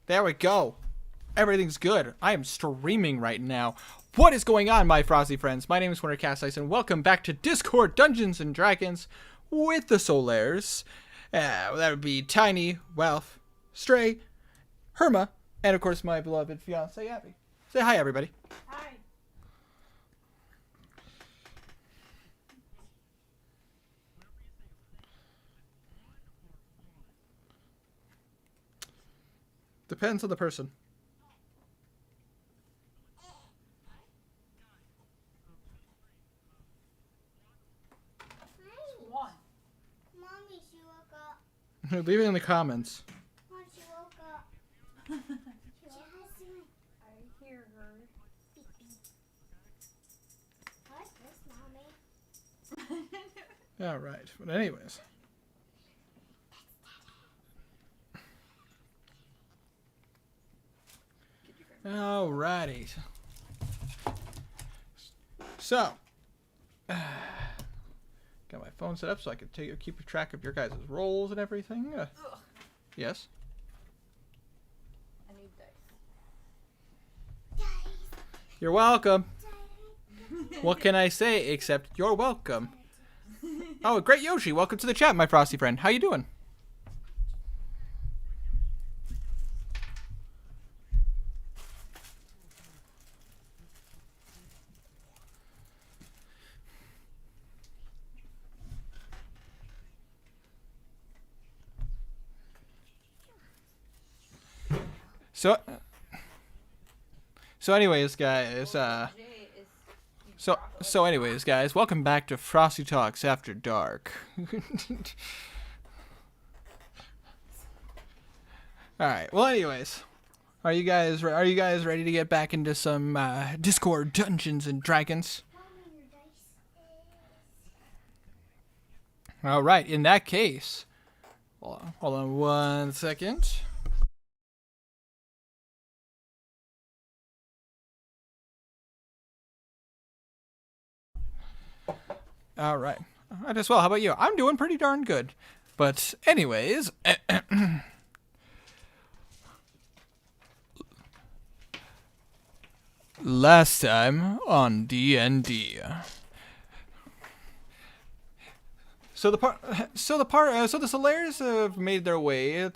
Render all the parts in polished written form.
There we go. Everything's good. I am streaming right now. What is going on, my frosty friends? My name is Wintercasice, and welcome back to Discord Dungeons and Dragons with the Solaires. That would be Tiny, Ralph, Stray, Herma, and of course my beloved fiance, Abby. Say hi, everybody. Hi. Depends on the person. One. Mommy, she woke up. Leave it in the comments. Mom, she woke up. I hear her. What's this, Mommy? Alright, but anyways. Alrighty. So, got my phone set up so I can keep track of your guys' roles and everything. Yes. I need dice. You're welcome. What can I say except you're welcome? Oh, great Yoshi! Welcome to the chat, my frosty friend. How you doing? So anyways, guys, anyways, guys, welcome back to Frosty Talks After Dark. Alright, well anyways, are you guys ready to get back into some Discord Dungeons and Dragons? Alright, in that case, hold on 1 second. All right. I just well. How about you? I'm doing pretty darn good. But anyways, last time on D&D. So the Solaires have made their way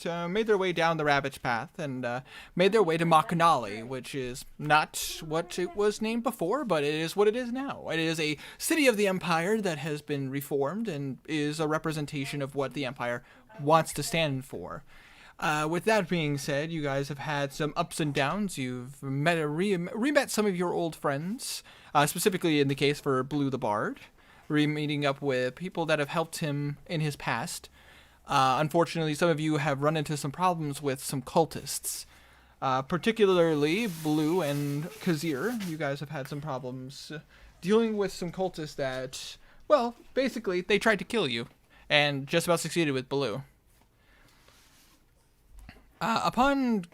down the Ravage Path and made their way to Makanali, which is not what it was named before, but it is what it is now. It is a city of the Empire that has been reformed and is a representation of what the Empire wants to stand for. With that being said, you guys have had some ups and downs. You've re-met some of your old friends, specifically in the case for Blue the Bard. Meeting up with people that have helped him in his past. Unfortunately, some of you have run into some problems with some cultists. Particularly Blue and Kazir. You guys have had some problems dealing with some cultists that, well, basically, they tried to kill you. And just about succeeded with Blue. Upon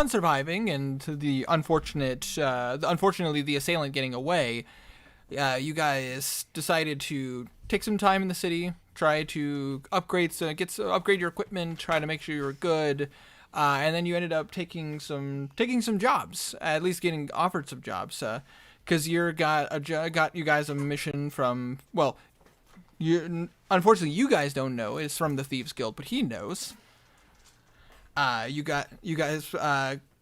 surviving and unfortunately the assailant getting away, you guys decided to take some time in the city, try to upgrade your equipment, try to make sure you're good, and then you ended up taking some jobs, at least getting offered some jobs, because you got you guys a mission from, well, unfortunately you guys don't know, it's from the Thieves Guild, but he knows. You guys,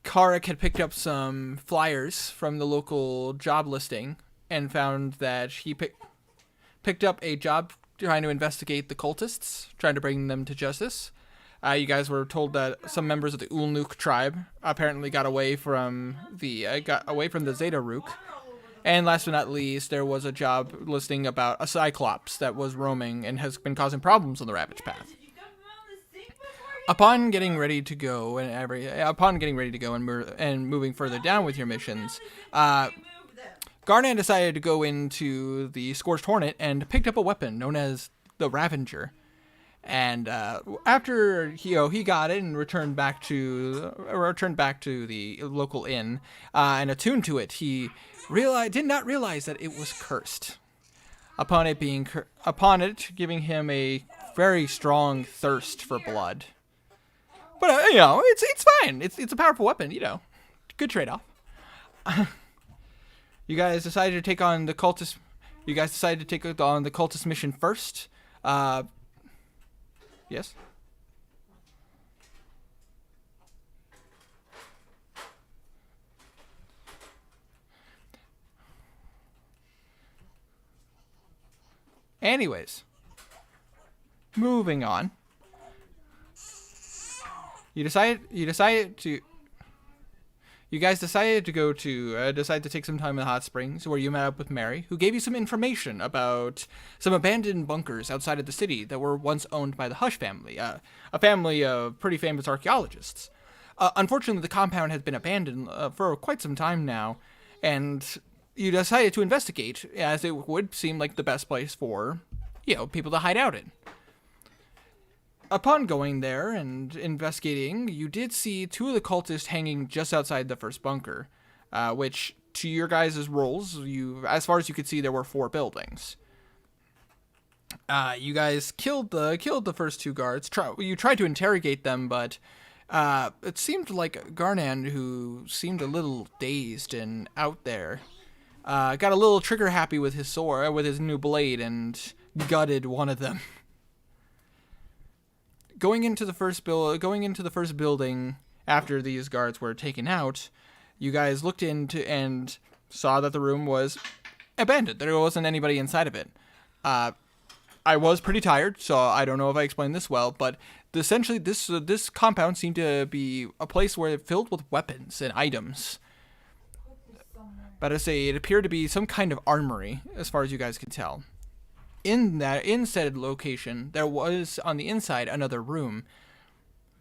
Karik had picked up some flyers from the local job listing and found that he picked up a job trying to investigate the cultists, trying to bring them to justice. You guys were told that some members of the Ulnuk tribe apparently got away from the Zeta Rook. And last but not least, there was a job listing about a Cyclops that was roaming and has been causing problems on the Ravage Path. Upon getting ready to go and moving further down with your missions, Garnan decided to go into the Scorched Hornet and picked up a weapon known as the Ravenger. And after he got it and returned back to the local inn and attuned to it, he did not realize that it was cursed. Upon it giving him a very strong thirst for blood. But it's fine. It's a powerful weapon. Good trade off. You guys decided to take on the cultist. You guys decided to take on the cultist mission first. Yes. Anyways, moving on. You guys decided to go to decide to take some time in the hot springs, where you met up with Mary, who gave you some information about some abandoned bunkers outside of the city that were once owned by the Hush family, a family of pretty famous archaeologists. Unfortunately, the compound has been abandoned for quite some time now, and you decided to investigate, as it would seem like the best place for, people to hide out in. Upon going there and investigating, you did see two of the cultists hanging just outside the first bunker, which, to your guys' roles, as far as you could see, there were 4 buildings. You guys killed the first 2 guards. You tried to interrogate them, but it seemed like Garnan, who seemed a little dazed and out there, got a little trigger happy with his sword, with his new blade, and gutted one of them. Going into the first building after these guards were taken out, you guys looked into and saw that the room was abandoned. There wasn't anybody inside of it. I was pretty tired, so I don't know if I explained this well, but essentially this compound seemed to be a place where it filled with weapons and items. But I say it appeared to be some kind of armory, as far as you guys could tell. In said location, there was on the inside another room.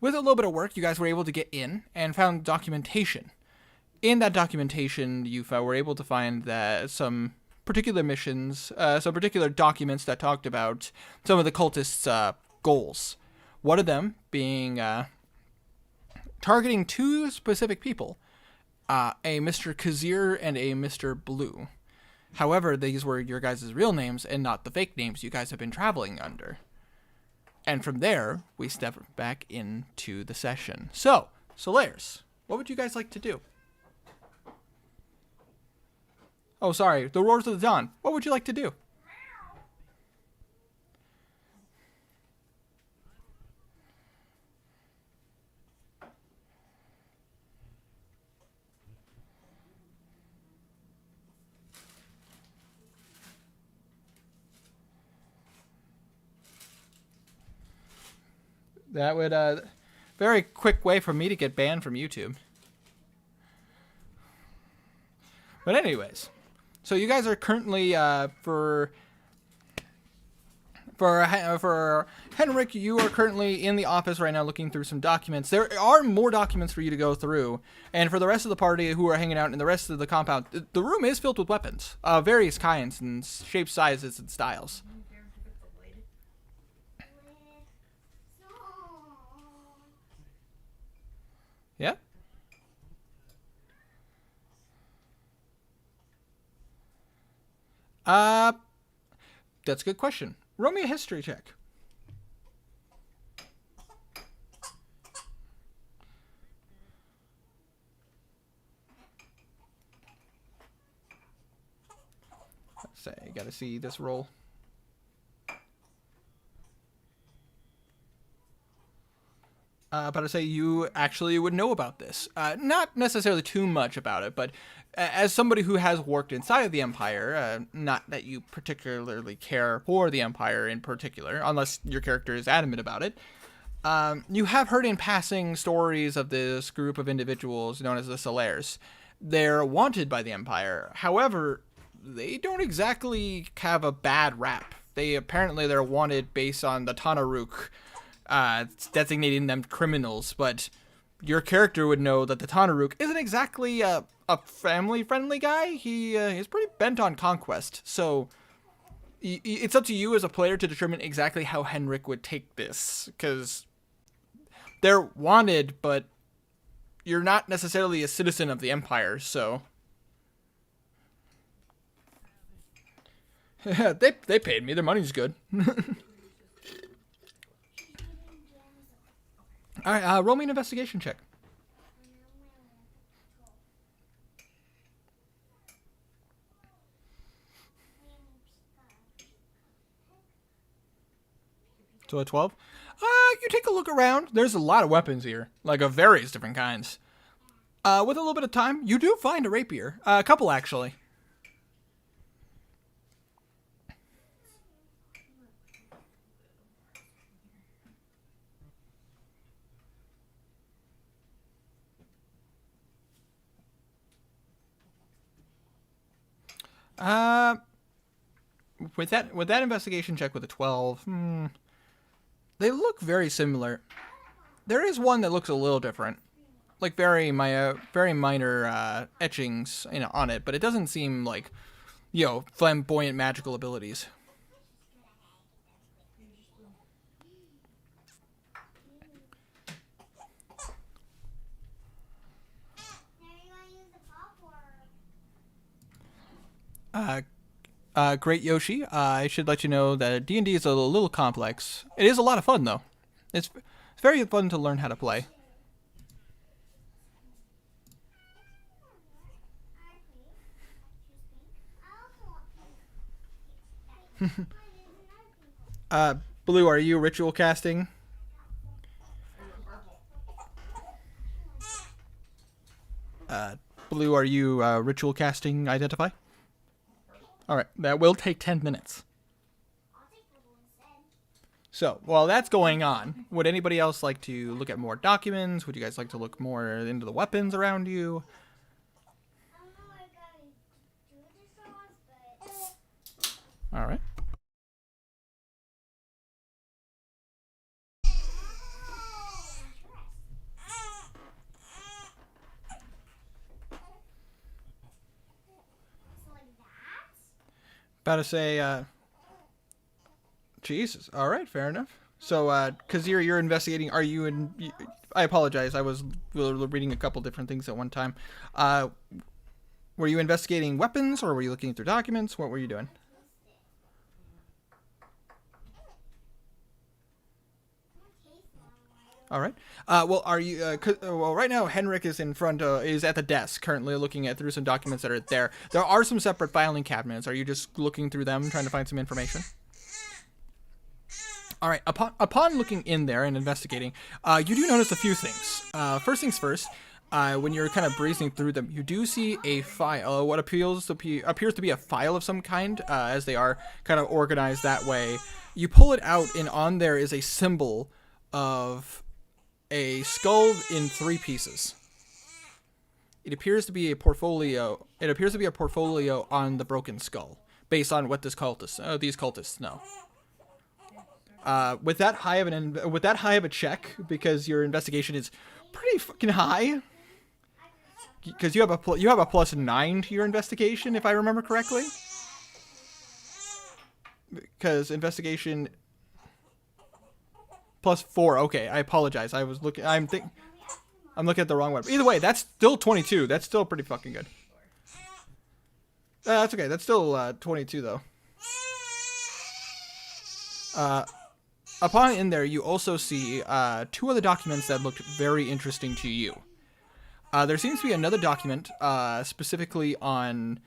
With a little bit of work, you guys were able to get in and found documentation. In that documentation, you were able to find that some particular missions, some particular documents that talked about some of the cultists' goals. One of them being targeting 2 specific people, a Mr. Kazir and a Mr. Blue. However, these were your guys' real names and not the fake names you guys have been traveling under. And from there, we step back into the session. So, Solaires, what would you guys like to do? Oh, sorry, the Roars of the Dawn. What would you like to do? That would, very quick way for me to get banned from YouTube. But anyways, so you guys are currently, for Henrik, you are currently in the office right now looking through some documents. There are more documents for you to go through. And for the rest of the party who are hanging out in the rest of the compound, the room is filled with weapons of various kinds and shapes, sizes, and styles. Yeah? That's a good question. Roll me a history check. Let's say, you gotta see this roll. But I say you actually would know about this. Not necessarily too much about it, but as somebody who has worked inside of the Empire, not that you particularly care for the Empire in particular, unless your character is adamant about it, you have heard in passing stories of this group of individuals known as the Solaires. They're wanted by the Empire. However, they don't exactly have a bad rap. They're wanted based on the Tanaruk, designating them criminals, but your character would know that the Tanaruk isn't exactly a family-friendly guy. He is pretty bent on conquest, so it's up to you as a player to determine exactly how Henrik would take this, because they're wanted, but you're not necessarily a citizen of the Empire, so... they paid me. Their money's good. All right, roll me an investigation check. So a 12. You take a look around. There's a lot of weapons here, like of various different kinds. With a little bit of time, you do find a rapier. A couple, actually. With that investigation check with a 12, they look very similar. There is one that looks a little different, like very minor etchings, on it, but it doesn't seem like, flamboyant magical abilities. Great Yoshi, I should let you know that D&D is a little complex. It is a lot of fun, though. It's very fun to learn how to play. Blue, are you ritual casting? Blue, are you ritual casting identify? Alright, that will take 10 minutes. So, while that's going on, would anybody else like to look at more documents? Would you guys like to look more into the weapons around you? Alright. About to say, Jesus. All right, fair enough. So, because you're investigating, are you in? I apologize. I was reading a couple different things at one time. Were you investigating weapons, or were you looking through documents? What were you doing? All right. Well, are you? Well, right now Henrik is is at the desk, currently looking through some documents that are there. There are some separate filing cabinets. Are you just looking through them, trying to find some information? All right. Upon looking in there and investigating, you do notice a few things. First things first. When you're kind of breezing through them, you do see a file. What appears to be a file of some kind, as they are kind of organized that way. You pull it out, and on there is a symbol of a skull in 3 pieces. It appears to be a portfolio. It appears to be a portfolio on the broken skull, based on what these cultists know. With that high of a check, because your investigation is pretty fucking high, because you have a +9 to your investigation, if I remember correctly. Because investigation. +4. Okay, I apologize. I'm looking at the wrong one. Either way, that's still 22. That's still pretty fucking good. That's okay. That's still 22 though. Upon in there, you also see 2 other documents that looked very interesting to you. There seems to be another document specifically on.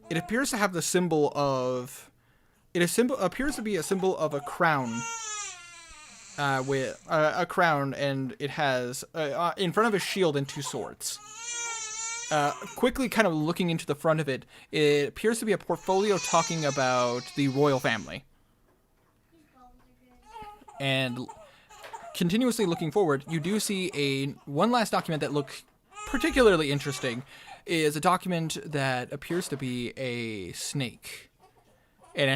It appears to have the symbol of. Appears to be a symbol of a crown. With a crown, and it has in front of a shield and 2 swords. Quickly kind of looking into the front of it, it appears to be a portfolio talking about the royal family. And continuously looking forward, you do see one last document that looks particularly interesting. Is a document that appears to be a snake, and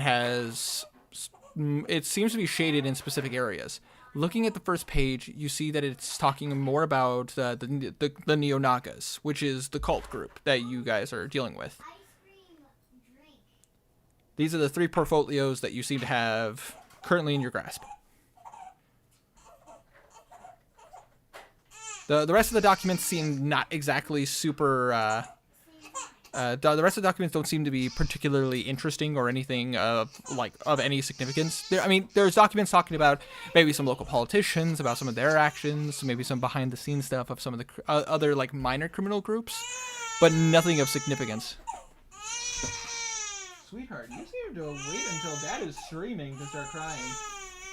it seems to be shaded in specific areas. Looking at the first page, you see that it's talking more about the Neo-Nagas, which is the cult group that you guys are dealing with. These are the 3 portfolios that you seem to have currently in your grasp. The rest of the documents seem not exactly super The rest of the documents don't seem to be particularly interesting or anything of any significance. There's documents talking about maybe some local politicians, about some of their actions, maybe some behind the scenes stuff of some of the other like minor criminal groups, but nothing of significance. Sweetheart, you seem to wait until Dad is screaming to start crying.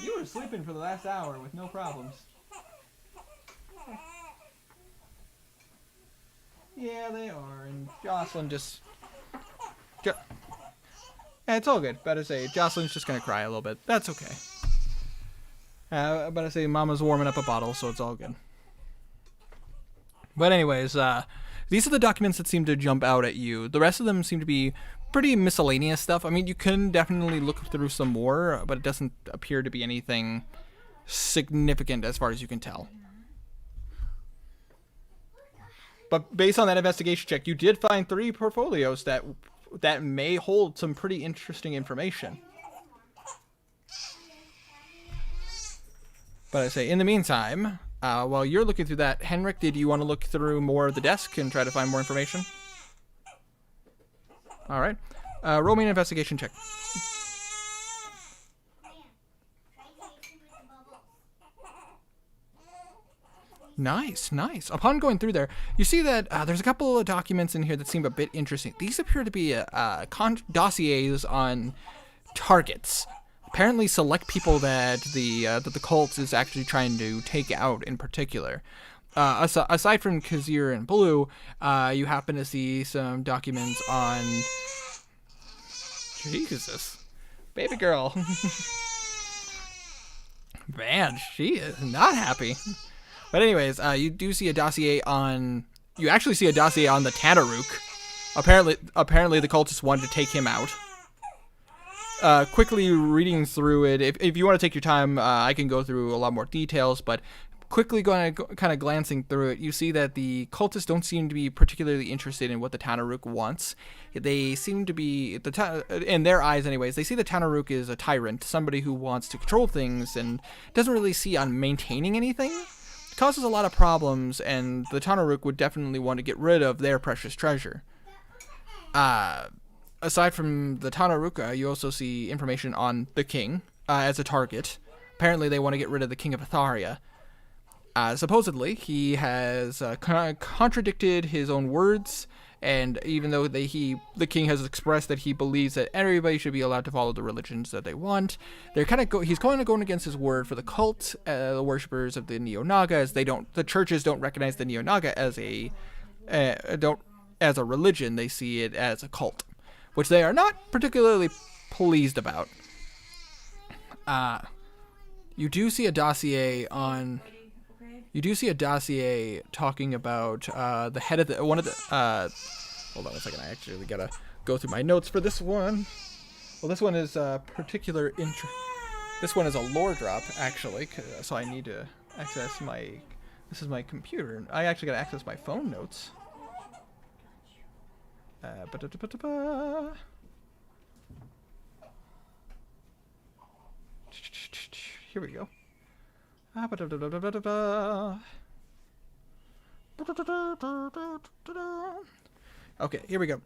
You were sleeping for the last hour with no problems. Yeah, they are, and Jocelyn just... Yeah, it's all good. Better say, Jocelyn's just gonna cry a little bit. That's okay. Better say, Mama's warming up a bottle, so it's all good. But anyways, these are the documents that seem to jump out at you. The rest of them seem to be pretty miscellaneous stuff. I mean, you can definitely look through some more, but it doesn't appear to be anything significant as far as you can tell. But based on that investigation check, you did find 3 portfolios that may hold some pretty interesting information. But I say, in the meantime, while you're looking through that, Henrik, did you want to look through more of the desk and try to find more information? All right. Roll me an investigation check. Nice, nice. Upon going through there, you see that there's a couple of documents in here that seem a bit interesting. These appear to be dossiers on targets. Apparently select people that the cult is actually trying to take out in particular. Aside from Kazir and Blue, you happen to see some documents on... Jesus. Baby girl. Man, she is not happy. But anyways, you do see a dossier on... You actually see a dossier on the Tanaruk. Apparently the cultists wanted to take him out. Quickly reading through it, if you want to take your time, I can go through a lot more details, but quickly kind of glancing through it, you see that the cultists don't seem to be particularly interested in what the Tanaruk wants. They seem to be, in their eyes anyways, they see the Tanaruk is a tyrant, somebody who wants to control things and doesn't really see on maintaining anything. It causes a lot of problems, and the Tanaruk would definitely want to get rid of their precious treasure. Aside from the Tanaruk, you also see information on the king as a target. Apparently they want to get rid of the king of Atharia. Supposedly, he has contradicted his own words, and even though the king has expressed that he believes that everybody should be allowed to follow the religions that they want, he's going against his word for the cult, the worshippers of the Neo-Naga, as the churches don't recognize the Neo-Naga as a religion. They see it as a cult, which they are not particularly pleased about. You do see a dossier talking about the head of one of the. Hold on a second. I actually gotta go through my notes for this one. Well, this one is particular interest. This one is a lore drop, actually. So I need to access my. This is my computer. I actually gotta access my phone notes. Here we go. Okay, here we go.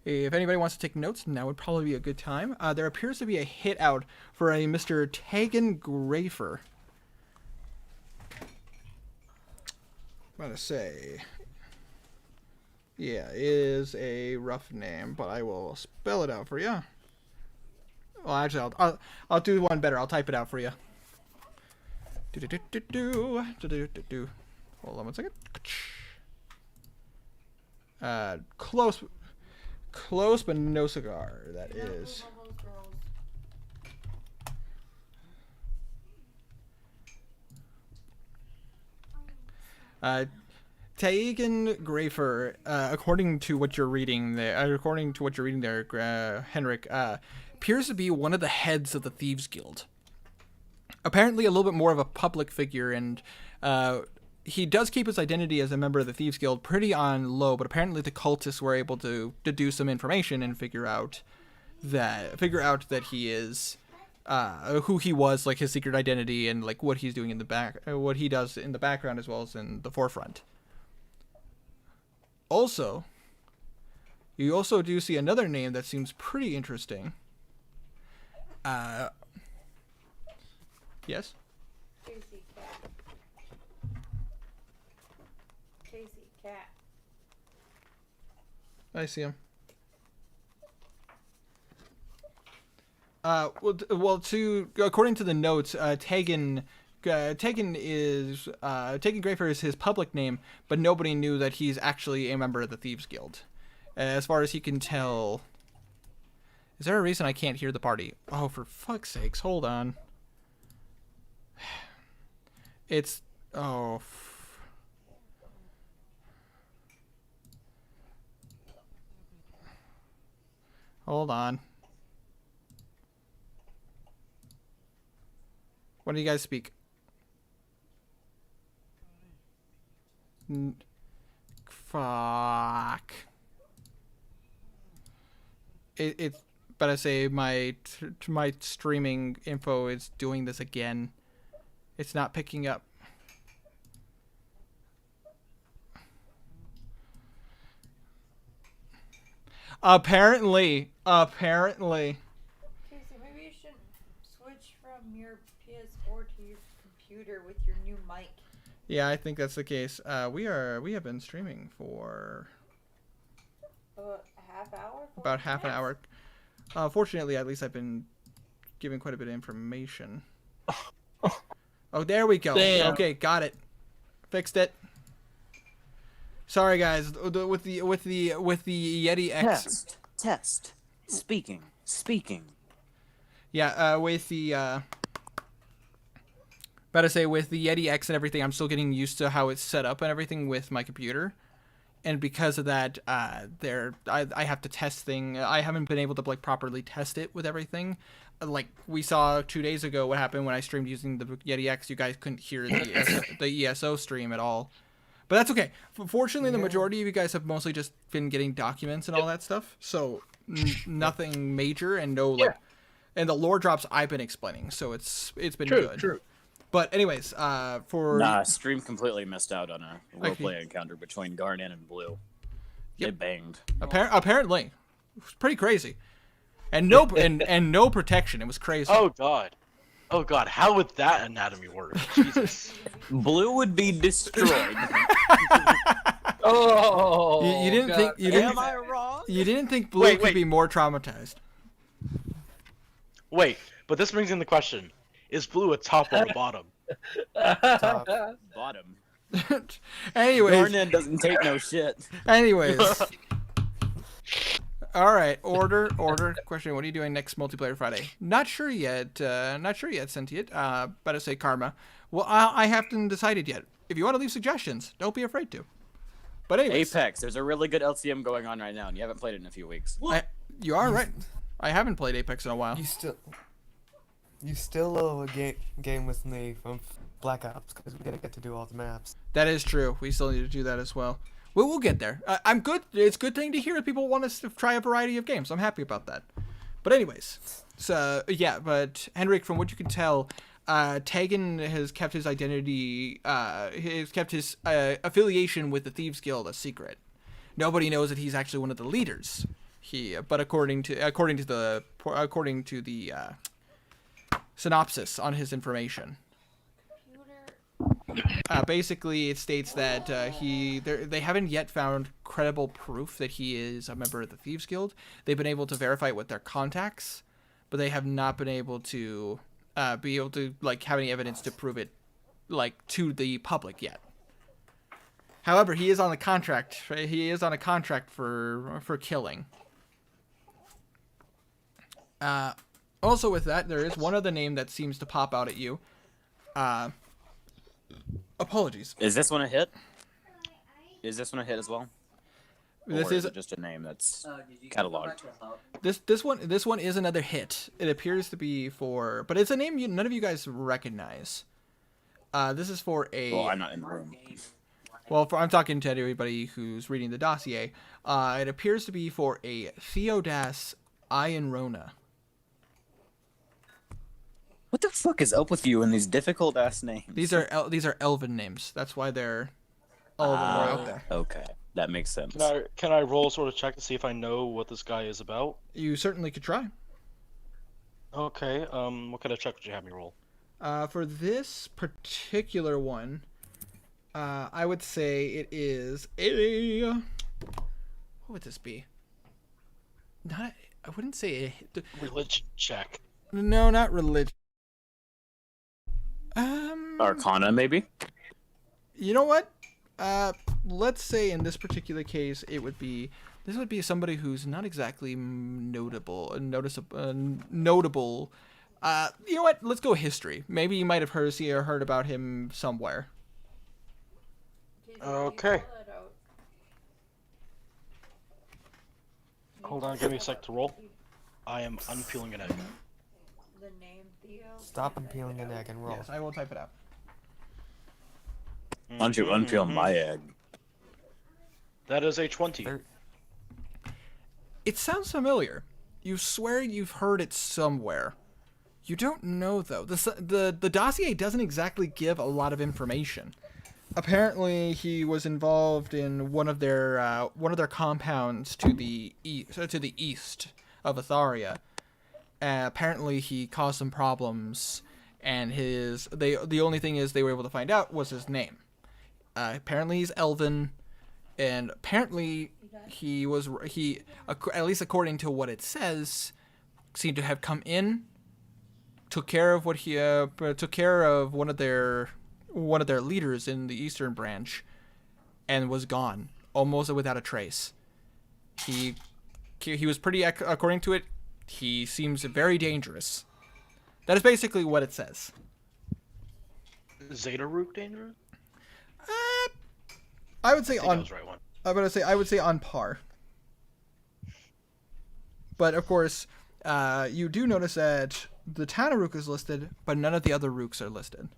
If anybody wants to take notes, now would probably be a good time. There appears to be a Hideout for a Mr. Tegan Grafer. I'm gonna say, yeah, it is a rough name, but I will spell it out for you. Well, actually, I'll do one better. I'll type it out for you. Hold on one second. Close, but no cigar. That is. Tegan Grafer, according to what you're reading there, Henrik, appears to be one of the heads of the Thieves Guild. Apparently a little bit more of a public figure, and he does keep his identity as a member of the Thieves Guild pretty on low, but apparently the cultists were able to deduce some information and figure out that he is who he was, like his secret identity and like what he's doing in the back, what he does in the background as well as in the forefront. Also, You also do see another name that seems pretty interesting. Yes? Casey Cat. Casey Cat. I see him. According to the notes, Tegan Greyfair is his public name, but nobody knew that he's actually a member of the Thieves Guild. As far as he can tell. Is there a reason I can't hear the party? Oh, for fuck's sakes, hold on. It's... Oh... Hold on. What do you guys speak? Fuck. It's but I say my streaming info is doing this again. It's not picking up. Apparently. Casey, maybe you should switch from your PS4 to your computer with your new mic. Yeah, I think that's the case. We have been streaming for About a half hour? about half an hour. Fortunately, at least I've been giving quite a bit of information. Oh, there we go. Damn. Okay, got it. Fixed it. Sorry, guys. With the Yeti X. Test. Speaking. Yeah. With the. About to say with the Yeti X and everything, I'm still getting used to how it's set up and everything with my computer. And because of that, I have to test things. I haven't been able to like properly test it with everything. Like we saw 2 days ago, what happened when I streamed using the Yeti X. You guys couldn't hear the ESO stream at all. But that's okay. Fortunately, the majority of you guys have mostly just been getting documents and all that stuff. So nothing major and no like, and the lore drops I've been explaining. So it's been good. True. But anyways, Stream completely missed out on a roleplay encounter between Garnet and Blue. Yep. It banged. Apparently, it was pretty crazy, and no and no protection. It was crazy. Oh god, how would that anatomy work? Jesus. Blue would be destroyed. Oh. You didn't God. think you didn't Am I wrong? you didn't think Blue could be more traumatized. Wait, but this brings in the question: is Blue a top or a bottom? Top. Bottom. Anyways, Garnet doesn't take no shit. anyways. All right, order. Question: what are you doing next multiplayer Friday? Not sure yet. Sentient. Better say Karma. Well, I haven't decided yet. If you want to leave suggestions, don't be afraid to. But anyways, Apex. There's a really good LCM going on right now, and you haven't played it in a few weeks. you are right. I haven't played Apex in a while. You still owe a game with me from Black Ops because we didn't get to do all the maps. That is true. We still need to do that as well. We'll get there. I'm good. It's a good thing to hear that people want us to try a variety of games. I'm happy about that. But anyways, so yeah. But Henrik, from what you can tell, Tegan has kept his identity. Has kept his affiliation with the Thieves Guild a secret. Nobody knows that he's actually one of the leaders. But according to the synopsis on his information. Basically, it states that they haven't yet found credible proof that he is a member of the Thieves Guild. They've been able to verify it with their contacts, but they have not been able to have any evidence to prove it to the public yet. However, he is on a contract. He is on a contract for killing. Also, with that, there is one other name that seems to pop out at you. Apologies. Is this one a hit? Is this one a hit as well? This or is it just a name that's cataloged. This one is another hit. It appears to be for, but it's a name none of you guys recognize. This is for a. Well, I'm not in the room. Well, I'm talking to everybody who's reading the dossier. It appears to be for a Theodas Ironrona. What the fuck is up with you and these difficult ass names? These are elven names. That's why they're all of them are out there. Okay. That makes sense. Can I roll sort of check to see if I know what this guy is about? You certainly could try. Okay. What kind of check would you have me roll? For this particular one, I would say it is a. What would this be? Not. I wouldn't say a. Religion check. No, not religion. Arcana, maybe? You know what? Let's say in this particular case, this would be somebody who's not exactly notable. Notable. You know what? Let's go history. Maybe you might have heard about him somewhere. Casey, Okay. pull that out. Hold on, give me a sec to roll. I am unpeeling an egg. The name Theo. Stop unpeeling an egg and roll. Yes, I will type it out. Why don't you unpeel my egg? That is a 20. It sounds familiar. You swear you've heard it somewhere. You don't know though. The dossier doesn't exactly give a lot of information. Apparently, he was involved in one of their compounds to the east of Atharia. Apparently, he caused some problems, and the only thing is they were able to find out was his name. Apparently, he's Elven, and apparently he at least according to what it says, seemed to have come in, took care of one of their leaders in the Eastern Branch, and was gone almost without a trace. He was pretty, according to it, he seems very dangerous. That is basically what it says. Zeta Rook dangerous? I would say I think on. that was the right one. I would say on par. But of course, you do notice that the Tana Rook is listed, but none of the other Rooks are listed.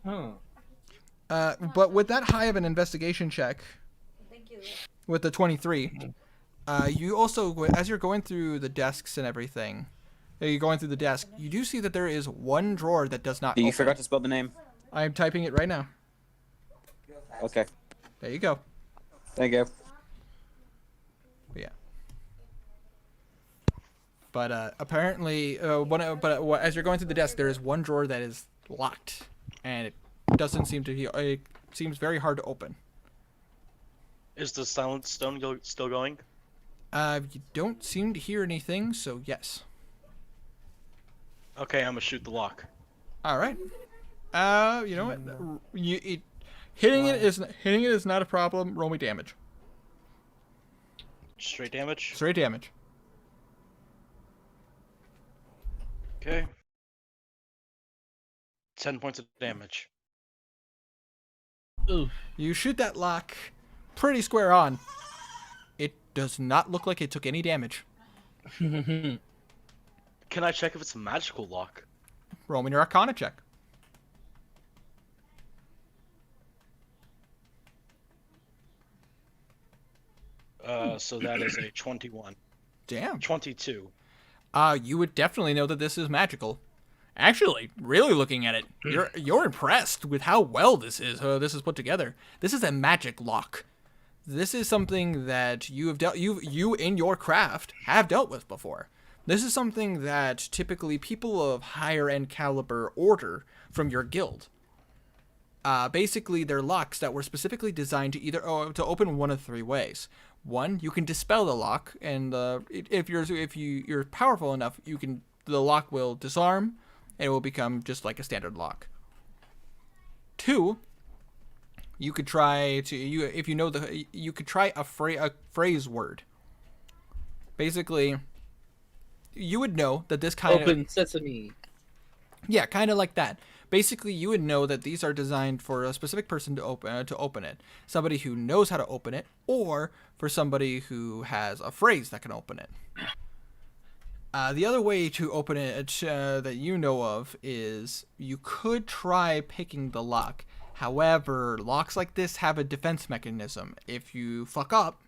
But with that high of an investigation check, Thank you. with the 23, you also, as you're going through the desks and everything, you're going through the desk, you do see that there is one drawer that does not You open. forgot to spell the name. I'm typing it right now. Okay. There you go. Thank you. But yeah. But apparently, as you're going through the desk, there is one drawer that is locked, and it doesn't seem to be. It seems very hard to open. Is the silent stone still going? You don't seem to hear anything, so yes. Okay, I'm gonna shoot the lock. All right. You know what? Hitting it is not a problem. Roll me damage. Straight damage? Straight damage. Okay. 10 points of damage. Oof. You shoot that lock pretty square on. It does not look like it took any damage. Can I check if it's a magical lock? Roll me your Arcana check. So that is a 21. Damn. 22. You would definitely know that this is magical. Actually, really looking at it, you're impressed with how well this is put together. This is a magic lock. This is something that you in your craft have dealt with before. This is something that typically people of higher end caliber order from your guild. Basically, they're locks that were specifically designed to to open one of three ways. One, you can dispel the lock, and if you're powerful enough, the lock will disarm, and it will become just like a standard lock. Two, you could try you could try a phrase word. Basically, you would know that this kind of Open sesame. yeah, kind of like that. Basically, you would know that these are designed for a specific person to open it. Somebody who knows how to open it, or for somebody who has a phrase that can open it. The other way to open it that you know of is you could try picking the lock. However, locks like this have a defense mechanism. If you fuck up,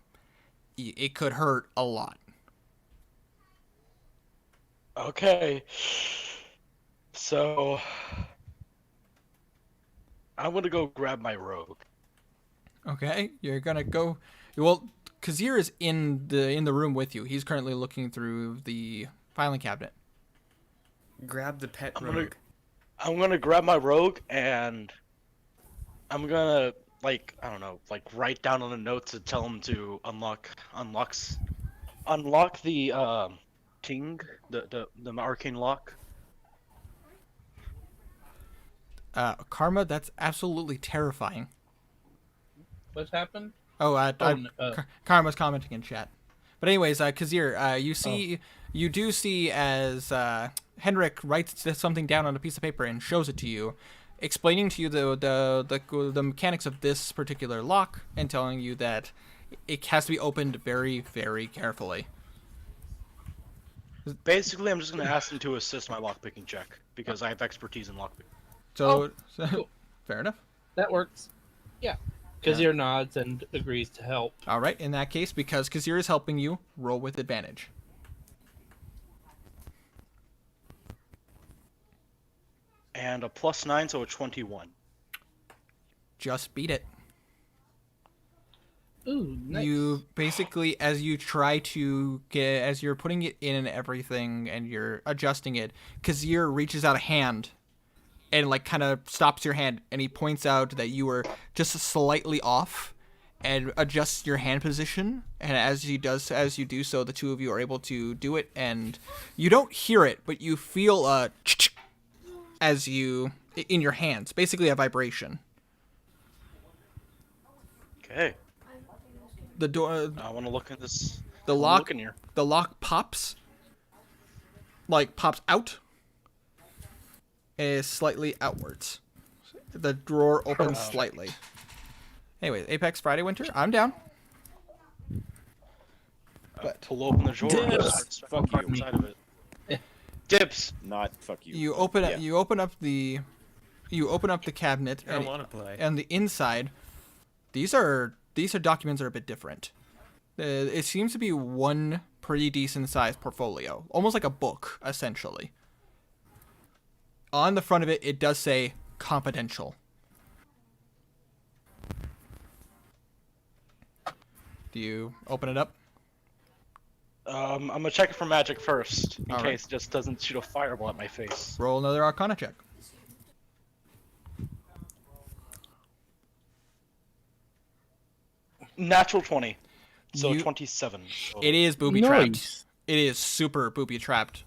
it could hurt a lot. Okay. So I'm gonna go grab my rogue. Okay, you're gonna go. Well, Kazir is in the room with you. He's currently looking through the filing cabinet. Grab the pet I'm rogue. I'm gonna grab my rogue and I'm gonna like I don't know, like write down on a note to tell him to unlock the king, the arcane lock. Karma, that's absolutely terrifying. What's happened? Oh, Oh, Karma's commenting in chat. But anyways, Kazir, you do see as Henrik writes something down on a piece of paper and shows it to you, explaining to you the mechanics of this particular lock and telling you that it has to be opened very, very carefully. Basically, I'm just gonna ask him to assist my lockpicking check because I have expertise in lockpicking. So, cool. fair enough. that works. Yeah. Kazir nods and agrees to help. All right, in that case, because Kazir is helping you, roll with advantage. And a +9, so a 21. Just beat it. Ooh, nice. You basically, as you try to get, as you're putting it in and everything, and you're adjusting it, Kazir reaches out a hand, and like kind of stops your hand, and he points out that you were just slightly off, and adjusts your hand position. And as you do so, the two of you are able to do it, and you don't hear it, but you feel a as you in your hands, basically a vibration. Okay. The door. I want to look at this. The I wanna lock. look in here. The lock pops. Like pops out. Is slightly outwards. The drawer opens slightly. Anyway, Apex Friday Winter. I'm down. But Pull open the drawer. and Dibs. start Fuck looking you. inside of it. Dibs. Not fuck you. you open up. Yeah. You open up the cabinet, I don't want to play. and the inside. These documents are a bit different. It seems to be one pretty decent sized portfolio, almost like a book, essentially. On the front of it, it does say confidential. Do you open it up? I'm gonna check it for magic first, in All case it just doesn't shoot a fireball at my face. Roll another Arcana check. Natural 20. So You- 27. So It is booby trapped. Nice. It is super booby trapped.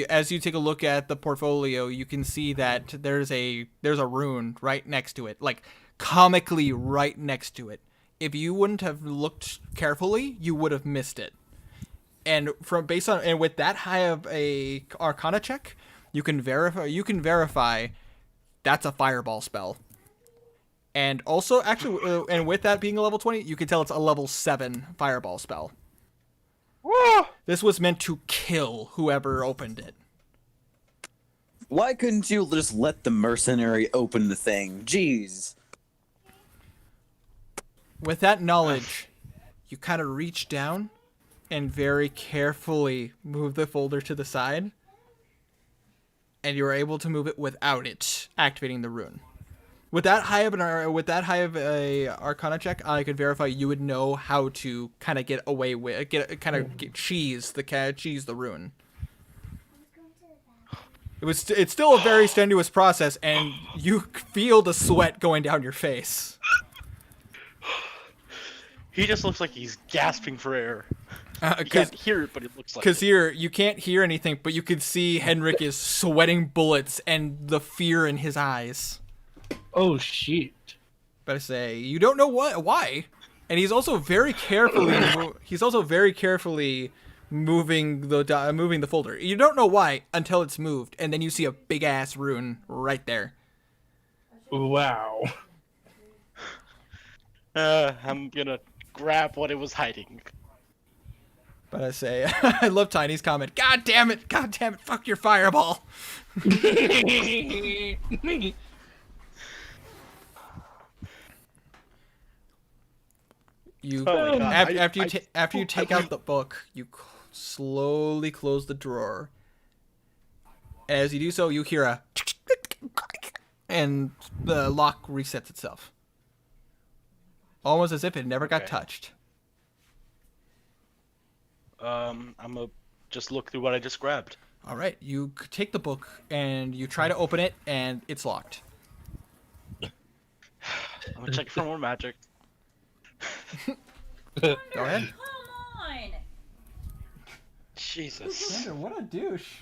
As you take a look at the portfolio, you can see that there's a rune right next to it, like comically right next to it. If you wouldn't have looked carefully, you would have missed it. And with that high of a Arcana check, you can verify that's a fireball spell. And also, actually, and with that being a level 20, you can tell it's a level 7 fireball spell. Woo! This was meant to kill whoever opened it. Why couldn't you just let the mercenary open the thing? Jeez. With that knowledge, you kind of reach down and very carefully move the folder to the side. And you're able to move it without it activating the rune. With that high of a Arcana check, I could verify you would know how to kind of get away with cheese the rune. It's still a very strenuous process, and you feel the sweat going down your face. He just looks like he's gasping for air. You Because can't hear it, but it looks like Because it. here, you can't hear anything, but you can see Henrik is sweating bullets and the fear in his eyes. Oh shit. But I say, you don't know why. And he's also very carefully moving the folder. You don't know why until it's moved, and then you see a big ass rune right there. Wow. I'm gonna grab what it was hiding. But I say, I love Tiny's comment. God damn it, fuck your fireball. You Oh my God. after you take out the book, you slowly close the drawer. As you do so, you hear a and the lock resets itself. almost as if it never got Okay. touched. I'm gonna just look through what I just grabbed. All right, you take the book and you try to open it, and it's locked. I'm gonna check for more magic. Go ahead. Come on. Jesus. What a douche.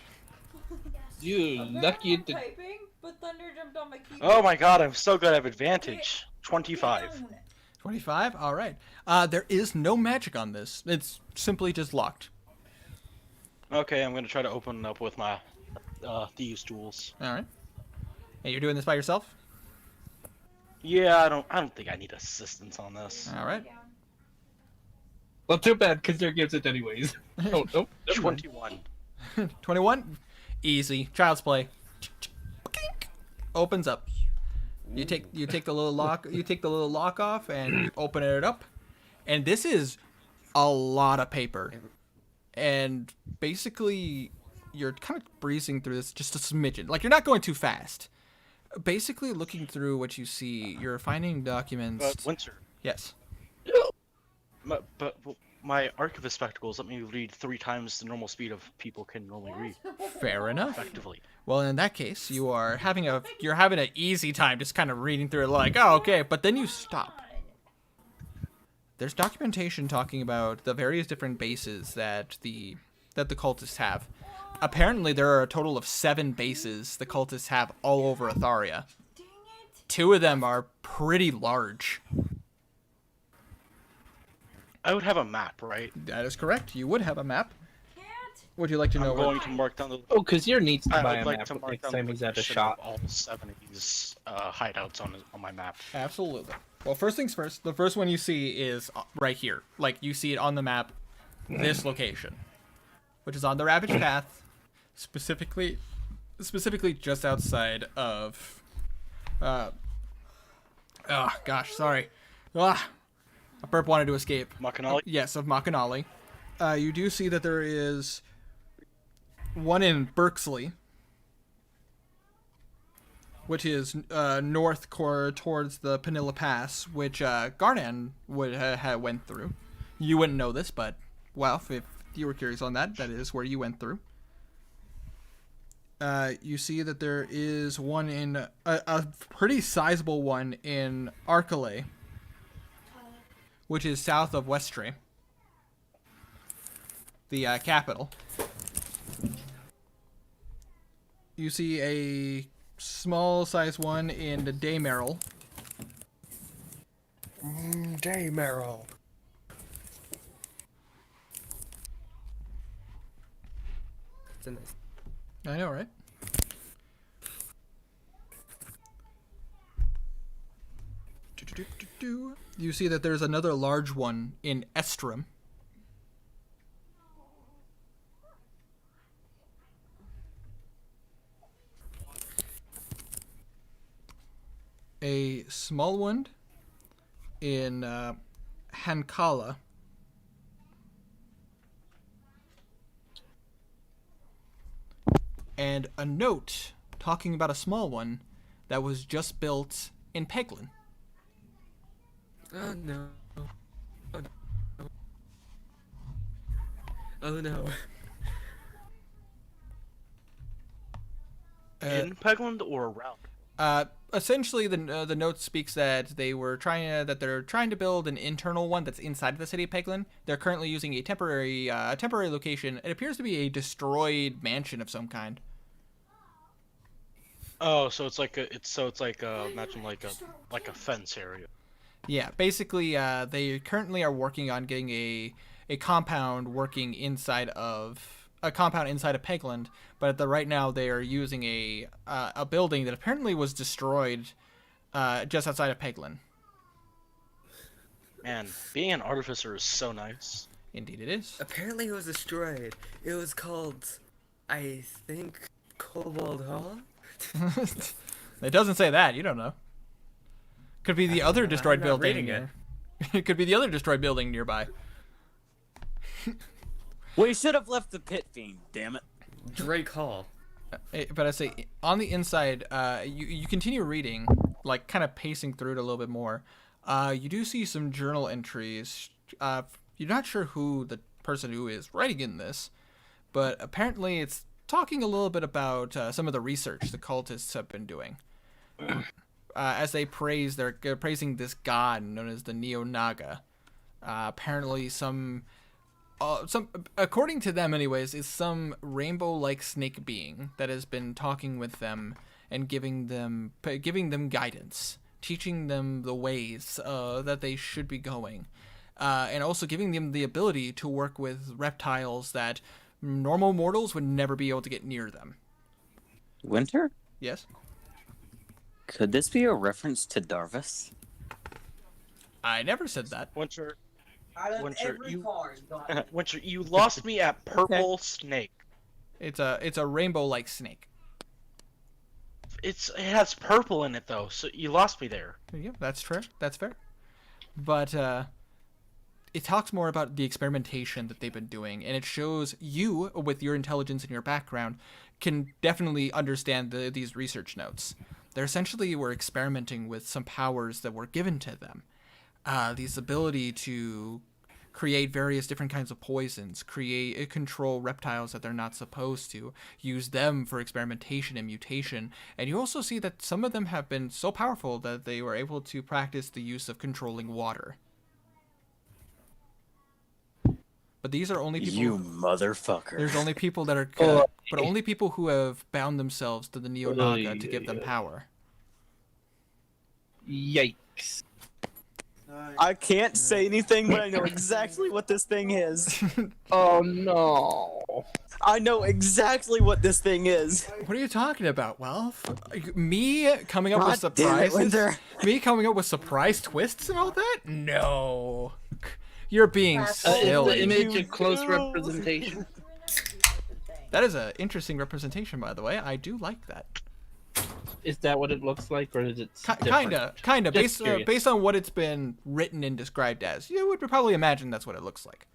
You lucky I'm to. typing, but Thunder jumped on my keyboard. Oh my god, I'm so good at advantage. 25. Down. 25. All right. There is no magic on this. It's simply just locked. Okay, I'm gonna try to open it up with my thieves' tools. All right. And you're doing this by yourself? Yeah, I don't think I need assistance on this. All right. Down. Well, too bad, because there gives it anyways. Oh, nope. never mind. 21. 21. Easy. Child's play. Opens up. You take the little lock off and you open it up, and this is a lot of paper, and basically you're kind of breezing through this just a smidgen. Like, you're not going too fast. Basically, looking through what you see, you're finding documents. But Winter, Yes. but my archivist spectacles let me read 3 times the normal speed of people can normally read Fair enough. effectively. Well, in that case, you're having an easy time just kind of reading through it, like, oh, okay, but then you stop. There's documentation talking about the various different bases that the cultists have. Apparently, there are a total of 7 bases the cultists have all over Atharia. Dang it. 2 of them are pretty large. I would have a map, right? That is correct. You would have a map. Can't. Would you like to know I'm where? going to mark down the. Oh, because your needs to I buy would a like map to mark next down time the he's at a location shop. of all 7 of these hideouts on my map. Absolutely. Well, first things first, the first one you see is right here. Like, you see it on the map, this location, which is on the Ravage Path, specifically just outside of, oh, gosh, sorry. A burp wanted to escape. Makanali? Yes, of Makanali. You do see that there is one in Berksley, which is north core towards the Panilla Pass, which Garnan would went through. You wouldn't know this, but, well, if you were curious on that, that is where you went through. You see that there is one in a pretty sizable one in Arcalay, which is south of Westray, the capital. You see a small size one in the Daymerrill. Day Merrill. It's a nice. I know, right? You see that there's another large one in Estrom. A small one in Hankala. And a note talking about a small one that was just built in Peglin. Oh no. Oh no. Oh no. In Pegland or around? Essentially, the note speaks that they're trying to build an internal one that's inside of the city of Peglin. They're currently using a temporary location. It appears to be a destroyed mansion of some kind. Oh, so it's like imagine like a fence area. Yeah, basically, they currently are working on getting a compound working inside of Pegland, but right now they are using a building that apparently was destroyed just outside of Peglin. Man, being an artificer is so nice. Indeed, it is. Apparently it was destroyed. It was called, I think, Cobalt Hall? It doesn't say that. You don't know. Could be the other destroyed I'm not building. reading It could be the other destroyed building nearby. We should have left the pit fiend, damn it. Drake Hall. But I say, on the inside, you continue reading, like kind of pacing through it a little bit more. You do see some journal entries. You're not sure who the person who is writing in this, but apparently it's talking a little bit about some of the research the cultists have been doing. As they're praising this god known as the Neo Naga. Apparently, some, according to them, anyways, is some rainbow-like snake being that has been talking with them and giving them guidance, teaching them the ways that they should be going, and also giving them the ability to work with reptiles that normal mortals would never be able to get near them. Winter? Yes? Could this be a reference to Darvis? I never said that. Winter, Out of Winter, every you- car, you got Winter, you lost me at purple snake. It's a rainbow-like snake. It has purple in it though, so you lost me there. Yeah, that's fair. That's fair. But it talks more about the experimentation that they've been doing, and it shows you, with your intelligence and your background, can definitely understand these research notes. They essentially were experimenting with some powers that were given to them. These ability to create various different kinds of poisons, control reptiles that they're not supposed to, use them for experimentation and mutation. And you also see that some of them have been so powerful that they were able to practice the use of controlling water. But these are only people. You motherfucker. There's only people that are, but only people who have bound themselves to the Neo Naga to give them power. Yikes. I can't say anything, but I know exactly what this thing is. Oh no. I know exactly what this thing is. What are you talking about, Wealth? Me coming up with God damn it, surprises? Winter. Me coming up with surprise twists and all that? No. You're being Is the silly. image a close representation? That is an interesting representation, by the way. I do like that. Is that what it looks like, or is it Kinda. Just curious. Based on what it's been written and described as, you would probably imagine that's what it looks like.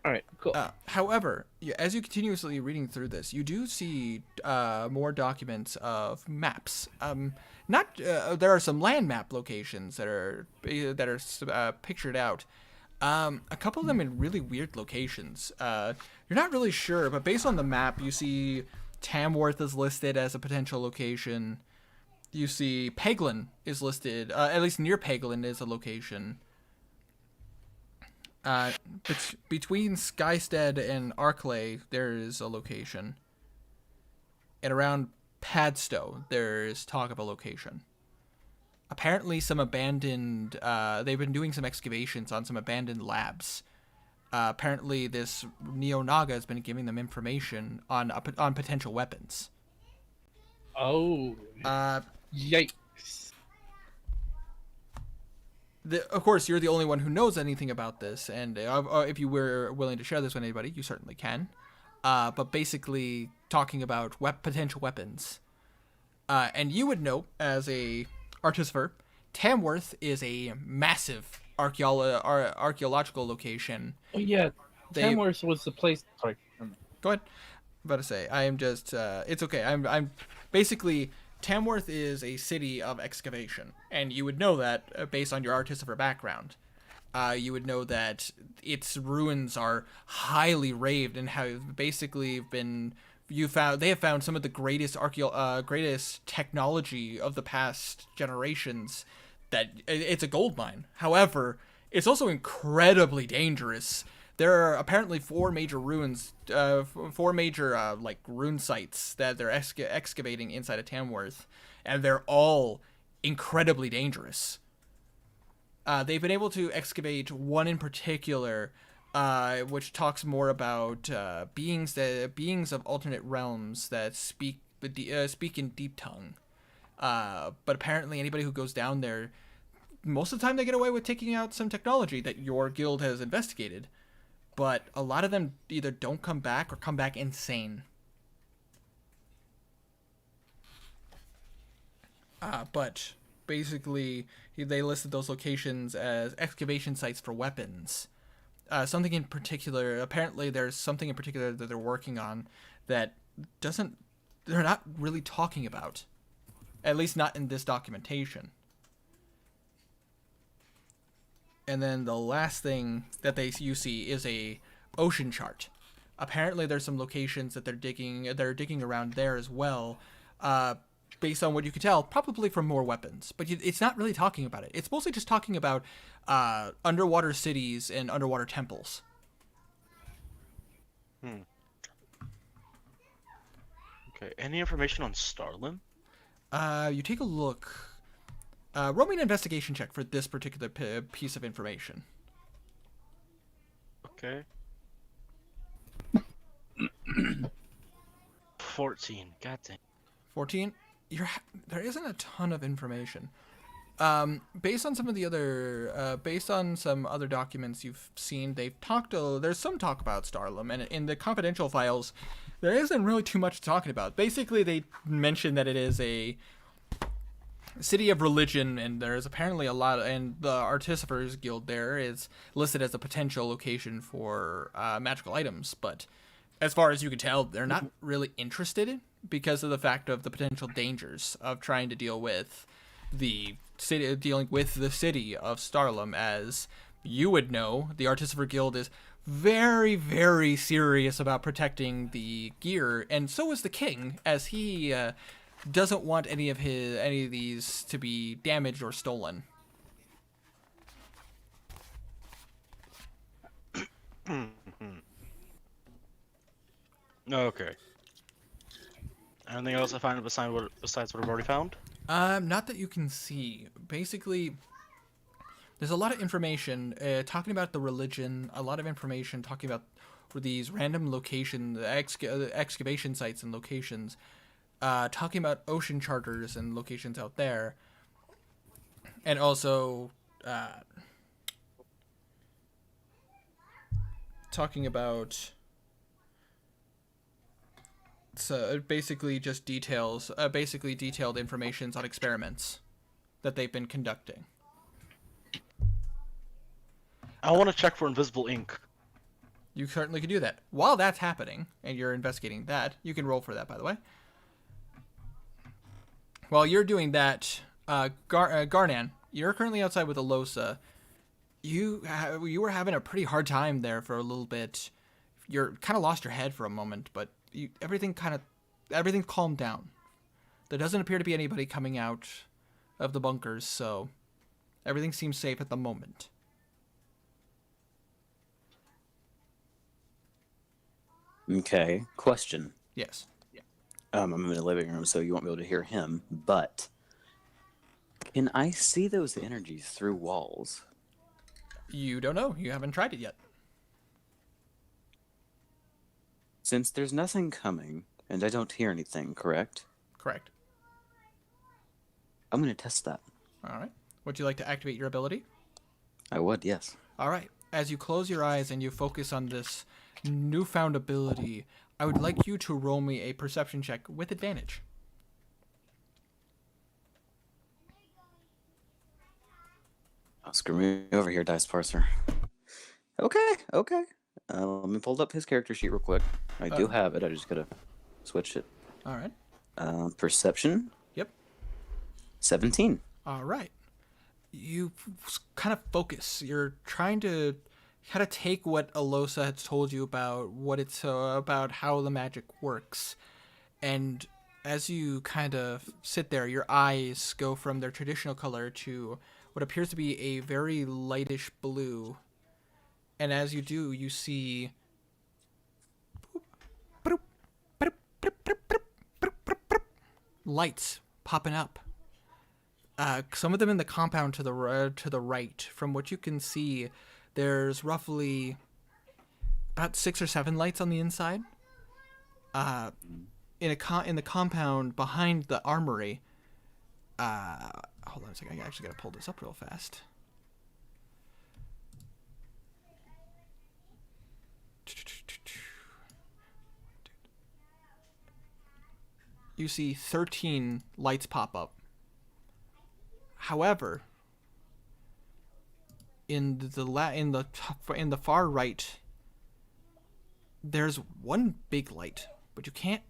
All right, cool. However, as you continuously reading through this, you do see more documents of maps. There are some land map locations that are pictured out. A couple of them in really weird locations. You're not really sure, but based on the map, you see Tamworth is listed as a potential location. You see Peglin is listed, at least near Peglin is a location. Between Skystead and Arklay, there is a location. And around Padstow, there is talk of a location. Apparently some abandoned, they've been doing some excavations on some abandoned labs. Apparently this Neo Naga has been giving them information on potential weapons. Oh. Yikes. Of course, you're the only one who knows anything about this, and if you were willing to share this with anybody, you certainly can. But basically, talking about potential weapons. And you would know, as a artificer, Tamworth is a massive archaeological location. Oh yeah, Tamworth was the place. Sorry. Go ahead. I'm about to say, I am just. It's okay. I'm basically. Tamworth is a city of excavation, and you would know that based on your artificer background. You would know that its ruins are highly raved and have basically been. They have found some of the greatest greatest technology of the past generations. That it's a gold mine. However, it's also incredibly dangerous. There are apparently four major rune sites that they're excavating inside of Tamworth, and they're all incredibly dangerous. They've been able to excavate one in particular, which talks more about beings of alternate realms that speak in deep tongue. But apparently, anybody who goes down there, most of the time they get away with taking out some technology that your guild has investigated. But a lot of them either don't come back or come back insane. But basically, they listed those locations as excavation sites for weapons. Something in particular, apparently there's something in particular that they're working on that they're not really talking about. At least not in this documentation. And then the last thing that you see is a ocean chart. Apparently, there's some locations that they're digging around there as well, based on what you can tell, probably for more weapons. But it's not really talking about it. It's mostly just talking about underwater cities and underwater temples. Okay. Any information on Starlim? You take a look. Roll me an investigation check for this particular piece of information. Okay. 14. God dang. 14. There isn't a ton of information. Based on some of the other, based on some other documents you've seen, there's some talk about Starlim, and in the confidential files, there isn't really too much talking about. Basically, they mention that it is a city of religion, and there's apparently a lot, and the Artificers Guild there is listed as a potential location for magical items, but as far as you can tell, they're not really interested in, because of the fact of the potential dangers of trying to dealing with the city of Starlim. As you would know, the Artificer Guild is very, very serious about protecting the gear, and so is the king, as he doesn't want any of these to be damaged or stolen. Okay. Anything else I find besides what I've already found? Not that you can see. Basically, there's a lot of information talking about the religion, a lot of information talking about these random locations, excavation sites and locations, talking about ocean charters and locations out there, and also talking about basically just detailed informations on experiments that they've been conducting. I want to check for invisible ink. You certainly could do that. While that's happening, and you're investigating that, you can roll for that, by the way. While you're doing that, Garnan, you're currently outside with Alosa. You were having a pretty hard time there for a little bit. You're kind of lost your head for a moment, but everything calmed down. There doesn't appear to be anybody coming out of the bunkers, so everything seems safe at the moment. Okay, question. Yes. I'm in the living room, so you won't be able to hear him, but can I see those energies through walls? You don't know. You haven't tried it yet. Since there's nothing coming, and I don't hear anything, correct? Correct. I'm going to test that. All right. Would you like to activate your ability? I would, yes. All right. As you close your eyes and you focus on this newfound ability, I would like you to roll me a perception check with advantage. Oh, screw me over here, Dice Parser. Okay. Let me pull up his character sheet real quick. I do have it. I just gotta switch it. All right. Perception. Yep. 17. All right. You kind of focus. You're trying to kind of take what Alosa has told you about about how the magic works, and as you kind of sit there, your eyes go from their traditional color to what appears to be a very lightish blue. And as you do, you see lights popping up. Some of them in the compound to the right. From what you can see, there's roughly about 6 or 7 lights on the inside. In the compound behind the armory. Hold on a second. I actually gotta pull this up real fast. You see 13 lights pop up. However, in the far right, there's one big light, but you can't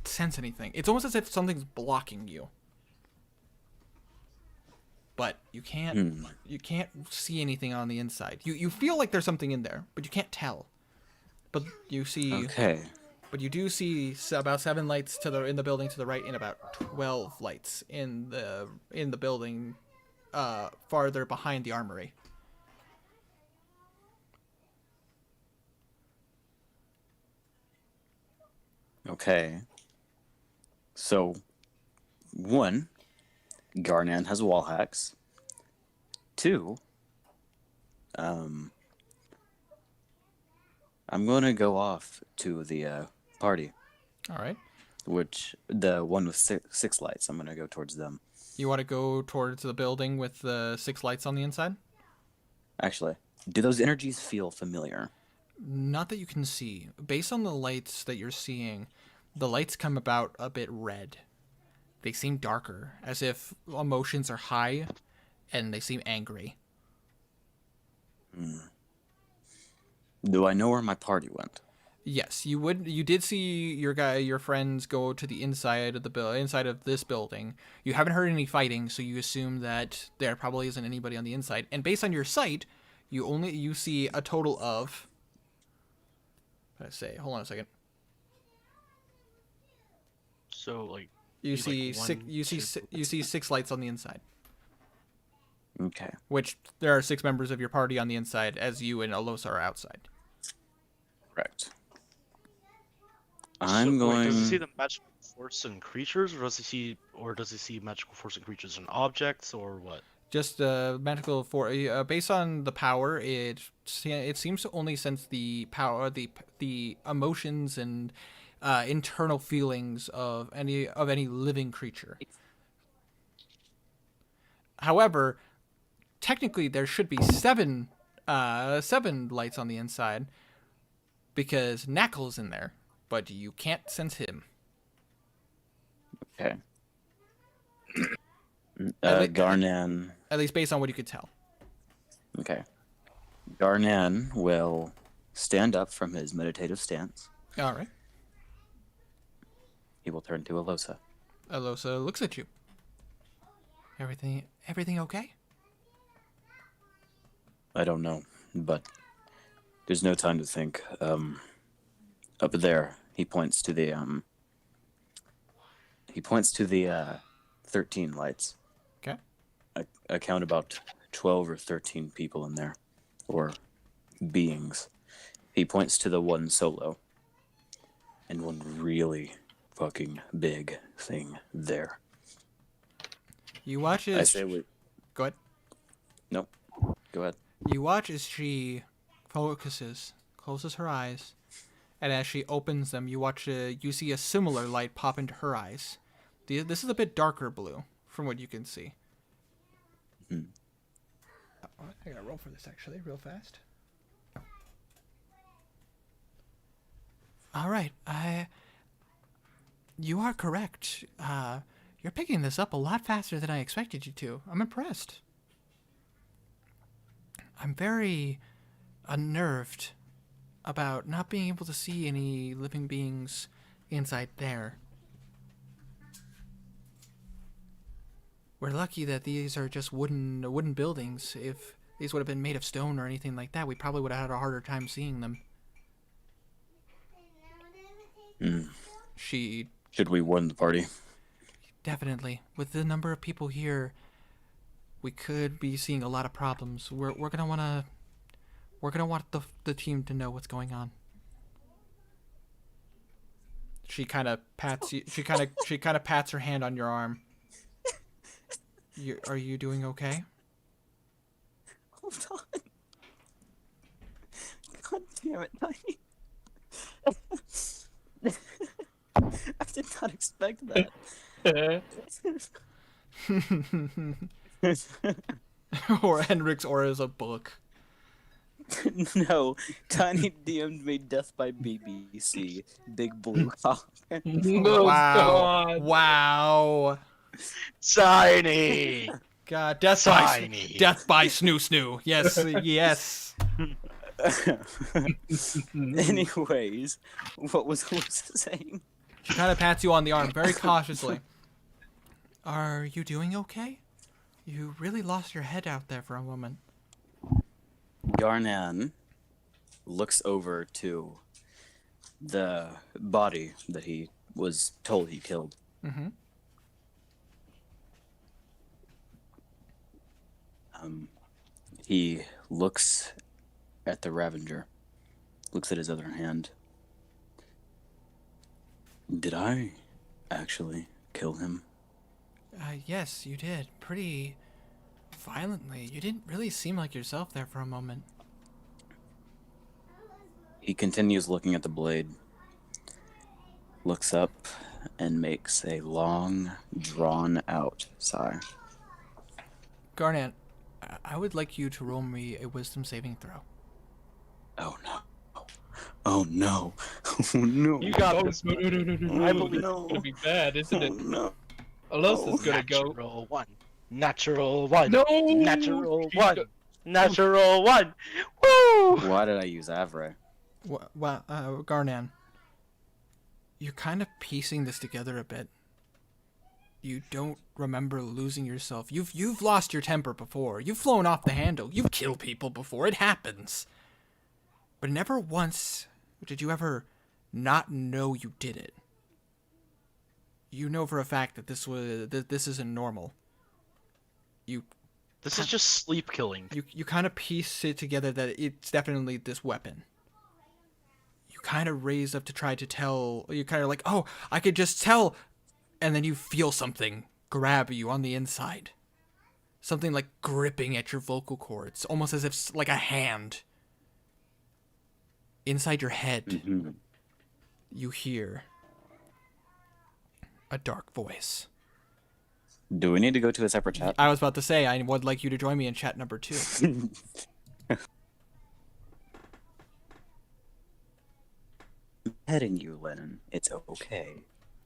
sense anything. It's almost as if something's blocking you. but you can't see anything on the inside. You feel like there's something in there, but you can't tell. But you see. Okay. But you do see about 7 lights in the building to the right, and about 12 lights in the building farther behind the armory. Okay. So, 1, Garnan has wall hacks. 2, I'm going to go off to the party, All right. which the one with 6 lights. I'm going to go towards them. You want to go towards the building with the 6 lights on the inside? Actually, do those energies feel familiar? Not that you can see. Based on the lights that you're seeing, the lights come about a bit red. They seem darker, as if emotions are high, and they seem angry. Do I know where my party went? Yes, you would. You did see your friends go to the inside of inside of this building. You haven't heard any fighting, so you assume that there probably isn't anybody on the inside. And based on your sight, you see a total of. Let's say, hold on a second. So like You Be see like one, six. You see two. you see 6 lights on the inside. Okay. Which there are 6 members of your party on the inside, as you and Alosa are outside. Correct. So, I'm wait, going. does he see the magical force and creatures, or does he see magical force and creatures and objects, or what? Just magical based on the power, it seems to only sense the power, the emotions and internal feelings of any living creature. However, technically there should be 7 lights on the inside because Knackle's in there, but you can't sense him. Okay. At le- Garnan. At least based on what you could tell. Okay. Garnan will stand up from his meditative stance. All right. He will turn to Alosa. Alosa looks at you. Everything okay? I don't know, but there's no time to think. Up there, he points to the 13 lights. Okay. I count about 12 or 13 people in there, or beings. He points to the one solo, and one really fucking big thing there. You watch as I say we. Go ahead. Nope. Go ahead. You watch as she closes her eyes, and as she opens them, you see a similar light pop into her eyes. This is a bit darker blue, from what you can see. Hmm. I gotta roll for this actually, real fast. All right, you are correct. You're picking this up a lot faster than I expected you to. I'm impressed. I'm very unnerved about not being able to see any living beings inside there. We're lucky that these are just wooden buildings. If these would have been made of stone or anything like that, we probably would have had a harder time seeing them. She Should we warn the party? definitely, with the number of people here, we could be seeing a lot of problems. We're gonna want the team to know what's going on. She kind of pats you. She kind of pats her hand on your arm. Are you doing okay? Hold on. God damn it, Tiny. I did not expect that. Or Henrik's aura is a book. No, Tiny DM'd me Death by BBC, Big Blue Hawk. Oh, Wow! God. Wow! Tiny. God, Tiny. death by Snoo Snoo. Yes, yes. Anyways, what was Alyssa saying? She kind of pats you on the arm very cautiously. Are you doing okay? You really lost your head out there for a moment. Garnan looks over to the body that he was told he killed. Mm-hmm. He looks at the Ravenger, looks at his other hand. Did I actually kill him? Yes, you did. Pretty violently. You didn't really seem like yourself there for a moment. He continues looking at the blade, looks up, and makes a long, drawn-out sigh. Garnet, I would like you to roll me a wisdom saving throw. Oh no. Oh no. Oh no. You got Oh, this. no. I It's believe. gonna be bad, isn't it? Oh no. Alos is gonna go. Natural one. Natural one. No! Natural He's one. go- Natural one. Woo! Why did I use Avray? Well, Garnan, you're kind of piecing this together a bit. You don't remember losing yourself. You've lost your temper before. You've flown off the handle. You've killed people before. It happens. But never once did you ever not know you did it. You know for a fact that this isn't normal. This is just sleep killing. You kind of piece it together that it's definitely this weapon. You kind of raise up to try to tell. You kind of like, oh, I could just tell, and then you feel something grab you on the inside. Something like gripping at your vocal cords, almost as if like a hand. Inside your head, Mm-hmm. you hear a dark voice. Do we need to go to a separate chat? I was about to say, I would like you to join me in chat number 2. Petting you, Lennon. It's okay.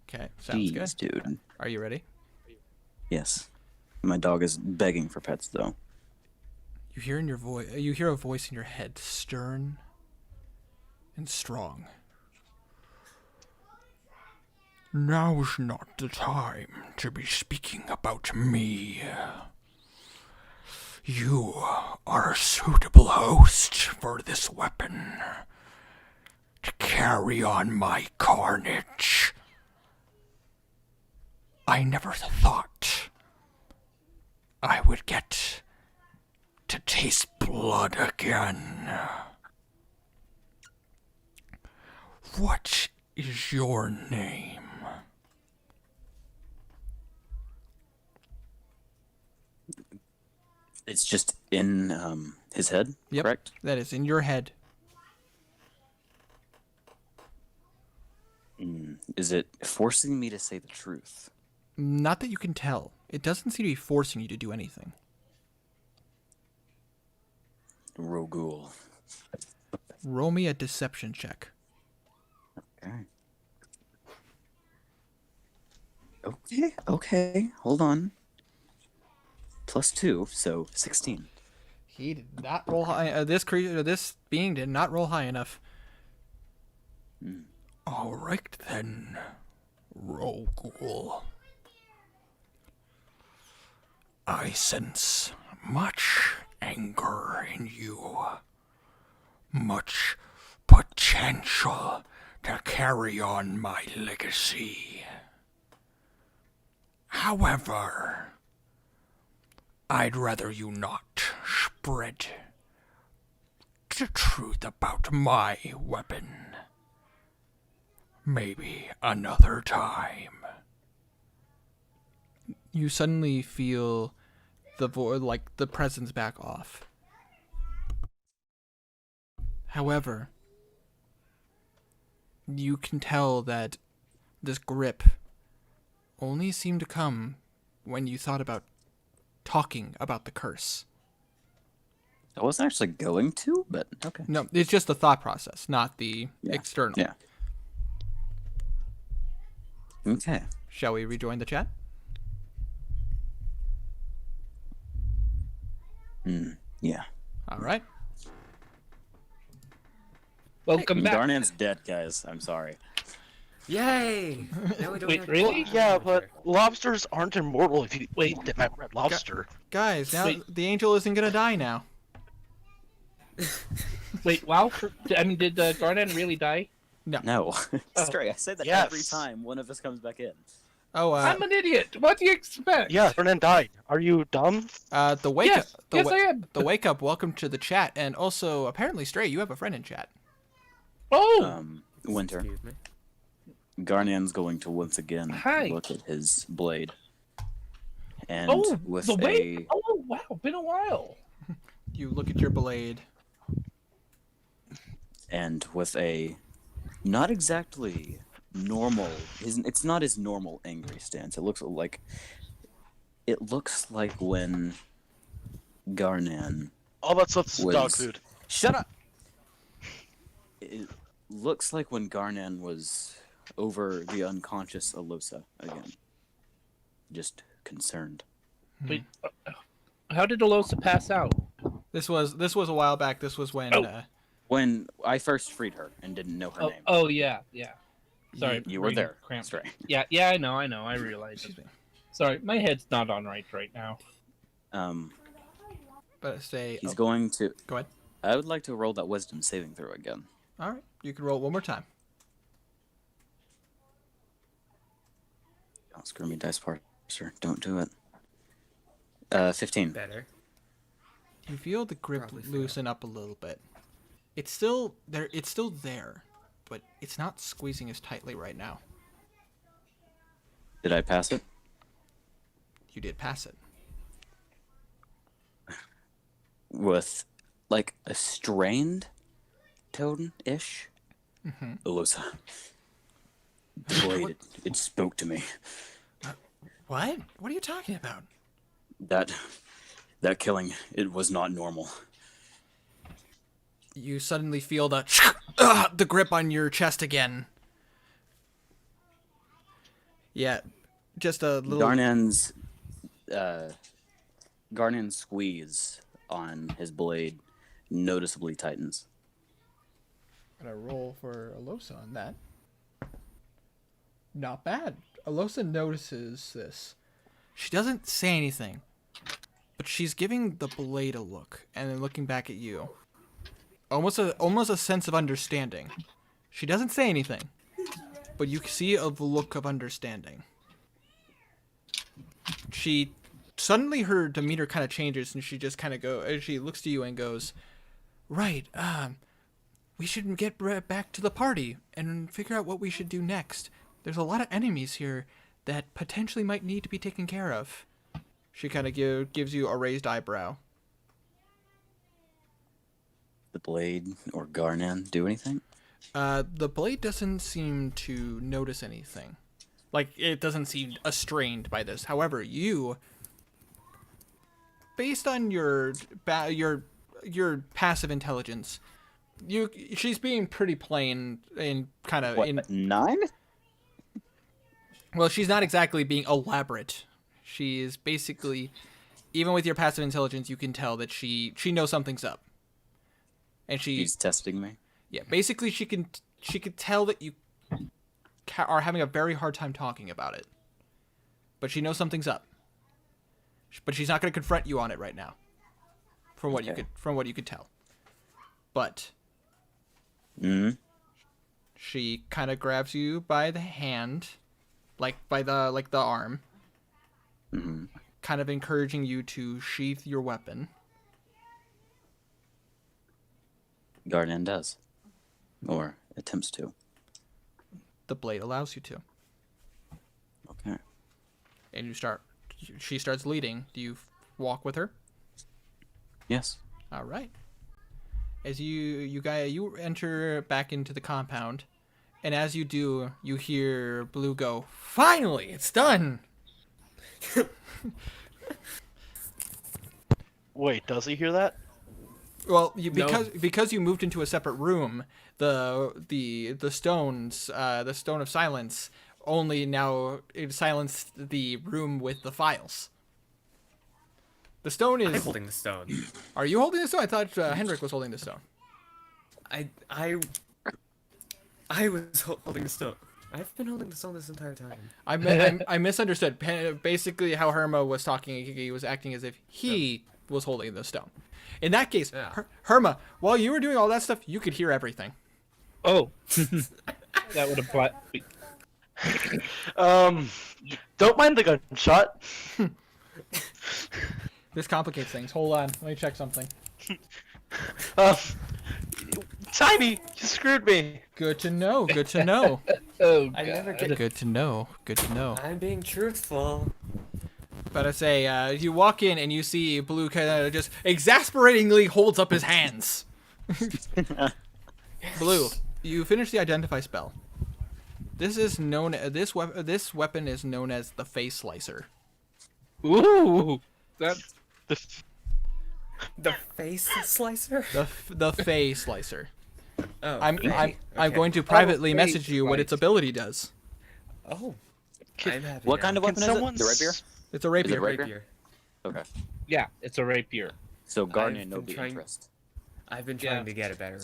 Okay, sounds Jeez, good. dude. Are you ready? Yes. My dog is begging for pets, though. You hear in your voice. You hear a voice in your head, stern and strong. Now's not the time to be speaking about me. You are a suitable host for this weapon to carry on my carnage. I never thought I would get to taste blood again. What is your name? It's just in his head, Yep, correct? that is in your head. Is it forcing me to say the truth? Not that you can tell. It doesn't seem to be forcing you to do anything. Rogul. Roll me a deception check. Okay, hold on. +2, so 16. He did not roll high. This being did not roll high enough. All right then, Rogul. I sense much anger in you, much potential to carry on my legacy. However, I'd rather you not spread the truth about my weapon. Maybe another time. You suddenly feel the presence back off. However, you can tell that this grip only seemed to come when you thought about talking about the curse. I wasn't actually going to, but okay. No, it's just the thought process, not the external. Yeah. Okay. Shall we rejoin the chat? Yeah. All right. Welcome back. Darnan's dead, guys. I'm sorry. Yay! Now we don't Wait, have to really? eat Yeah, lobster. but lobsters aren't immortal if you Wait. eat them at Red Lobster. Guys, now Wait. the angel isn't gonna die now. Wait, wow. I mean, did Garnan really die? No. Stray, I say that Yes. every time one of us comes back in. Oh, I'm an idiot. What do you expect? Yeah, Vernon died. Are you dumb? the wake Yes, the, yes, wa- I am. the wake up. Welcome to the chat, and also apparently, Stray, you have a friend in chat. Oh, Winter. Excuse me. Garnan's going to once again Hi. look at his blade. And oh, with the way. a Oh, wow, been a while. You look at your blade. not exactly normal. It's not his normal angry stance. It looks like when Garnan. All that stuff's Was- dog food. Shut up. It looks like when Garnan was over the unconscious Alosa again. Just concerned. Wait, how did Alosa pass out? This was a while back. This was when Oh. When I first freed her and didn't know her name. Oh, yeah. Sorry, You were brain there. cramp. Stray. Yeah, I know. I realize. Excuse me. Sorry, my head's not on right now. But say He's going to. go ahead. I would like to roll that wisdom saving throw again. All right, you can roll it one more time. Don't screw me, dice parser. Don't do it. 15. Better. You feel the grip Probably fail. loosen up a little bit. It's still there. It's still there, but it's not squeezing as tightly right now. Did I pass it? You did pass it. With, like, a strained tone-ish? Mm-hmm. Alosa. The blade, it spoke to me. What? What are you talking about? That killing, it was not normal. You suddenly feel the the grip on your chest again. Yeah, just a little. Garnan's squeeze on his blade noticeably tightens. Gonna roll for Alosa on that. Not bad. Alosa notices this. She doesn't say anything, but she's giving the blade a look and then looking back at you. Almost a sense of understanding. She doesn't say anything, but you see a look of understanding. She suddenly her demeanor kind of changes and she just kind of she looks to you and goes, "Right, we should get back to the party and figure out what we should do next. There's a lot of enemies here that potentially might need to be taken care of." She kind of gives you a raised eyebrow. The blade or Garnan do anything? The blade doesn't seem to notice anything. Like, it doesn't seem strained by this. However, you, based on your passive intelligence, she's being pretty plain and kind of What, 9? Well, she's not exactly being elaborate. She is basically, even with your passive intelligence, you can tell that she knows something's up. And He's testing me. yeah, basically she can tell that you are having a very hard time talking about it. But she knows something's up. But she's not going to confront you on it right now. From what you could tell. But she kind of grabs you by the hand, like by the arm, kind of encouraging you to sheath your weapon. Garnan does. Or attempts to. The blade allows you to. Okay. And she starts leading. Do you walk with her? Yes. All right. As you enter back into the compound, and as you do, you hear Blue go, "Finally, it's done." Wait, does he hear that? Well, No. because you moved into a separate room, the stone of silence only now it silenced the room with the files. The stone I'm is. holding the stone. Are you holding the stone? I thought Hendrik was holding the stone. I was holding the stone. I've been holding the stone this entire time. I misunderstood. Basically, how Herma was talking, he was acting as if he was holding the stone. In that case, Yeah. Herma, while you were doing all that stuff, you could hear everything. Oh, that would apply. Don't mind the gunshot. This complicates things. Hold on, let me check something. Tiny, you screwed me. Good to know. Good to know. Oh, I never God. get it. Good to know. Good to know. I'm being truthful. But I say, you walk in and you see Blue kind of just exasperatingly holds up his hands. Blue, you finish the identify spell. This is known. This weapon is known as the face slicer. Ooh, that's The face slicer? The face slicer. Oh, I'm okay. going to privately face message you what its slicer. ability does. Oh, I'm happy What now. kind of Can weapon is it? someone The rapier? It's a rapier. rapier? Okay. yeah, it's a rapier. So Garnier I've no been be trying- interest. I've been Yeah. trying to get a better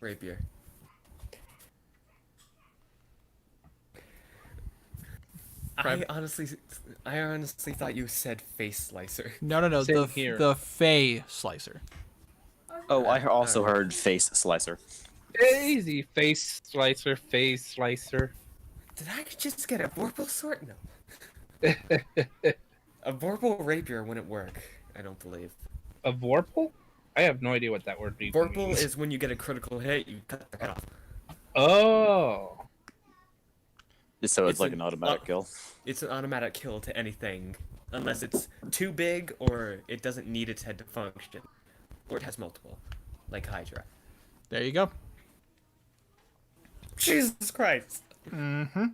rapier. I honestly thought you said face slicer. No. Same here. The face slicer. Oh, I also heard face slicer. Easy face slicer, face slicer. Did I just get a vorpal sword? No. A vorpal rapier wouldn't work. I don't believe. A vorpal? I have no idea what that word means. Vorpal is when you get a critical hit, you cut the head off. Oh. So it's It's like an- an automatic kill. It's an automatic kill to anything, unless it's too big or it doesn't need its head to function, or it has multiple, like Hydra. There you go. Jesus Christ! Mm-hmm.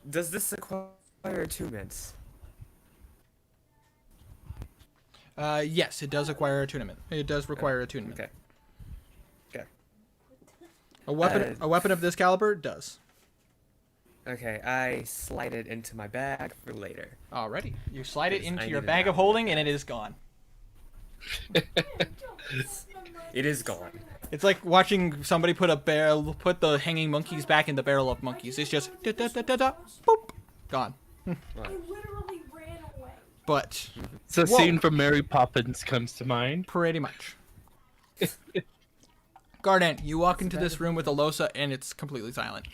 Does this require attunements? Yes, it does require attunement. It does require attunement. Okay. Okay. A weapon of this caliber does. Okay, I slide it into my bag for later. Alrighty. You slide it Yes, into I your needed bag that. of holding, and it is gone. It is gone. It's like watching somebody put the hanging monkeys back in the barrel of monkeys. It's just da-da-da-da-da, boop, gone. I literally ran away. But So Whoa. scene from Mary Poppins comes to mind. pretty much. Garden, you walk into this room with Alosa, and it's completely silent.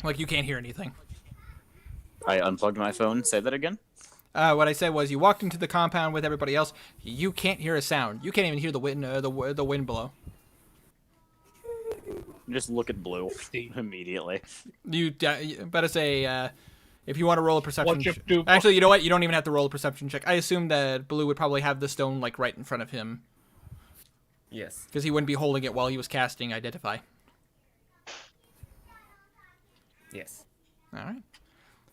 Like you can't hear anything. I unplugged my phone. Say that again. What I said was, you walked into the compound with everybody else. You can't hear a sound. You can't even hear the wind. The wind blow. Just look at Blue immediately. You better say, if you want to roll a perception. What you do- Actually, you know what? You don't even have to roll a perception check. I assume that Blue would probably have the stone like right in front of him, Yes. because he wouldn't be holding it while he was casting Identify. Yes. All right.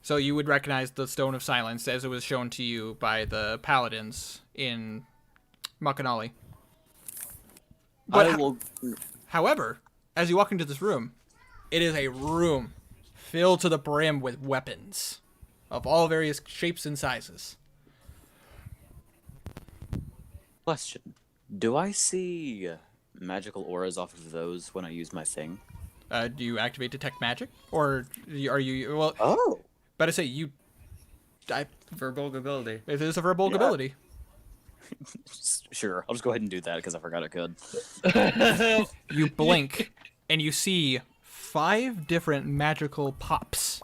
So you would recognize the Stone of Silence as it was shown to you by the paladins in Makanali. But I will. however, as you walk into this room, it is a room filled to the brim with weapons of all various shapes and sizes. Question: do I see magical auras off of those when I use my thing? Do you activate Detect Magic? Or are you... Well, Oh. better say you... Verbal ability. It is a verbal Yeah. ability. Sure, I'll just go ahead and do that because I forgot I could. You blink, and you see 5 different magical pops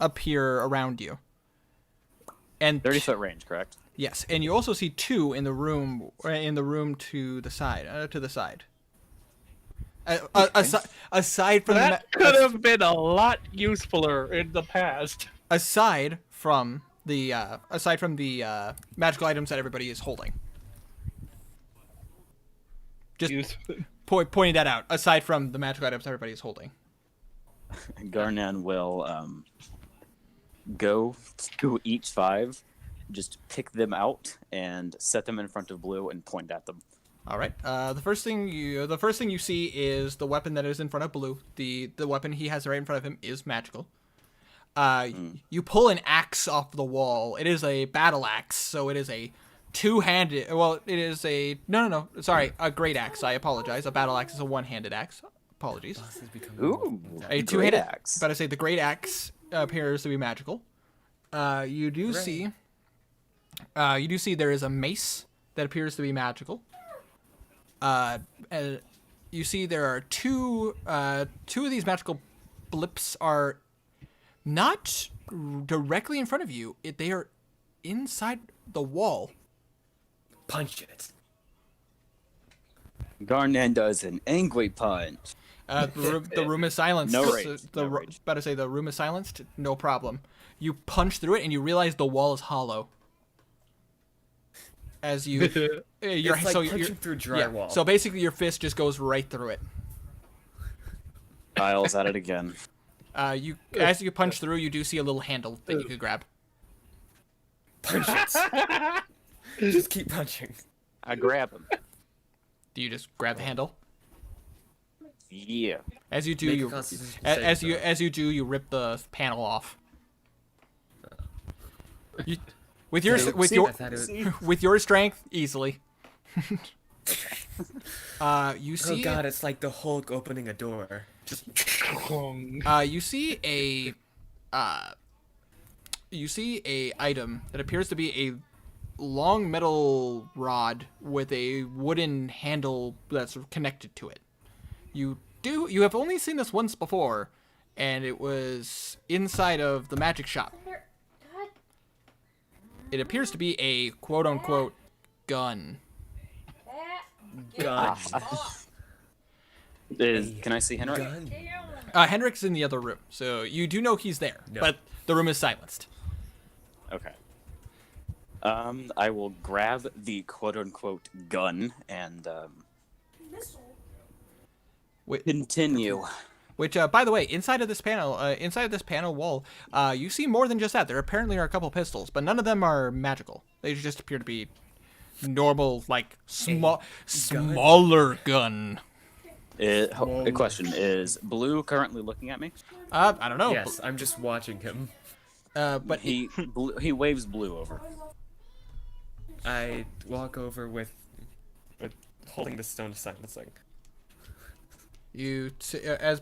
appear around you. And 30-foot range, correct? yes, and you also see 2 in the room to the side. Aside from That could have been a lot usefuler in the past. aside from the magical items that everybody is holding. Just pointing that out. Aside from the magical items everybody is holding. Garnan will go to each 5, just pick them out and set them in front of Blue and point at them. All right. The first thing you see is the weapon that is in front of Blue. The weapon he has right in front of him is magical. You pull an axe off the wall. It is a battle axe, so it is a two-handed. Well, it is a no. Sorry, a great axe. I apologize. A battle axe is a one-handed axe. Apologies. Bosses become Ooh, A great two-handed axe. But I say the great axe appears to be magical. You do Hooray. see there is a mace that appears to be magical. You see there are two of these magical blips are not directly in front of you. They are inside the wall. punch it. Garnan does an angry punch. The room is silenced. No So rage, the no ro- rage. About to say the room is silenced. No problem. You punch through it and you realize the wall is hollow. As you, you're It's like so punching you're, through yeah. drywall. So basically, your fist just goes right through it. Kyle's at it again. As you punch through, you do see a little handle that you could grab. Punch it. Just keep punching. I grab him. Do you just grab the handle? Yeah. As you do, Make a you Constitution as saving you throw. as you do, you rip the panel off. You, with your Oopsie. with your I thought it was- with your strength, easily. You Oh see, god, it's like the Hulk opening a door. Just you see a item that appears to be a long metal rod with a wooden handle that's connected to it. You have only seen this once before, and it was inside of the magic shop. God, It appears to be a quote unquote gun. that gun. Can I see Henry? Gun. Henrik's in the other room, so you do know he's there, No. but the room is silenced. Okay. I will grab the quote-unquote gun and Missile. continue. Which, by the way, inside of this panel wall, you see more than just that. There apparently are a couple pistols, but none of them are magical. They just appear to be normal, like smaller gun. A question: is Blue currently looking at me? I don't know. Yes, I'm just watching him. But He waves Blue over. I walk over with holding the stone silencing. as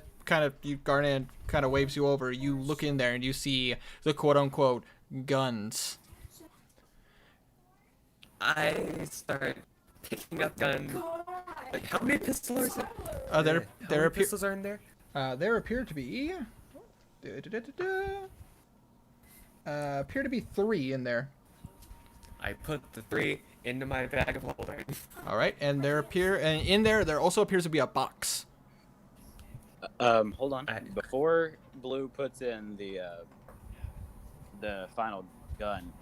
Garnet kind of waves you over, you look in there and you see the quote unquote guns. I start picking up gun. Like, how many pistols are There how many appear pistols are in there? there appear to be appear to be 3 in there. I put the 3 into my bag of holding. All right, and in there also appears to be a box. Hold on. I- Before Blue puts in the final gun,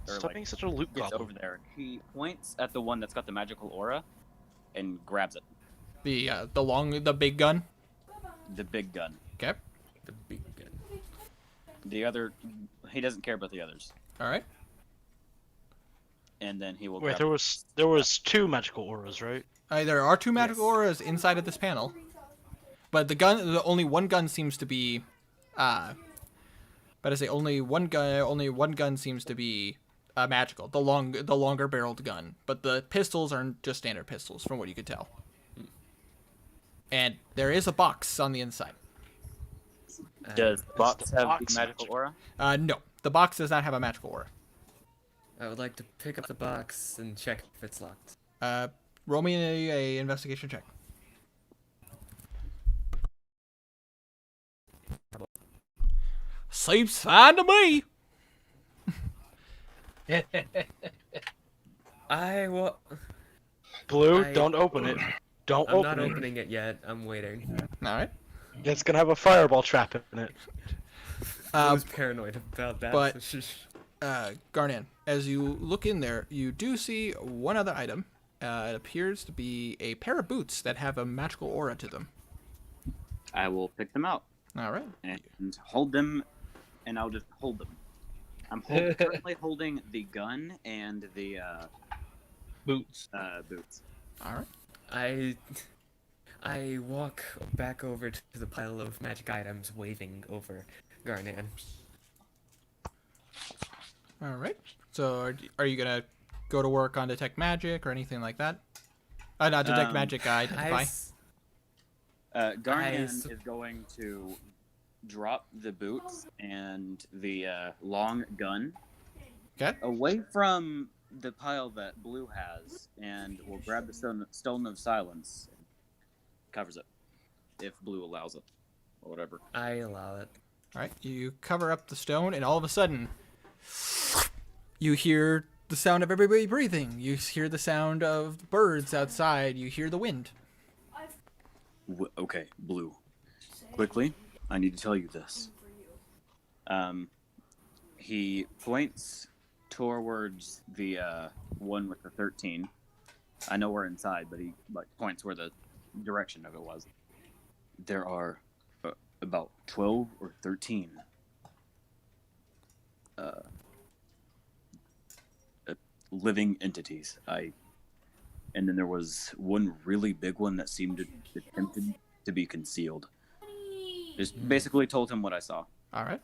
Stop being such a loot gets goblin. over there. He points at the one that's got the magical aura, and grabs it. The big gun. The big gun. Okay. The big gun. The other, he doesn't care about the others. All right. And then he will. Wait, grab there was 2 magical auras, right? There are 2 magical Yes. auras inside of this panel, but only one gun seems to be, but I say only one gun seems to be magical. The longer barreled gun, but the pistols are just standard pistols, from what you could tell. And there is a box on the inside. Does the box the have box the magical magic? aura? No, the box does not have a magical aura. I would like to pick up the box and check if it's locked. Roll me a investigation check. Seems fine to me. I will. Blue, I- don't open it. Don't I'm open not it. opening it yet. I'm waiting. All right. It's gonna have a fireball trap in it. I was paranoid about that. but- so shush. Garnan, as you look in there, you do see one other item. It appears to be a pair of boots that have a magical aura to them. I will pick them out All right. and hold them, and I'll just hold them. I'm currently holding the gun and the Boots. boots. All right. I walk back over to the pile of magic items, waving over Garnan. All right. So are you gonna go to work on detect magic or anything like that? Not detect magic. Identify. Garnan s- is going to drop the boots and the long gun Okay. away from the pile that Blue has, and will grab the stone of silence and covers it, if Blue allows it, or whatever. I allow it. All right. You cover up the stone, and all of a sudden, you hear the sound of everybody breathing. You hear the sound of birds outside. You hear the wind. Okay, Blue. Quickly, I need to tell you this. He points towards the one with the 13. I know we're inside, but he points where the direction of it was. There are about 12 or 13 living entities. And then there was one really big one that seemed attempted to be concealed. Just basically told him what I saw. All right.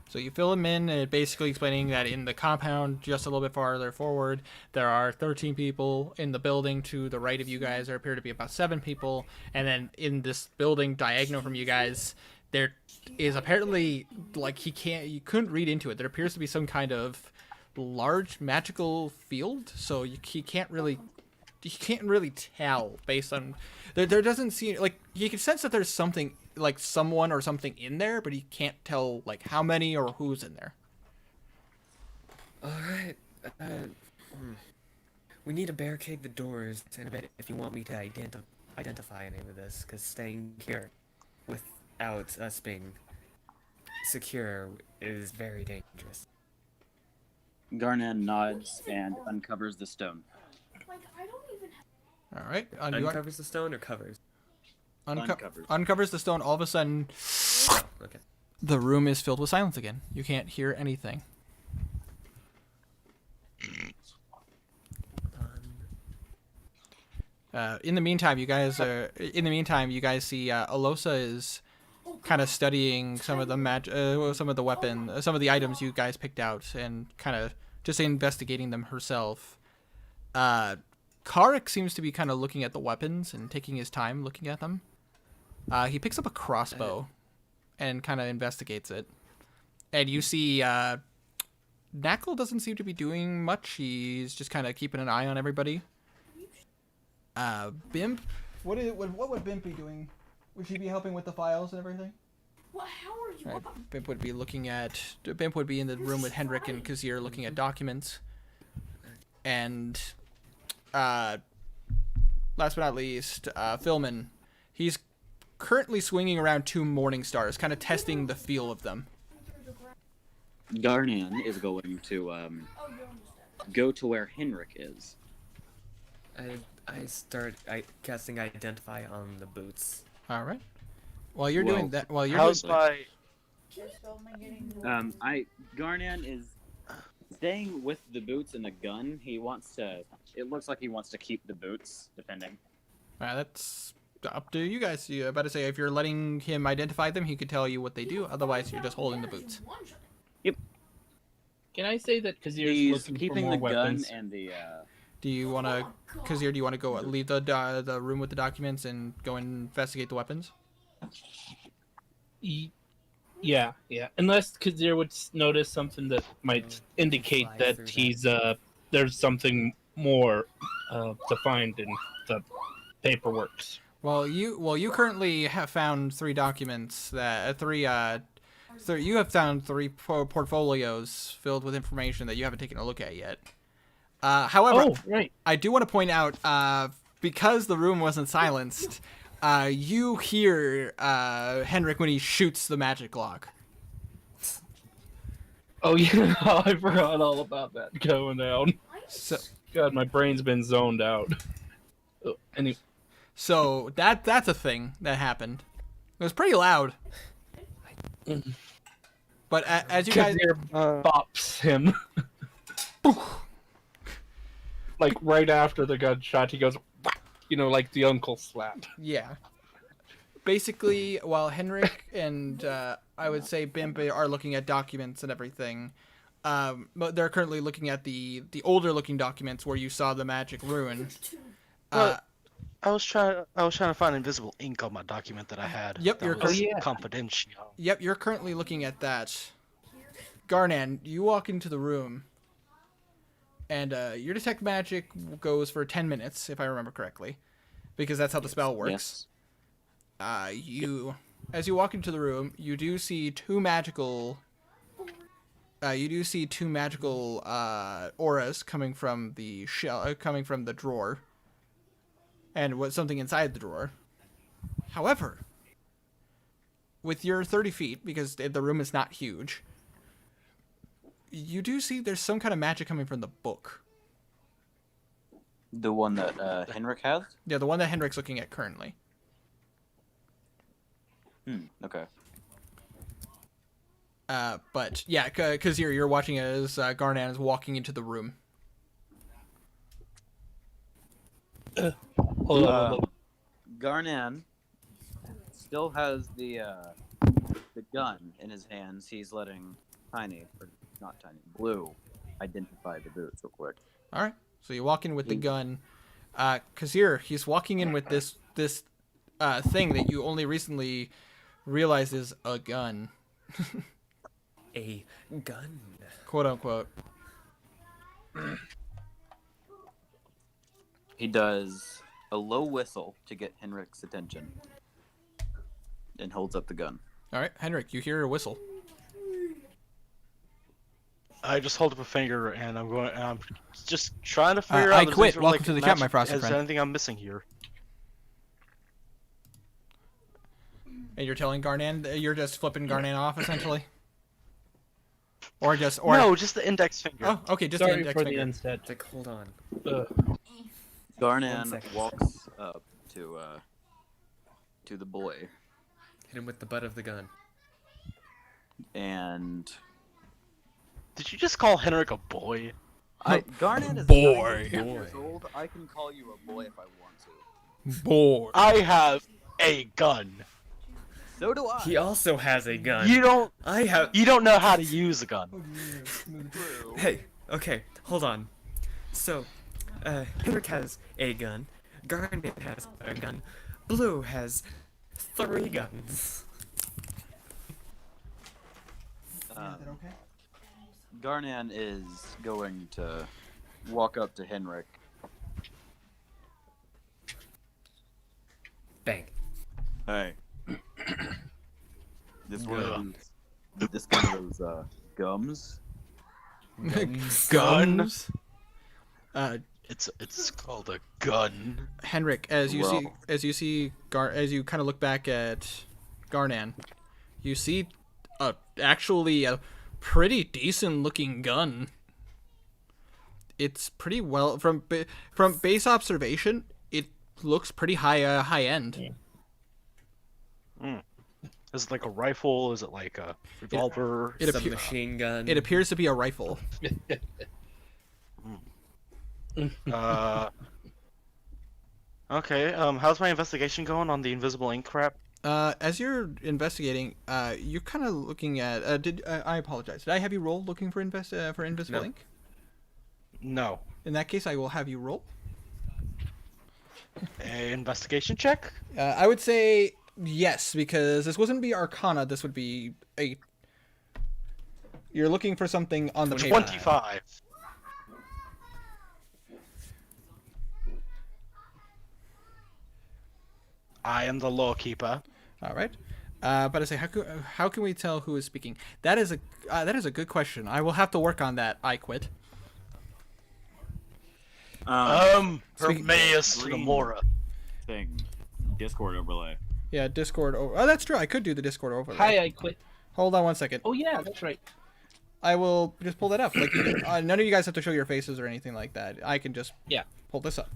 So you fill him in, and basically explaining that in the compound, just a little bit farther forward, there are 13 people. In the building to the right of you guys, there appear to be about 7 people. And then in this building, diagonal from you guys, there is apparently, like, you couldn't read into it. There appears to be some kind of large magical field, so he can't really tell based on there doesn't seem like you can sense that there's something, like someone or something in there, but he can't tell like how many or who's in there. All right. We need to barricade the doors in a bit if you want me to identify any of this, because staying here without us being secure is very dangerous. Garnan nods and uncovers the stone. Like, I don't even have... All right, Uncovers the stone or covers? Uncovers. uncovers the stone. All of a sudden, Okay. the room is filled with silence again. You can't hear anything. In the meantime, you guys see Alosa is kind of studying some of the some of the items you guys picked out, and kind of just investigating them herself. Karik seems to be kind of looking at the weapons and taking his time looking at them. He picks up a crossbow and kind of investigates it. And you see Knackle doesn't seem to be doing much. He's just kind of keeping an eye on everybody. Bimp, what would Bimp be doing? Would she be helping with the files and everything? What? How are you? Right. Bimp would be in the room with Henrik and Kazir looking at documents. And last but not least, Philman. He's currently swinging around 2 morning stars, kind of testing the feel of them. Garnan is going to go to where Henrik is. I start casting identify on the boots. All right. While you're doing that, How's my? Is Philman getting Garnan is staying with the boots and the gun. He wants to. It looks like he wants to keep the boots, depending. that's up to you guys. You're about to say if you're letting him identify them, he could tell you what they do. Otherwise, you're just holding the boots. Can I say that because He's looking keeping for the more weapons? gun and the. Do you want to, Kazir? Do you want to go leave the room with the documents and go investigate the weapons? Yeah. Unless Kazir would notice something that might indicate that he's there's something more to find in the paperworks. Well, you currently have found 3 documents that you have found 3 portfolios filled with information that you haven't taken a look at yet. However, Right. I do want to point out, because the room wasn't silenced, you hear Henrik when he shoots the magic lock. Oh yeah, I forgot all about that going down. So, God, my brain's been zoned out. so that's a thing that happened. It was pretty loud. But as you guys, Kazir bops him. Like right after the gunshot, he goes, like the uncle slap. yeah. Basically, while Henrik and I would say Bimp are looking at documents and everything, But they're currently looking at the older looking documents where you saw the magic rune. Well, I was trying to find invisible ink on my document that I had. Yep, that you're was yeah. confidential. Yep, you're currently looking at that. Garnan, you walk into the room, and your detect magic goes for 10 minutes, if I remember correctly, because that's how the spell works. Yes. As you walk into the room, you do see two magical auras coming from the shell, coming from the drawer, and something inside the drawer. However, with your 30 feet, because the room is not huge, you do see there's some kind of magic coming from the book. The one that Henrik has? Yeah, the one that Henrik's looking at currently. Okay. But yeah, because you're watching as Garnan is walking into the room. Hold on. Garnan still has the gun in his hands. He's letting Blue identify the boots real quick. All right, so you walk in with the gun. Kazir, he's walking in with this thing that you only recently realized is a gun, A gun. quote unquote. He does a low whistle to get Henrik's attention and holds up the gun. All right, Henrik, you hear a whistle. I just hold up a finger and I'm just trying to figure out. I if there's quit. any sort of, Welcome to the camp, my magic- frosted Is friend. there anything I'm missing here? And you're telling Garnan that you're just flipping Garnan off, essentially? Or just... No, just the index finger. Oh, okay, just the Sorry index for finger. the instead. It's like, hold on. Ugh. 1 Garnan second. walks up to the boy Hit him with the butt of the gun. and Did you just call Henrik a boy? Garnan is Boy. 9 years old. I can call you a boy if I want to. Boy. I have a gun. So do I. He also has a gun. You don't. I have. You don't know how to use a gun. Hey, okay, hold on. So, Henrik has a gun. Garnet has a gun. Blue has 3 guns. Garnan is going to walk up to Henrik. Bang. Hey. This one of those gums. Gums. It's called a gun. Henrik, as you Well. as you kind of look back at Garnan, you see actually a pretty decent looking gun. It's pretty well from base observation. It looks pretty high end. Is it like a rifle? Is it like a revolver? Submachine gun. It appears to be a rifle. Okay. How's my investigation going on the invisible ink crap? As you're investigating, you're kind of looking at. I apologize? Did I have you roll looking for invisible No. ink? No. In that case, I will have you roll. A investigation check? I would say yes, because this wouldn't be Arcana. This would be a. You're looking for something on the paper. 25. I am the lawkeeper. All right. But I say, how can we tell who is speaking? That is a good question. I will have to work on that. I quit. Hermaeus Green Namora. thing. Discord overlay. Yeah, Discord. Oh, that's true. I could do the Discord overlay. Hi, I quit. Hold on one second. Oh yeah, that's right. I will just pull that up. Like, none of you guys have to show your faces or anything like that. I can just pull this up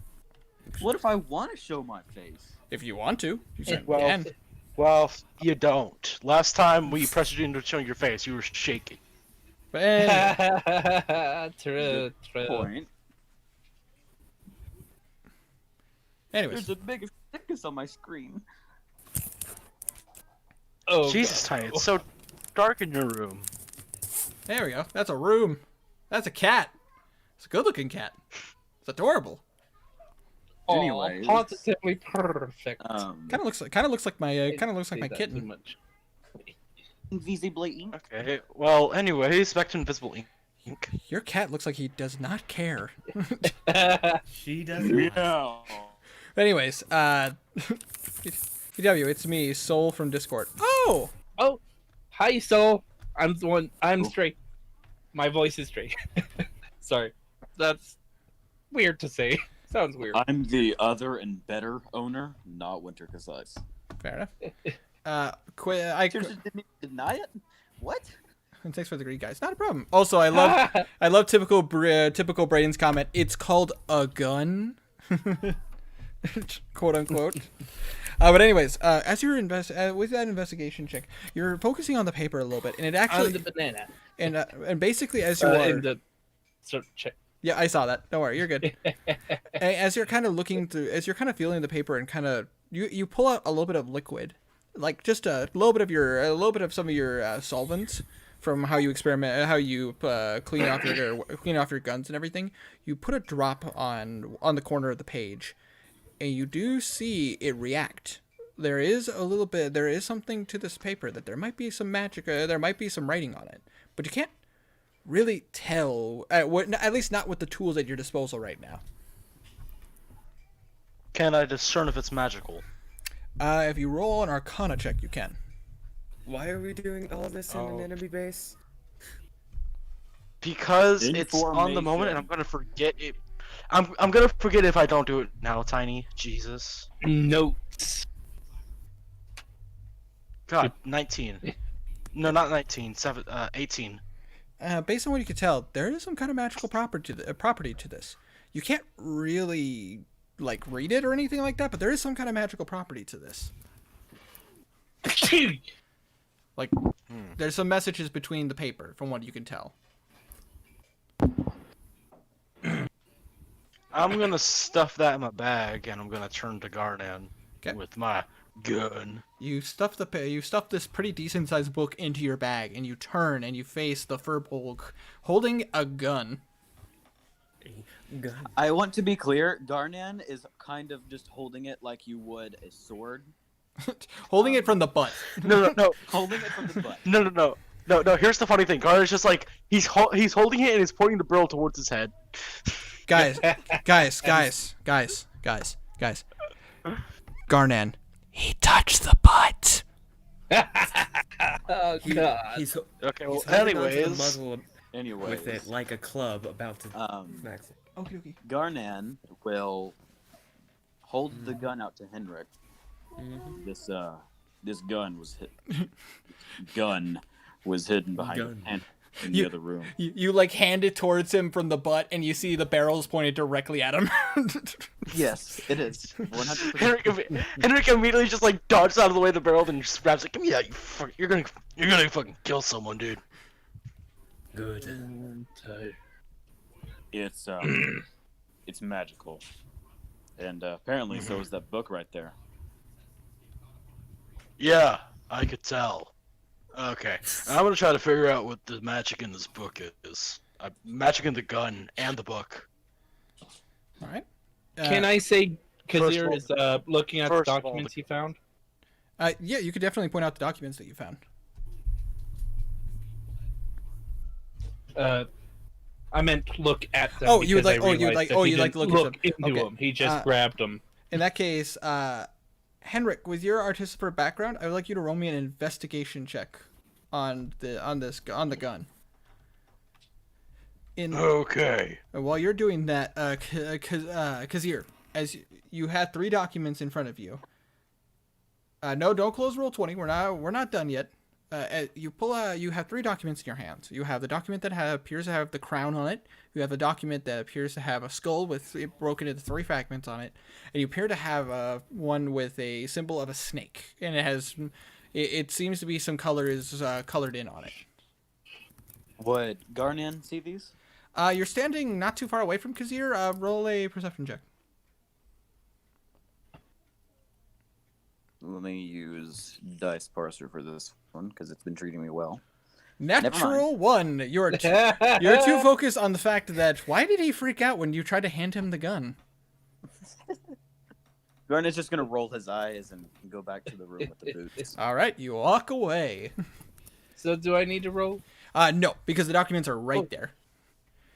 What if I want to show my face? if you want to. You certainly Well, can. Well, you don't. Last time we pressured you into showing your face, you were shaking. But anyway, True. Point. anyways, There's a big thickness on my screen. Oh, Jesus, Tiny, it's so dark in your room. There we go. That's a room. That's a cat. It's a good-looking cat. It's adorable. Anyways. Positively perfect. Kind of looks like my Say that too kitten. much. Invisibly ink. Okay. Well, anyways, back to invisible ink. Your cat looks like he does not care. She does not. Yeah. Anyways, PW, it's me, Soul from Discord. Oh, Oh, hi, Soul. I'm straight. My voice is straight. Sorry, that's weird to say. Sounds weird. I'm the other and better owner, not Wintercasice. fair enough. I Seriously, didn't even deny it? What? and thanks for the greet, guys. Not a problem. Also, I love typical Braden's comment. It's called a gun, quote unquote. But anyways, as you're with that investigation check, you're focusing on the paper a little bit, and it actually On the banana. and basically as you are In the check. yeah, I saw that. Don't worry, you're good. As you're kind of looking through, as you're kind of feeling the paper, and kind of you pull out a little bit of liquid, like just a little bit of some of your solvents from how you experiment, how you clean off your guns and everything. You put a drop on the corner of the page, and you do see it react. There is something to this paper that there might be some magic, there might be some writing on it, but you can't really tell, at least not with the tools at your disposal right now. Can I discern if it's magical? If you roll an Arcana check, you can. Why are we doing all this in an enemy base? Because it's on the moment, and I'm gonna forget it. I'm gonna forget if I don't do it now, Tiny. Jesus. Notes. God, 19. No, not 19. 18. Based on what you can tell, there is some kind of magical property to this. You can't really read it or anything like that, but there is some kind of magical property to this. There's some messages between the paper, from what you can tell. I'm gonna stuff that in my bag, and I'm gonna turn to Garnan Okay. with my gun. You stuff this pretty decent sized book into your bag, and you turn and you face the Furbolg holding a gun. Gun. I want to be clear, Garnan is kind of just holding it like you would a sword. Holding it from the butt. No. Holding it from the butt. No. Here's the funny thing. Garnan's just like he's holding it and he's pointing the barrel towards his head. Guys. Garnan. He touched the butt. Oh god. He's Okay. Well, he's holding onto the anyways. muzzle Anyways, with it like a club about to smack it. Okay. Garnan will hold the gun out to Henrik. This gun was hidden behind Gun. a tent in the other room. You hand it towards him from the butt, and you see the barrels pointed directly at him. Yes, it is. 100%. Henrik immediately just dodges out of the way of the barrel, then just grabs it. Give me that, you're gonna fucking kill someone, dude. Good. It's it's magical, and apparently so is that book right there. Yeah, I could tell. Okay, I'm gonna try to figure out what the magic in this book is. Magic in the gun and the book. All right. Can I say First of Kazir all- is looking at the first of all, documents he found? Yeah, you could definitely point out the documents that you found. I meant look at them. Oh, you would because like- I oh, you would realized like- that oh, he you'd like to didn't look at them. into Okay. them. He just Uh, grabbed them. In that case, Henrik, with your artificer background, I would like you to roll me an investigation check on the gun. Okay. While you're doing that, Kazir, as you had 3 documents in front of you. No, don't close roll 20. We're not done yet. You have 3 documents in your hands. You have the document that appears to have the crown on it. You have a document that appears to have a skull with it broken into 3 fragments on it, and you appear to have one with a symbol of a snake, and it seems to be some color is colored in on it. Would Garnan see these? You're standing not too far away from Kazir. Roll a perception check. Let me use Dice Parser for this one because it's been treating me well. Natural one. You're too focused on the fact that why did he freak out when you tried to hand him the gun? Garn is just gonna roll his eyes and go back to the room with the boots. All right, you walk away. So do I need to roll? No, because the documents are right there.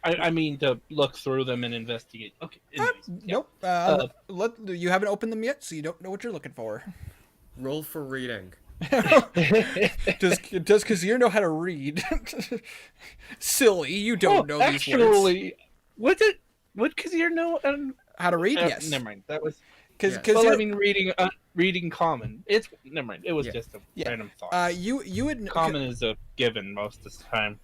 I mean to look through them and investigate. Okay. anyways, yeah. Nope. You haven't opened them yet, so you don't know what you're looking for. Roll for reading. Does Kazir know how to read? Silly, you don't know these words. Actually, would Kazir know? How to read? Yes. Never mind. That was. Because Well, I mean, reading common. It's never mind. It was just a random thought. you would Common is a given most of the time.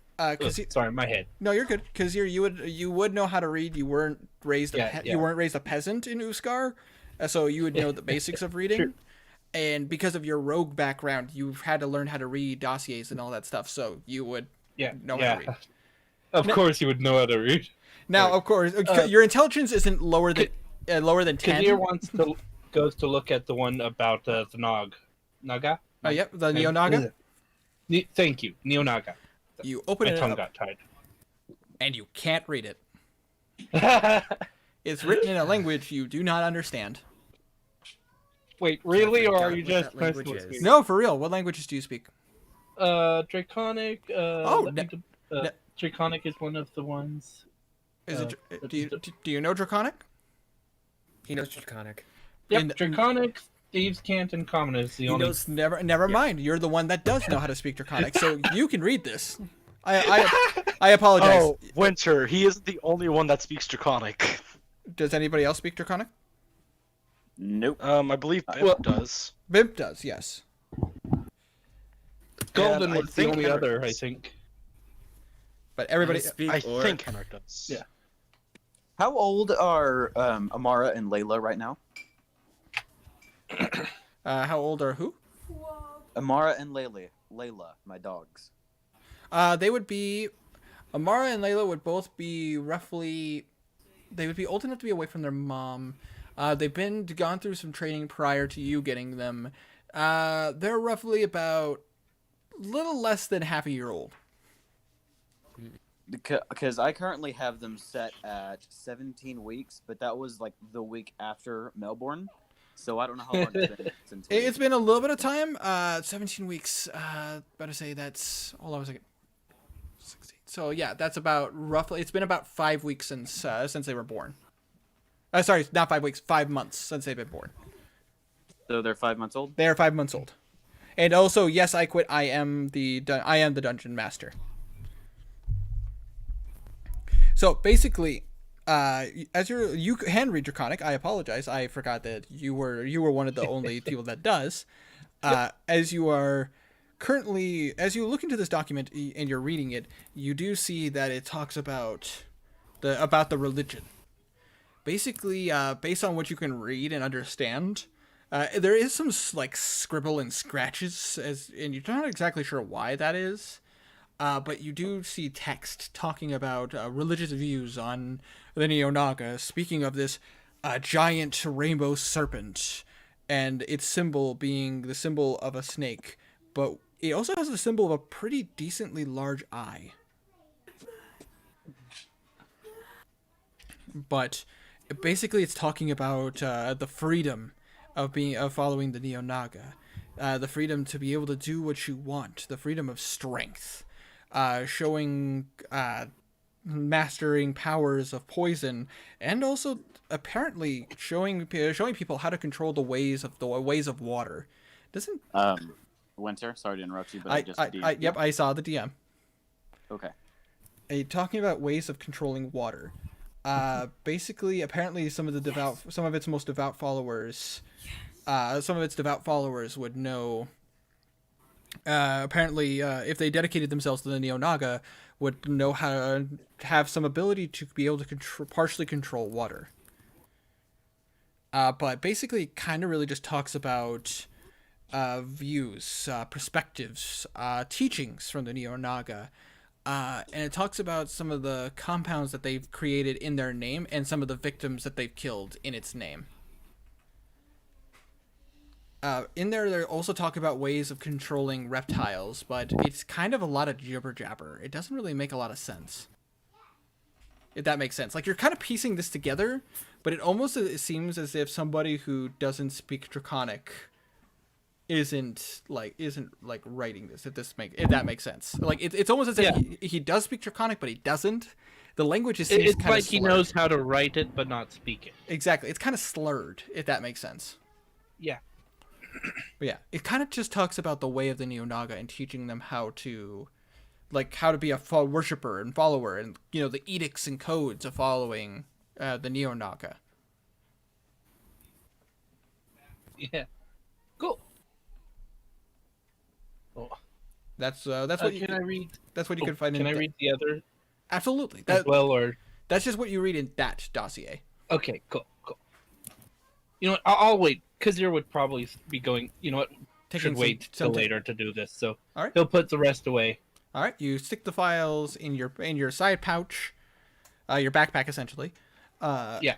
Sorry, my head. No, you're good. Because you would know how to read. You weren't raised you weren't raised a peasant in Uskar, so you would know the basics of reading. Sure. And because of your rogue background, you've had to learn how to read dossiers and all that stuff. So you would know how to read. Of course, you would know how to read. Now, of course, your intelligence isn't lower than 10. Kazir goes to look at the one about the Naga. Oh, yep, the Neo-Naga. Thank you, Neo-Naga. You open My it tongue up, got tied. and you can't read it. It's written in a language you do not understand. Wait, really, or are you What that just language messing with me? is. No, for real. What languages do you speak? Draconic. Oh, Draconic is one of the ones. Is it? Do you know Draconic? He knows Draconic. Yep, And- Draconic, Thieves' Cant, and Common is the He only. knows. Never mind. You're the one that does know how to speak Draconic, so you can read this. I apologize. Oh, Winter. He isn't the only one that speaks Draconic. Does anybody else speak Draconic? Nope. I believe Bimp does. Bimp does, yes. Golden And I was the think only Henrik other, I does. think. But everybody. I think Henrik does. Yeah. How old are Amara and Layla right now? How old are who? Whoa. Amara and Layla, my dogs. They would be. Amara and Layla would both be roughly. They would be old enough to be away from their mom. They've gone through some training prior to you getting them. They're roughly about little less than half a year old. Because I currently have them set at 17 weeks, but that was like the week after Melbourne, so I don't know how long it's been since. It's been a little bit of time. 17 weeks. About to say that's. Hold on a second. 16. So yeah, that's about roughly. It's been about 5 weeks since they were born. Sorry, not 5 weeks. 5 months since they've been born. So they're 5 months old. They are 5 months old. And also, yes, I quit. I am the dungeon master. So basically, as you hand read Draconic, I apologize. I forgot that you were one of the only people that does. As you are currently, as you look into this document and you're reading it, you do see that it talks about the religion. Basically, based on what you can read and understand, there is some like scribble and scratches, and you're not exactly sure why that is. But you do see text talking about religious views on the Neo-Naga, speaking of this giant rainbow serpent, and its symbol being the symbol of a snake, but it also has the symbol of a pretty decently large eye. But basically it's talking about the freedom of following the Neo-Naga, the freedom to be able to do what you want, the freedom of strength. Showing mastering powers of poison, and also apparently showing people how to control the ways of water. Doesn't Winter? Sorry to interrupt you, but I saw the DM. Okay. Talking about ways of controlling water. Basically, apparently, some of its most devout followers, would know. Apparently, if they dedicated themselves to the Neo-Naga, would know how to have some ability to be able to partially control water. But basically, kind of really just talks about views, perspectives, teachings from the Neo-Naga. And it talks about some of the compounds that they've created in their name and some of the victims that they've killed in its name. In there, they also talk about ways of controlling reptiles, but it's kind of a lot of jibber jabber. It doesn't really make a lot of sense. If that makes sense. Like, you're kind of piecing this together, but it seems as if somebody who doesn't speak Draconic isn't writing this. If that makes sense. Like, it's almost as if he does speak Draconic, but he doesn't. The language seems It's kind like of slurred. he knows how to write it, but not speak it. Exactly. It's kind of slurred, if that makes sense. Yeah. But yeah, it kind of just talks about the way of the Neo-Naga and teaching them how to be a worshiper and follower, and the edicts and codes of following the Neo-Naga. Yeah. Cool. Oh. That's what you Can I read? That's what you can find in. Can I read the other Absolutely. as well, or that's just what you read in that dossier. okay, cool. You know what? I'll wait. Kazir would probably be going. You know what? Should wait till later to do this. So All right. he'll put the rest away. All right. You stick the files in your side pouch, your backpack essentially. Yeah.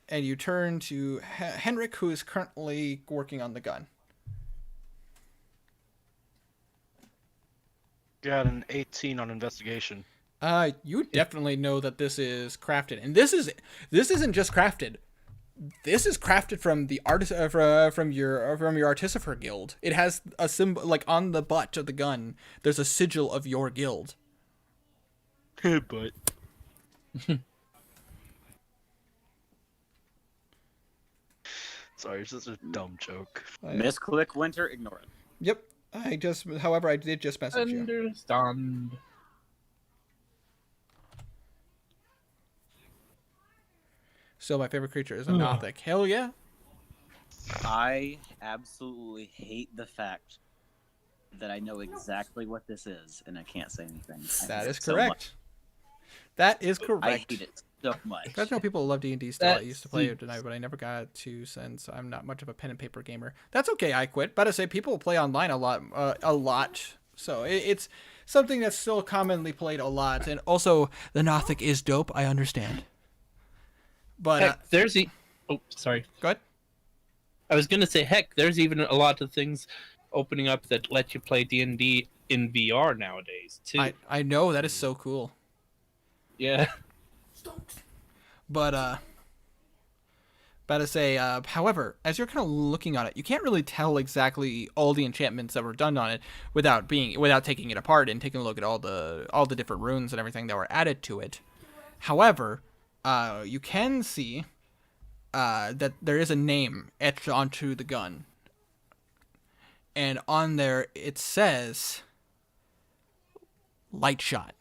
And you turn to Henrik, who is currently working on the gun. Got an 18 on investigation. You definitely know that this is crafted, and this isn't just crafted. This is crafted from the artist from your artificer guild. It has a symbol, like on the butt of the gun. There's a sigil of your guild. But sorry, it's just a dumb joke. Misclick Winter, ignore it. Yep. However, I did just message you. Understand. So my favorite creature is a Nothic. Hell yeah. I absolutely hate the fact that I know exactly what this is and I can't say anything. That is correct. That is correct. I hate it so much. I know people love D&D still. I used to play it tonight, but I never got to since I'm not much of a pen and paper gamer. That's okay. I quit. But I say people play online a lot. So it's something that's still commonly played a lot. And also, the Nothic is dope. I understand. But Heck, there's oh, sorry. Go ahead. I was gonna say, heck, there's even a lot of things opening up that let you play D&D in VR nowadays too. I know that is so cool. Yeah. But to say, however, as you're kind of looking on it, you can't really tell exactly all the enchantments that were done on it without taking it apart and taking a look at all the different runes and everything that were added to it. However, you can see that there is a name etched onto the gun, and on there it says Light Shot.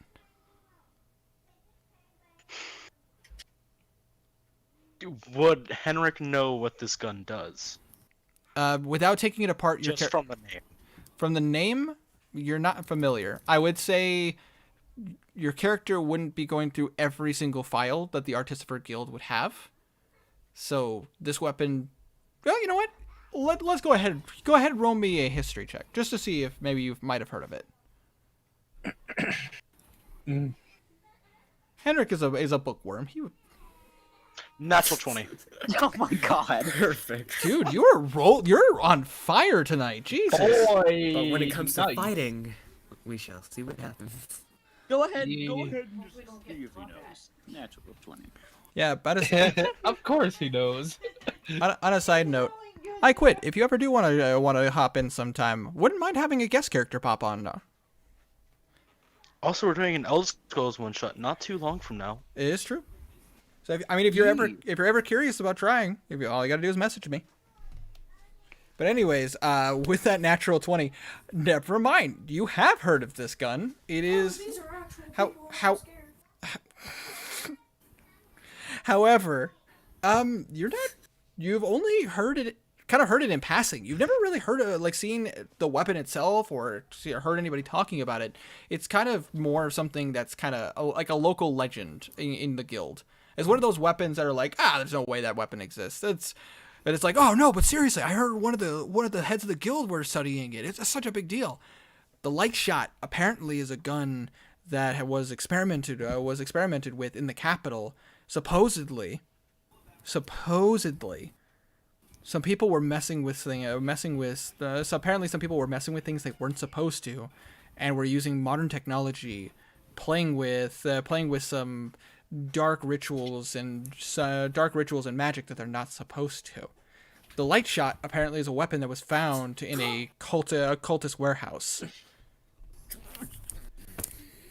Would Henrik know what this gun does? Without taking it apart, Just from the name. From the name, you're not familiar. I would say your character wouldn't be going through every single file that the Artificer Guild would have. So this weapon, well, you know what? Let's go ahead. Go ahead and roll me a history check just to see if maybe you might have heard of it. Henrik is a bookworm. Natural 20. Oh my god. Perfect. Dude, you're on fire tonight. Jesus. Boy. But when it comes to fighting, we shall see what happens. Go ahead and Hopefully just don't see get if he caught knows. Natural 20. Yeah, but Of course he knows. on a side note, I quit. If you ever do want to hop in sometime, wouldn't mind having a guest character pop on. Also, we're doing an Elder Scrolls one shot not too long from now. It is true. So if you're ever curious about trying, all you gotta do is message me. But anyways, with that natural 20, never mind. You have heard of this gun. It is These are actual how- people. how- I'm scared. however, you've only heard it in passing. You've never really heard of seen the weapon itself or heard anybody talking about it. It's kind of more of something that's kind of like a local legend in the guild. It's one of those weapons that are like, there's no way that weapon exists. It's like, oh no, but seriously, I heard one of the heads of the guild were studying it. It's such a big deal. The Light Shot apparently is a gun that was experimented with in the capital, supposedly some people were messing with so apparently some people were messing with things they weren't supposed to, and were using modern technology, playing with some dark rituals and magic that they're not supposed to. The light shot apparently is a weapon that was found in a cultist warehouse.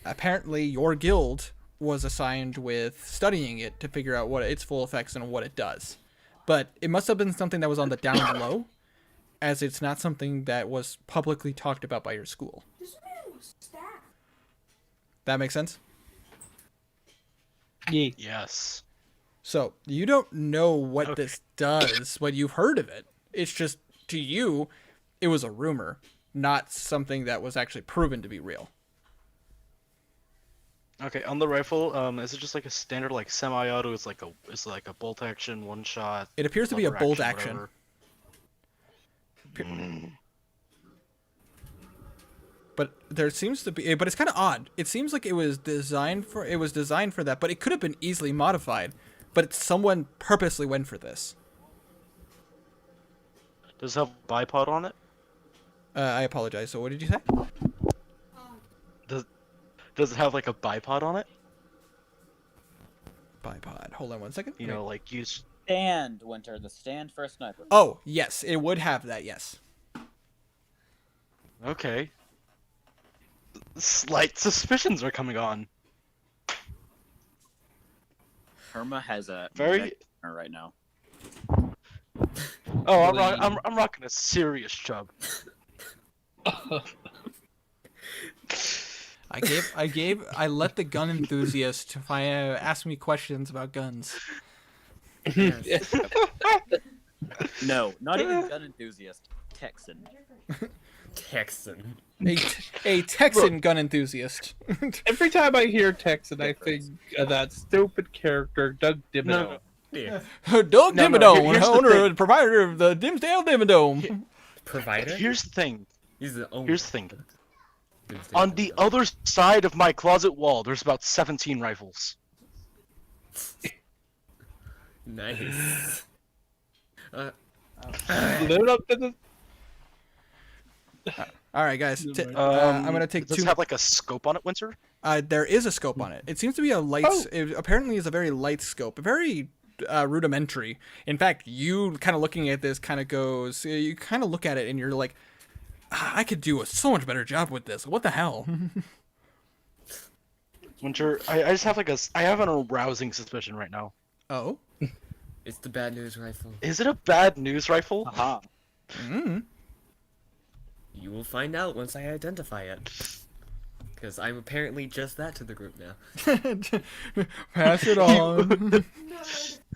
Apparently, your guild was assigned with studying it to figure out what its full effects and what it does. But it must have been something that was on the down low, as it's not something that was publicly talked about by your school. That makes sense? Yeah. Yes. So, you don't know what this does, but you've heard of it. It's just, to you, it was a rumor, not something that was actually proven to be real. Okay, on the rifle, is it just like a standard like semi-auto? It's like a bolt action, one shot. It appears to be a lever bolt action. whatever? But there seems to be, but it's kind of odd. It seems like it was designed for that, but it could have been easily modified. But someone purposely went for this. Does it have bipod on it? I apologize. So what did you say? Does it have like a bipod on it? Bipod. Hold on one second. You know, like use. Stand, Winter. The stand for a sniper. Oh, yes, it would have that. Yes. Okay. Slight suspicions are coming on. Herma has a Very- right now. Oh, I'm rocking a serious chub. I let the gun enthusiast ask me questions about guns. No, not even gun enthusiast. Texan. Texan. A Texan gun enthusiast. Every time I hear Texan, I think of that stupid character, Doug Dimmadome. No. Yeah. Doug No, Dimmadome, here's the owner thing. and provider of the Dimsdale Dimmadome. Provider? Here's the thing. He's the owner. Here's the thing. Doomsday On the Clock. other side of my closet wall, there's about 17 rifles. Nice. Live up to the... All right, guys. I'm gonna take Does two. it have like a scope on it, Winter? There is a scope on it. It seems to be a light. It apparently is a very light scope, very rudimentary. In fact, you kind of looking at this kind of goes. You kind of look at it and you're like, I could do a so much better job with this. What the hell? Winter, I just have I have an arousing suspicion right now. Oh. It's the bad news rifle. Is it a bad news rifle? Aha. You will find out once I identify it. Because I'm apparently just that to the group now. Pass it on.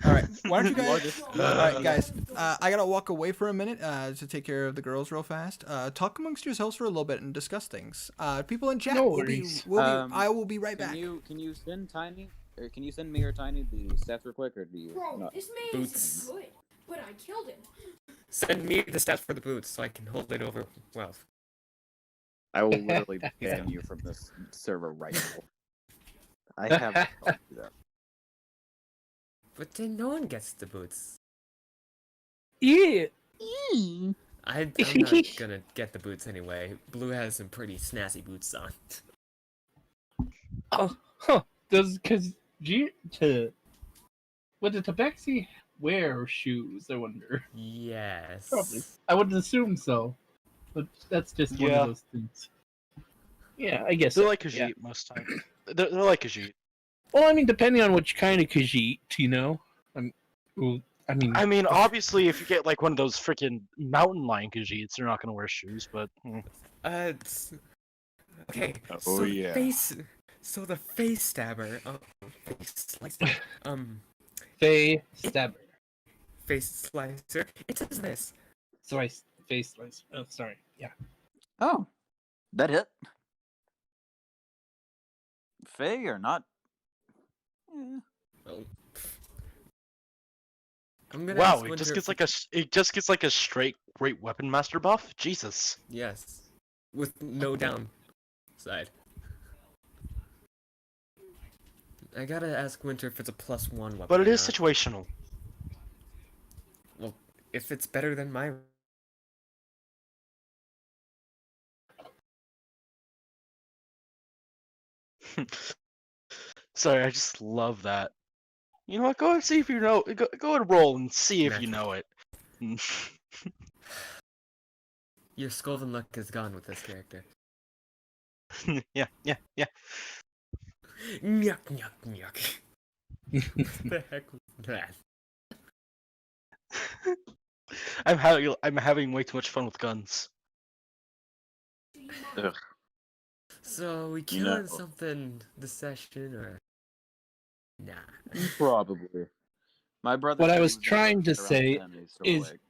All right, why don't you guys? All right, guys. I gotta walk away for a minute to take care of the girls real fast. Talk amongst yourselves for a little bit and discuss things. People in chat. No will be, worries. I will be right back. Can you send Tiny, or can you send me or Tiny the stats real quick, or do you? Bro, not? this man Boots. is good, but I killed him. Send me the stats for the boots so I can hold it over. Well, I will literally He's ban done. you from this server right now. I have. I'll do that. but then no one gets the boots. Yeah. I'm not gonna get the boots anyway. Blue has some pretty snazzy boots on. Oh, huh. Does would the Tabaxi wear shoes? I wonder. Yes. Probably. I would assume so, but that's just one Yeah. of those things. Yeah, I guess. They're so. like Khajiit most time. They're like Khajiit. Well, I mean, depending on which kind of Khajiit, you know. I mean, obviously, if you get like one of those freaking mountain lion Khajiits, they're not gonna wear shoes. But It's... Okay. Oh, so yeah. So the face stabber. Oh, face slicer. Faye Stabber. Face slicer. It does this. Face slice. Oh, sorry. Yeah. Oh, that hit. Faye or not? Eh. Oh. I'm gonna wow, ask it Winter just if gets like a straight great weapon master buff. Jesus. Yes. With no downside. I gotta ask Winter if it's a +1 weapon. But it or is not. situational. Well, If it's better than my... Sorry, I just love that. You know what? Go and see if you know. Go and roll and see if you know it. Your Scolven luck is gone with this character. Yeah. Nyuk, nyuk, nyuk. What the heck was that? I'm having way too much fun with guns. Ugh. So, we You killing know. something this session, or... Nah. Probably. My brother. What I said he was gonna trying get to around say 10 and he's still is- awake.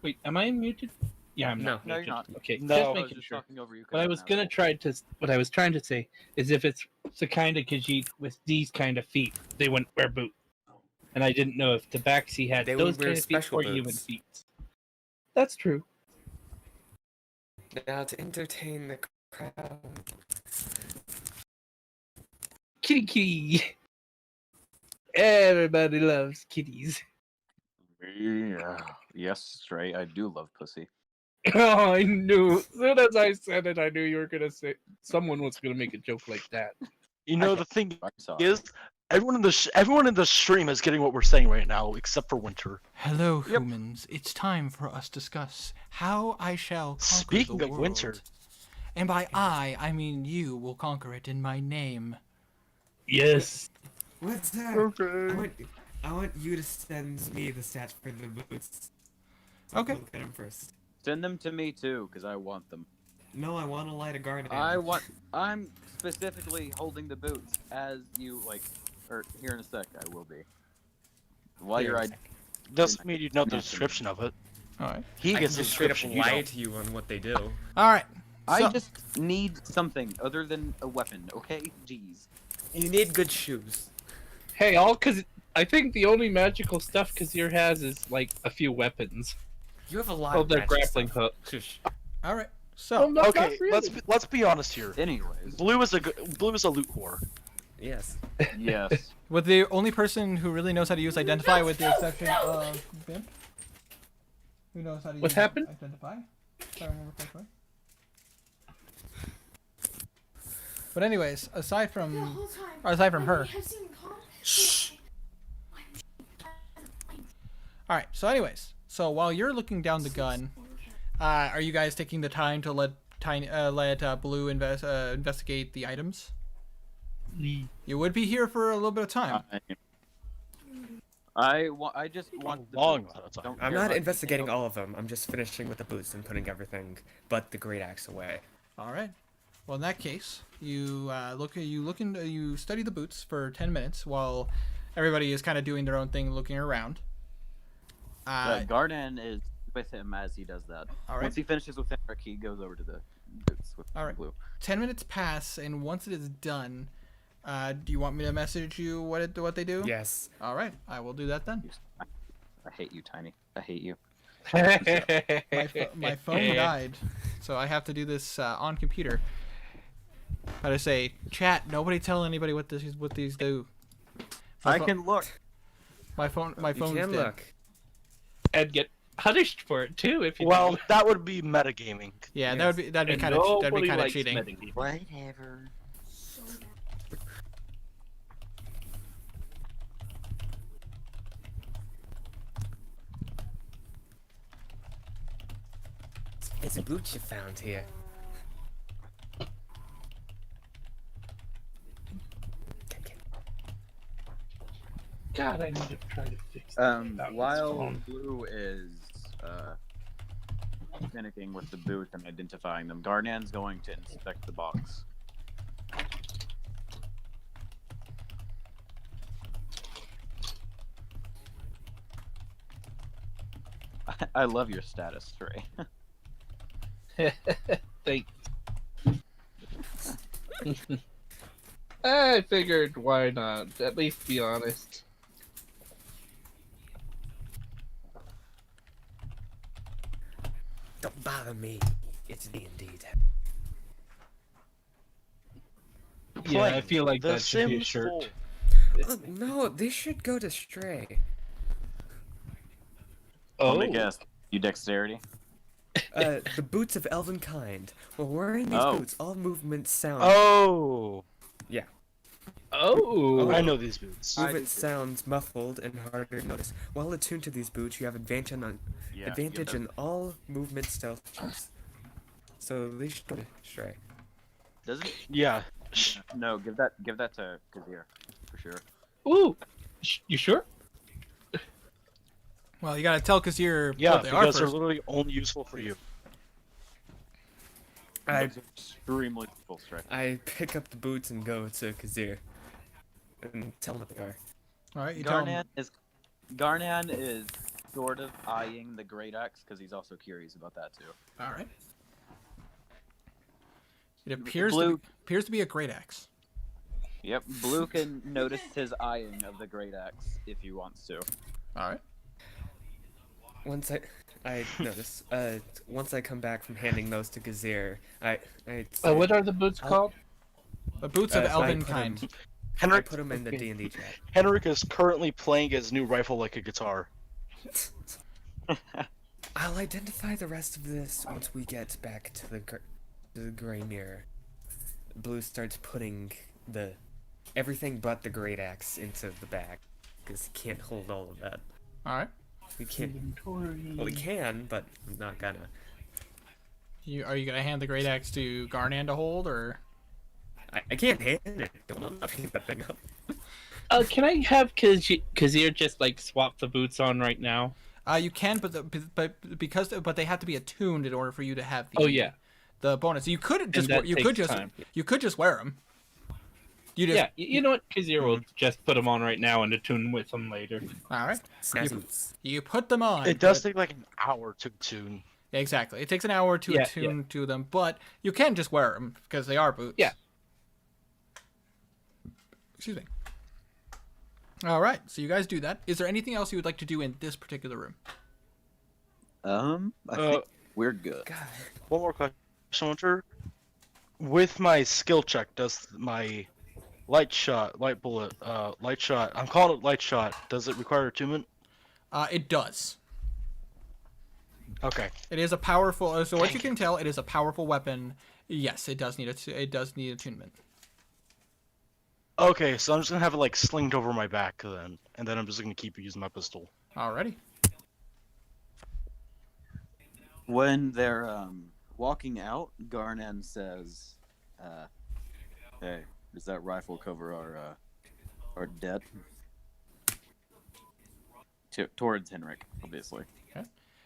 Wait, am I muted? Yeah, I'm No. not. No, you're muted. not. Okay, No. just I was making just sure. talking over you. 'cause What I you're was an gonna asshole. what I was trying to say is if it's the kind of Khajiit with these kind of feet, they wouldn't wear boots. And I didn't know if Tabaxi had They those would wear kind of feet special or human boots. feet. That's true. Now, to entertain the crowd... Kitty kitty. Everybody loves kitties. Yeah. Yes, Stray. I do love pussy. Oh, I knew. As soon as I said it, I knew you were gonna say someone was gonna make a joke like that. You know the thing I'm sorry. is, everyone in the stream is getting what we're saying right now, except for Winter. Hello, Yep. humans. It's time for us to discuss how I shall conquer Speaking the of world. Winter. And by I mean you will conquer it in my name. Yes. What's that? Okay. I want you to send me the stats for the boots. Okay. Look at them first. Send them to me too, because I want them. No, I want to light a garden. I'm specifically holding the boots as you like. Or here in a sec, I will be. While Here you're in a I. sec. Doesn't mean you know the description of it. All right. He I gets can the just straight up description. You lie don't. to you on what they do. All right. I So- just need something other than a weapon, okay? Jeez. You need good shoes. Hey, all because I think the only magical stuff Kazir has is like a few weapons. You have a lot Oh, of their magic grappling stuff. hook. Shush. All right. Oh, So, no, Okay, not really. let's be honest here. Anyways. Blue is a loot whore. Yes. Yes. with the only person who really knows how to use identify, with the exception of Bimp, who knows how to What use happened? identify. If I remember correctly. But anyways, aside The from whole time. aside from her. I have seen Colin. Shh. All right. So anyways, so while you're looking down the gun, are you guys taking the time to let Blue investigate the items? You would be here for a little bit of time. I just want the long boots. amount of time. Don't I'm care not about investigating anything all of them. I'm just finishing with the boots and putting everything but the great axe away. All right. Well, in that case, you you study the boots for 10 minutes while everybody is kind of doing their own thing, looking around. else. Garden is with him as he does that. All right. Once he finishes with Henrik, he goes over to the boots with All right. Blue. 10 minutes pass, and once it is done, do you want me to message you what they do? Yes. All right. I will do that then. I hate you, Tiny. I hate you. My phone died, so I have to do this on computer. How to say, chat? Nobody tell anybody what these do. My I pho- can look. My phone. My You phone's can dead. look. And get punished for it too if you Well, do. that would be metagaming. Yeah, Yes. that'd be And kind of nobody cheating. likes metagaming. Whatever. So bad. It's a boot you found here. God, I need to try to fix that with this While phone. Blue is finicking with the boot and identifying them, Garnan's going to inspect the box. I love your status, Ray. Thanks. I figured, why not? At least be honest. Don't bother me. It's D&D. Yeah, I feel like The that should be a Sims shirt. 4. Oh, no, they should go to Stray. Oh, Let me guess. You dexterity? The boots of elven kind. While wearing these Oh. boots, all movements sound. Oh, oh. I know these boots. Movement sounds muffled and harder to notice. While attuned to these boots, you have advantage in all movement stealth checks. So at least don't stray. Does it? Yeah. No, give that to Kazir for sure. Ooh. You sure? Well, you gotta tell Kazir Yeah, what they are because they're first. literally only useful for you. I Extremely full strike. I pick up the boots and go to Kazir and tell him what they are. All right, you tell him. Garnan is sort of eyeing the great axe because he's also curious about that too. All right. It appears Blue- appears to be a great axe. Yep, Blue can notice his eyeing of the great axe if he wants to. All right. Once I notice, once I come back from handing those to Kazir, I say, What are the boots called? The boots of so I elven put 'em- kind. I Henrik, put them in the D&D chat. Henrik is currently playing his new rifle like a guitar. I'll identify the rest of this once we get back to the gray mirror. Blue starts putting everything but the great axe into the bag because he can't hold all of that. All right. We can't. Well, we can, but I'm not gonna. Are you gonna hand the great axe to Garnan to hold, or? I can't hand it. I'm not picking that thing up. Can I have Kazir just like swap the boots on right now? You can, but they have to be attuned in order for you to have the. Oh yeah. The bonus. You could just that you takes could just time. you could just wear them. You just, Yeah, you know what? Kazir will just put them on right now and attune with them later. All right. Snazzy. You put them on. It does but- take like an hour to tune. Exactly. It takes an hour to Yeah, attune to them, but you can just wear them because they are boots. Yeah. Excuse me. All right. So you guys do that. Is there anything else you would like to do in this particular room? I think we're good. God. One more question, Hunter. With my skill check, does my light shot, I'm calling it light shot. Does it require attunement? It does. Okay. It is a powerful. So what you can tell, it is a powerful weapon. Yes, it does need attunement. Okay, so I'm just gonna have it like slinged over my back then, and then I'm just gonna keep using my pistol. Alrighty. When they're walking out, Garnan says, "Hey, does that rifle cover our debt?" Towards Henrik, obviously.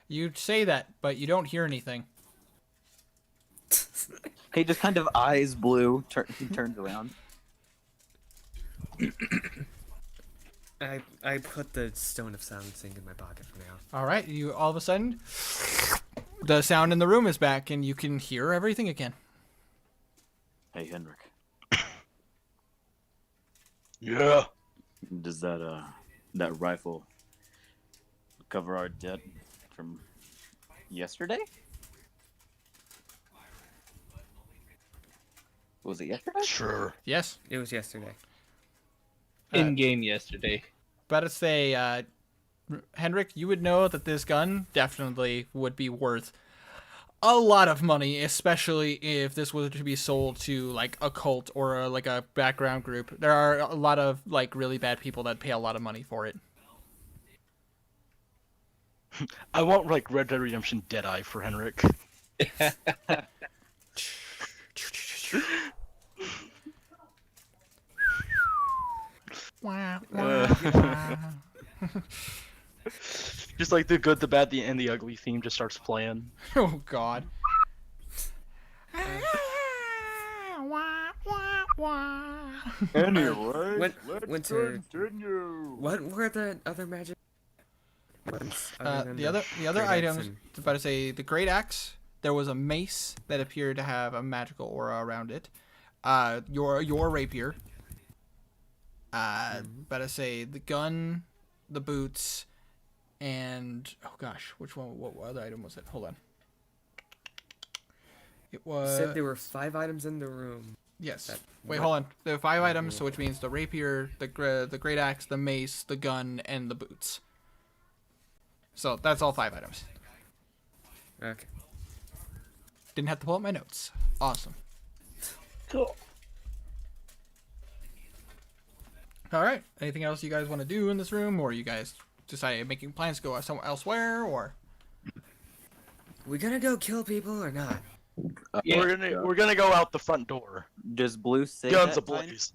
You say that, but you don't hear anything. He just kind of eyes Blue. He turns around. I put the stone of silencing in my pocket for now. All right. You all of a sudden, the sound in the room is back, and you can hear everything again. Hey, Henrik. Yeah. Does that rifle cover our debt from yesterday? Was it yesterday? Sure. Yes. It was yesterday. In game yesterday. Better say, Henrik, you would know that this gun definitely would be worth a lot of money, especially if this was to be sold to like a cult or like a background group. There are a lot of like really bad people that pay a lot of money for it. I want like Red Dead Redemption Deadeye for Henrik. Just like the good, the bad, and the ugly theme just starts playing. Oh God. Anyway, Winter. What were the other magic ones? The other great axe items. and- About to say the great axe. There was a mace that appeared to have a magical aura around it. Your rapier. About to say the gun, the boots, and oh gosh, which one? What other item was it? Hold on. It You was. said there were 5 items in the room. Yes. That- Wait, what- hold on. There are 5 items, so which means the rapier, the great axe, the mace, the gun, and the boots. So that's all 5 items. Okay. Didn't have to pull up my notes. Awesome. Cool. All right. Anything else you guys want to do in this room, or you guys decided making plans to go somewhere elsewhere, or? We gonna go kill people or not? Yeah. We're gonna go out the front door. Does Blue say Guns that, Tiny? ablaze.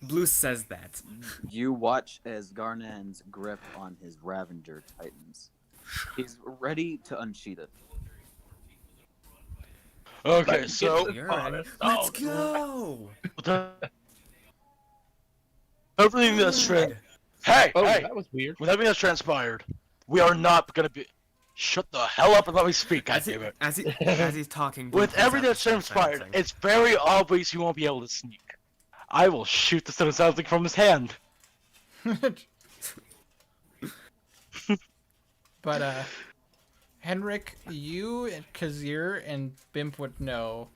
Blue says that. You watch as Garnan's grip on his Ravenger tightens. He's ready to unsheath it. Okay, Get so the You're honest Let's out. go. everything that's hey, Oh, hey, that was weird. with everything that's transpired, we are not gonna be. Shut the hell up and let me speak, As, he, goddammit. as he's talking, Blue With pulls out everything the that's stone transpired, silencing. it's very obvious you won't be able to sneak. I will shoot the stone something from his hand. But Henrik, you and Kazir and Bimp would know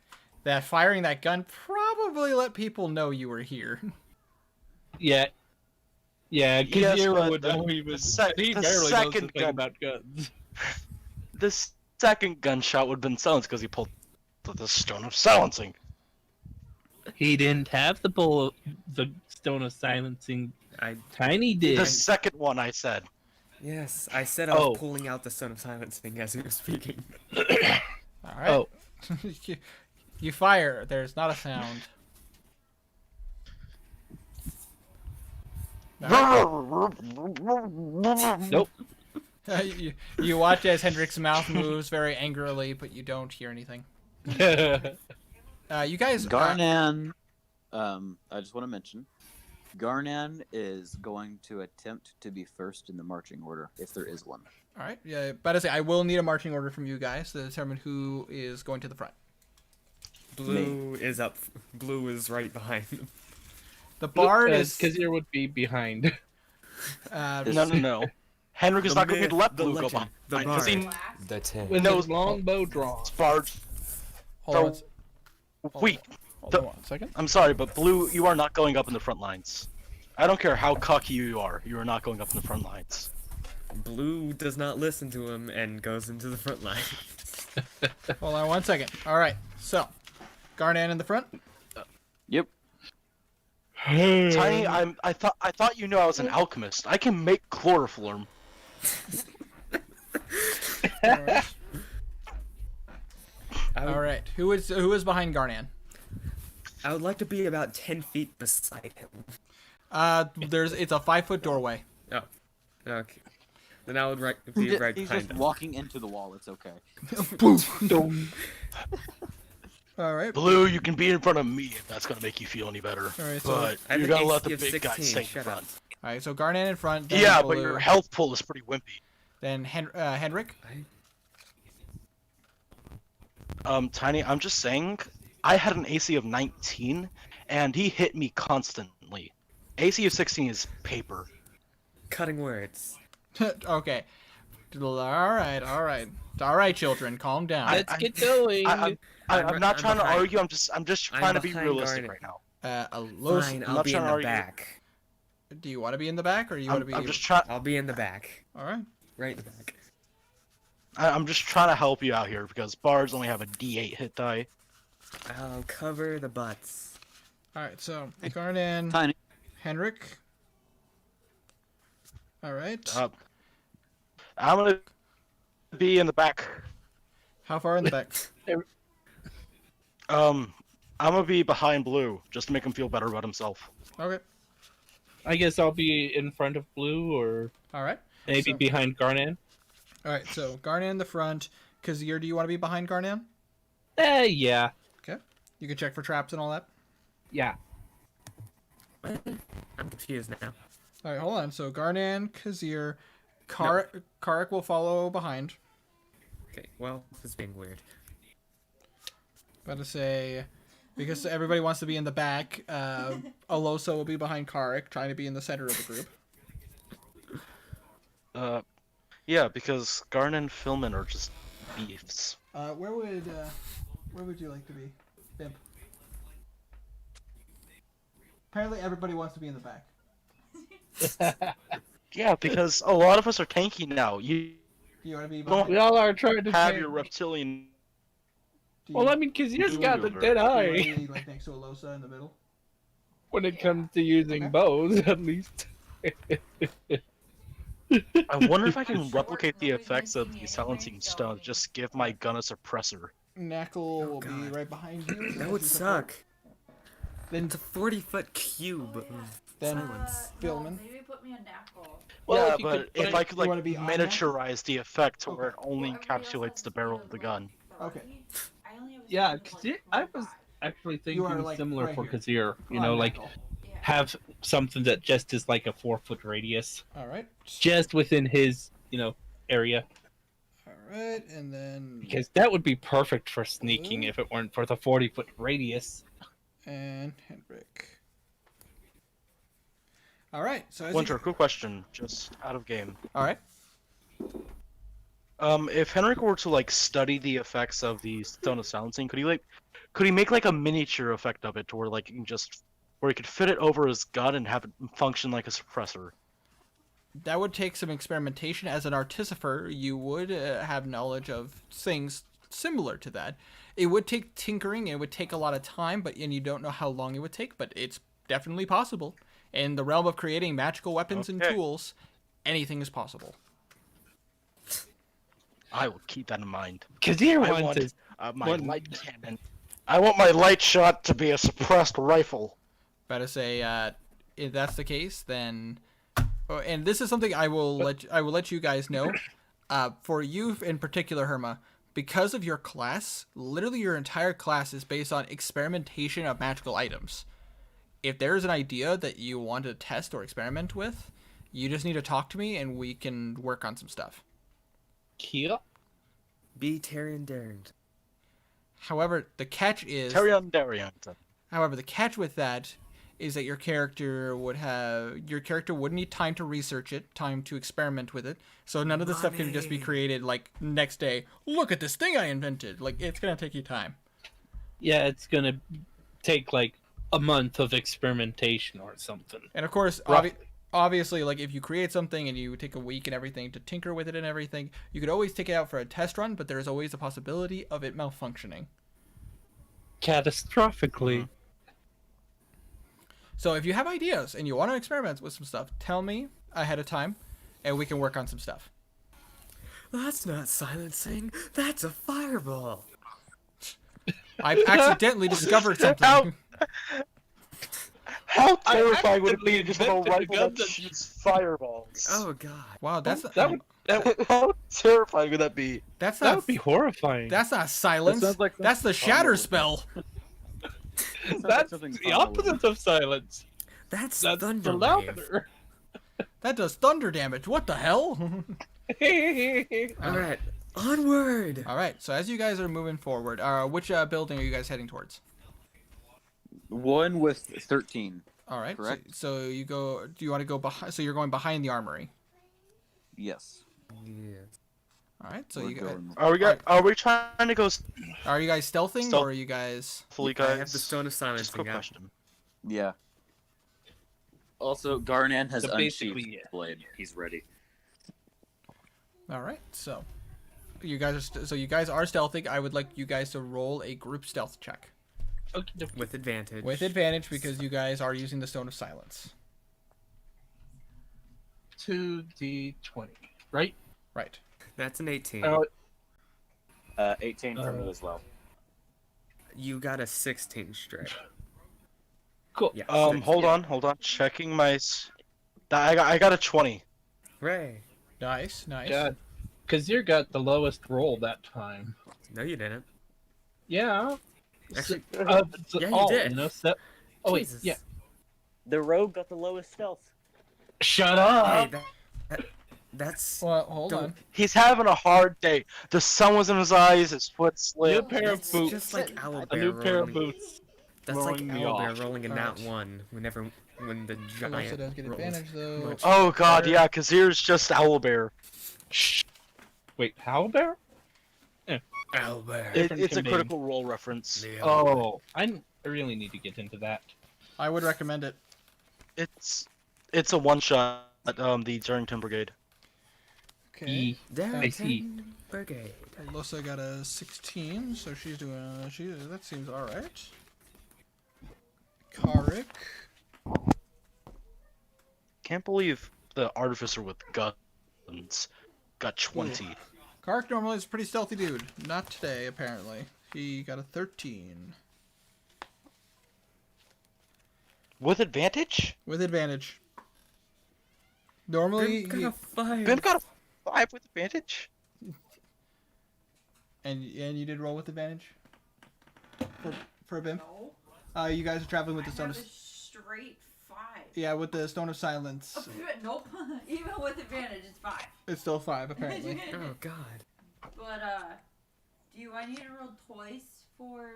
that firing that gun probably let people know you were here. Yeah. Yeah, Yes, Kazir but would the- know he the was. sec- He the barely knows second anything gun- about guns. The second gunshot would have been silenced because he pulled the stone of silencing. He didn't have the stone of silencing. I Tiny did. The second one, I said. yes, I said I was Oh. pulling out the stone of silencing as we were speaking. All right. Oh. You fire. There's not a sound. Nope. You watch as Hendrik's mouth moves very angrily, but you don't hear anything. You guys. Garnan, I just want to mention, Garnan is going to attempt to be first in the marching order, if there is one. All right. Yeah, but I say I will need a marching order from you guys to determine who is going to the front. Blue is up. Blue is right behind him. The bard is. Kazir would be behind. No. Henrik is The not going to myth, let the Blue go legend, behind. the Because he bard. The ten. With No, his long bow drawn. Bard. Hold on. Weak. Hold on 1 second. I'm sorry, but Blue, you are not going up in the front lines. I don't care how cocky you are not going up in the front lines. Blue does not listen to him and goes into the front line. Hold on 1 second. All right. So, Garnan in the front. Yep. Tiny, I thought you knew I was an alchemist. I can make chloroform. All right. Who is behind Garnan? I would like to be about 10 feet beside him. It's a 5-foot doorway. Oh, okay. Then I would be right He's behind just him. walking into the wall. It's okay. All right. Blue, you can be in front of me if that's gonna make you feel any better. Alright, so but I you're think gonna let AC the of big guy 16, stay in shut front. up. All right. So Garnan in front. Then Yeah, but Blue, your health pool is pretty wimpy. Then Henrik. Tiny, I'm just saying, I had an AC of 19, and he hit me constantly. AC of 16 is paper. Cutting words. Okay. All right, children, calm down. Let's get going. I'm I'm not trying to behind- argue. I'm just I'm trying to be behind realistic Garnet. right now. Fine, I'm I'll not be in trying to the argue. back. Do you want to be in the back, or you want to be? I'm just trying. I'll be in the back. All right. Right in the back. I'm just trying to help you out here because bards only have a D8 hit die. I'll cover the butts. All right. So Garnan, Tiny. Henrik. All right. I'm gonna be in the back. How far in the back? I'm gonna be behind Blue just to make him feel better about himself. Okay. I guess I'll be in front of Blue, or All right. maybe So- behind Garnan. All right. So Garnan in the front. Kazir, do you want to be behind Garnan? Yeah. Okay. You can check for traps and all that. Yeah. I'm confused now. All right. Hold on. So Garnan, Kazir, Karik will follow behind. Okay, well, this is being weird. About to say, because everybody wants to be in the back, Aloso will be behind Karik, trying to be in the center of the group. Yeah, because Garn and Philman are just beefs. Where would you like to be, Bimp? Apparently, everybody wants to be in the back. Yeah, because a lot of us are tanky now. You You want to be don't We all are trying to have tank. your reptilian. Well, I mean, Kazir's You got the do, dead Do you want eye to be like next to Alosa in the middle? when it comes to using Okay. bows, at least. I wonder if I can replicate the effects of the silencing stone. Just give my gun a suppressor. Knackle will be God. right behind you. That would suck. Then, It's a 40-foot cube of then silence. Philman. Maybe put me on knuckle. Well, Yeah, if you but could if find- I could You wanna like be on miniaturize the effect to where it Okay. only encapsulates the barrel of the gun. Okay. I only have a Yeah, speed of, Kazir, like, I was 25. actually You are, thinking like, similar right for here. Kazir. You On know, like Knackle. Yeah. have something that just is like a 4-foot radius, All right. just within his, area. All right, and then Because that would be perfect for sneaking if it weren't for the 40-foot radius. and Hendrik. All right. So as Winter, quick question, just out of game. all right. If Henrik were to like study the effects of the Stone of Silencing, could he make like a miniature effect of it to where like you can just where he could fit it over his gun and have it function like a suppressor? That would take some experimentation. As an artificer, you would have knowledge of things similar to that. It would take tinkering. It would take a lot of time, and you don't know how long it would take. But it's definitely possible. In the realm of creating magical weapons and Okay. tools, anything is possible. I will keep that in mind. Kazir I wants want his my one- light cannon. I want my light shot to be a suppressed rifle. Better say, if that's the case, then, and this is something I will let you guys know. For you in particular, Herma, because of your class, literally your entire class is based on experimentation of magical items. If there's an idea that you want to test or experiment with, you just need to talk to me and we can work on some stuff. Kia. Be Tyrion Darrington. However, the catch is, Tyrion Darrington. however, the catch with that is that your character would need time to research it, time to experiment with it. So none of the stuff can just be Money. created like next day. Look at this thing I invented. Like it's gonna take you time. Yeah, it's gonna take like a month of experimentation or something. And of course, Roughly. obviously, like if you create something and you take a week and everything to tinker with it and everything, you could always take it out for a test run. But there's always a possibility of it malfunctioning. Catastrophically. So if you have ideas and you want to experiment with some stuff, tell me ahead of time, and we can work on some stuff. That's not silencing. That's a fireball. I've accidentally discovered something. How I terrifying would it be to just have a invented a rifle gun that that- shoots fireballs? Oh god. Wow, that's That would How terrifying would that be? that's that not would be horrifying. that's not silence. sounds like That's the shatter spell. That's something the fun opposite of silence. That's That's thunder the wave. louder. That does thunder damage. What the hell? All right, onward. All right. So as you guys are moving forward, which building are you guys heading towards? One with 13. All right. Correct. So you go. Do you want to go behind? So you're going behind the armory. Yes. Yeah. All right. So We're you guys, going. Are we trying to go are you guys stealthing Stealth. or are you guys? fully, I guys? have the Stone of Just a Silencing quick out. question. Yeah. Also, Garnan has So unsheathed basically, yeah. his blade. He's ready. All right. So you guys are so you guys are stealthing. I would like you guys to roll a group stealth check Okay, With advantage. with advantage because you guys are using the Stone of Silence. 2d20, right? Right. That's an 18. Oh, 18 for me as well. You got a 16 straight. cool. Yeah. Hold on. Checking my. I got a 20. Hooray. Nice. Nice. God, Kazir got the lowest roll that time. No, you didn't. Yeah. Actually, So yeah, you all, did. Oh wait, Jesus. yeah. The rogue got the lowest stealth. Shut Hey, up. that's. Well, hold Don't- on. He's having a hard day. The sun was in his eyes. His foot New slipped. pair of That's boots. just like Owlbear A new pair of rolling. boots. That's like throwing me Owlbear off. rolling a Alright. nat 1 when the Alexa giant does get rolls. advantage though. Much. Oh god, yeah, Kazir's just Owlbear. Shh. Wait, Howlbear? Owlbear. Different It's a domain. critical role reference. The owlbear. Oh, I really need to get into that. I would recommend it. It's a one shot. the Darrington Brigade. Okay. I see. Darrington Brigade. Losa got a 16, so she's doing. That seems all right. Karik. Can't believe the artificer with guns got 20. Karik normally is a pretty stealthy dude. Not today, apparently. He got a 13 With advantage? with advantage. Normally, Got a 5. Ben got a 5 with advantage? and you did roll with advantage for a bimp. No. You guys are traveling with I the stone have of a straight 5. yeah, with the stone of silence. Nope. Even with advantage, it's 5. It's still 5 apparently. Oh god. But do I need to roll twice for?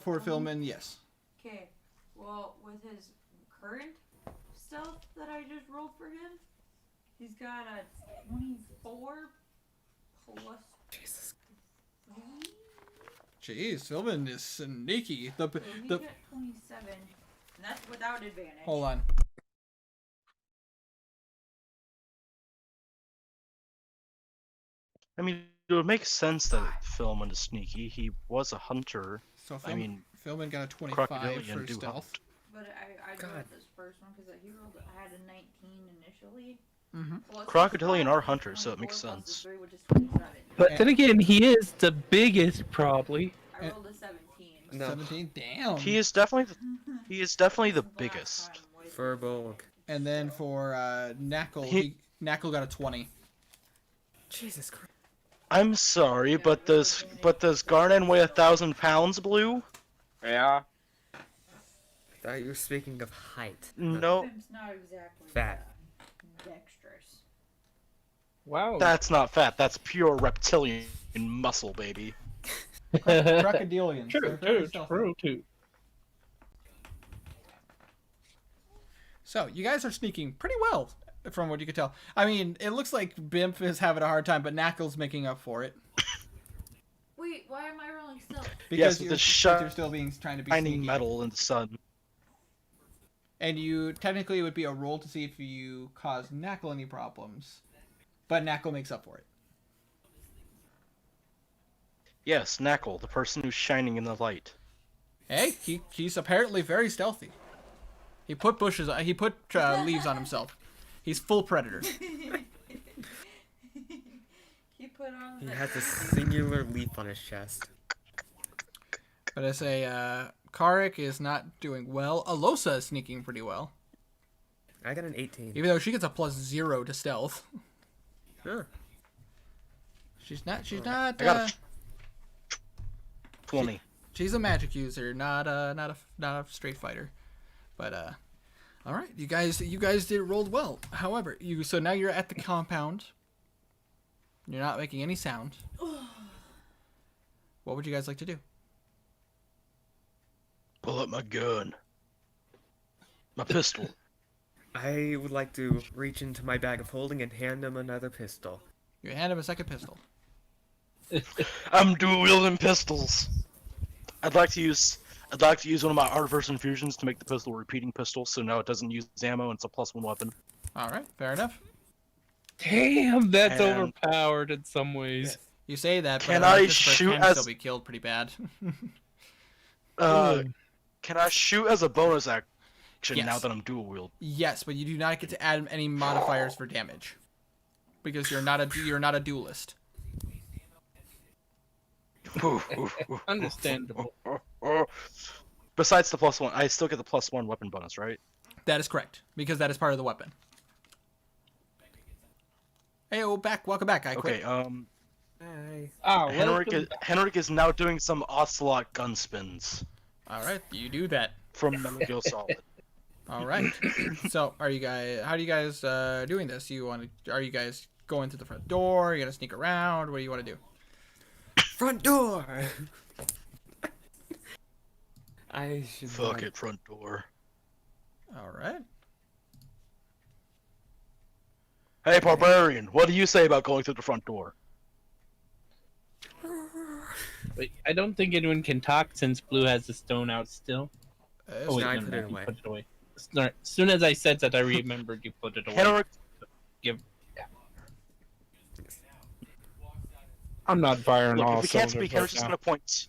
For Philman, yes. Okay. Well, with his current stealth that I just rolled for him, he's got a 24 plus Jesus. 3. Jeez, Philman is sneaky. So he got 27, and that's without advantage. Hold on. I mean, it would make sense that Philman is sneaky. He was a hunter. So I mean, Philman got a 25 Crocodilian for do stealth. hunt. But I God. rolled this first one because he rolled. I had a 19 initially. Mm-hmm. Plus Crocodilian his are 5, hunters, so it 24 makes plus the sense. 3, which is 27. But then again, he is the biggest, probably. I rolled a 17. No. 17. Damn. He is definitely the Last biggest. time with- Furbolg. And then for Knackle, He- Knackle got a 20. Jesus Christ. I'm sorry, but does Garnan weigh 1,000 pounds, Blue? Yeah. I thought you were speaking of height. No, Pimp's not exactly Fat. dexterous. Wow. that's not fat. That's pure reptilian muscle, baby. Crocodilians. True, they're very true, stealthy. true, too. So, you guys are sneaking pretty well, from what you could tell. I mean, it looks like Bimp is having a hard time, but Knackle's making up for it. Wait, why am I rolling stealth? Because with you're, the because you're still trying to be Shining sneaky. metal in the sun. And you, technically, it would be a roll to see if you cause Knackle any problems. But Knackle makes up for it. Yes, Knackle, the person who's shining in the light. Hey, he's apparently very stealthy. He put leaves on himself. He's full predator. He put on He the has a singular leaf on his chest. But I say, Karik is not doing well. Alosa is sneaking pretty well. I got an 18. Even though she gets a +0 to stealth. Sure. She's not, I got a 20. she's a magic user, not a straight fighter. But, all right, you guys rolled well. However, so now you're at the compound. You're not making any sound. What would you guys like to do? Pull up my gun. My pistol. I would like to reach into my bag of holding and hand him another pistol. You hand him a second pistol. I'm dual wielding pistols. I'd like to use one of my artificer infusions to make the pistol a repeating pistol, so now it doesn't use ammo and it's a +1 weapon. All right, fair enough. Damn, that's And- overpowered in some ways. You say that, but Can I I this first shoot can as- still be killed pretty bad. Can I shoot as a bonus action Yes. now that I'm dual wield? Yes, but you do not get to add any modifiers for damage because you're not a duelist. Understandable. Besides the +1, I still get the +1 weapon bonus, right? That is correct because that is part of the weapon. Hey, welcome back. I quit. Okay, Hi. Ah, Henrik is now doing some Ocelot gun spins All right, you do that. from Metal Gear Solid. All right. So, how are you guys doing this? Are you guys going through the front door? Are you gonna sneak around? What do you want to do? Front door! I should Fuck it, front door. All right. Hey, barbarian, what do you say about going through the front door? Wait, I don't think anyone can talk since Blue has the stone out still. Uh, Oh, wait, I no, put no, it he away. put it away. As soon as I said that, I remembered you put it away. Henrik, I'm not firing look, all if we can't cylinders speak, Henrik's right just now. gonna point.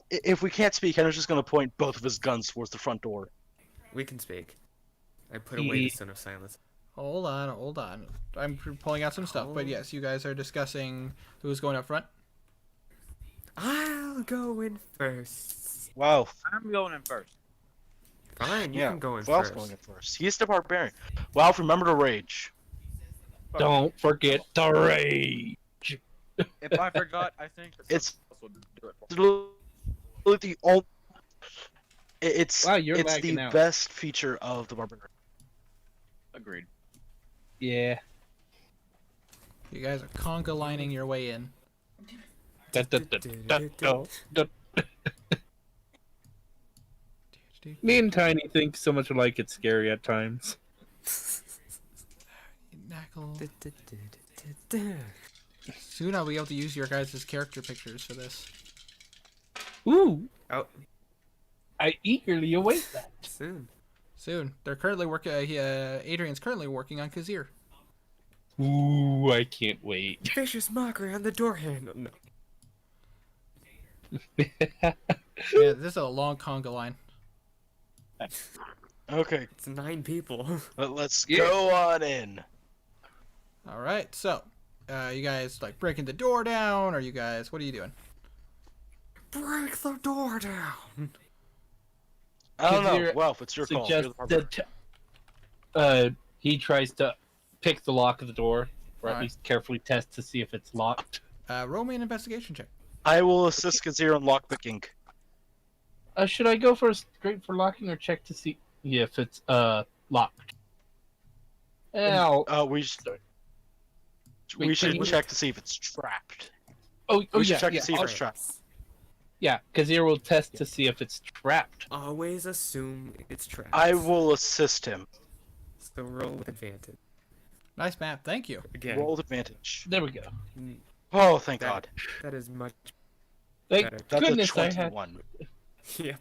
If we can't speak, Henrik's just gonna point both of his guns towards the front door. We can speak. I put away the Son of Silence. Hold on. I'm pulling out some stuff, but yes, you guys are discussing who's going up front. I'll go in first. Wow. I'm going in first. Fine, you can go in Val's first. going in first. He's the barbarian. Wow, remember to rage. Don't forget to rage. If I forgot, I think It's will do it for me. literally the only. It's Wow, you're it's lagging the out. best feature of the barbarian. Agreed. Yeah. You guys are conga lining your way in. Me and Tiny think so much alike it's scary at times. Knackle. Soon I'll be able to use your guys' character pictures for this. Ooh, Oh, I eagerly await that. Soon. They're currently working. Adrian's currently working on Kazir. Ooh, I can't wait. vicious mockery on the door handle. No. Yeah, this is a long conga line. Okay, It's 9 people. let's go on in. All right, so you guys like breaking the door down, or you guys, what are you doing? Break the door down. I don't know. Kazir Well, it's your call. You're the Suggest barbarian. that he tries to pick the lock of the door, or at Alright. least carefully test to see if it's locked. Roll me an investigation check. I will assist Kazir in lockpicking. Should I go for straight for locking or check to see if it's locked? Ow. We Wait, should wait. check to see if it's trapped. Oh We should yeah, check yeah. to see if I'll- it's trapped. Yeah, Kazir will test to see if it's trapped. Always assume it's trapped. I will assist him. So roll with advantage. Nice map, thank you. Again. Roll with advantage. There we go. Oh, thank That- God. That is much Thank better. That's goodness a I had. 21. Yeah.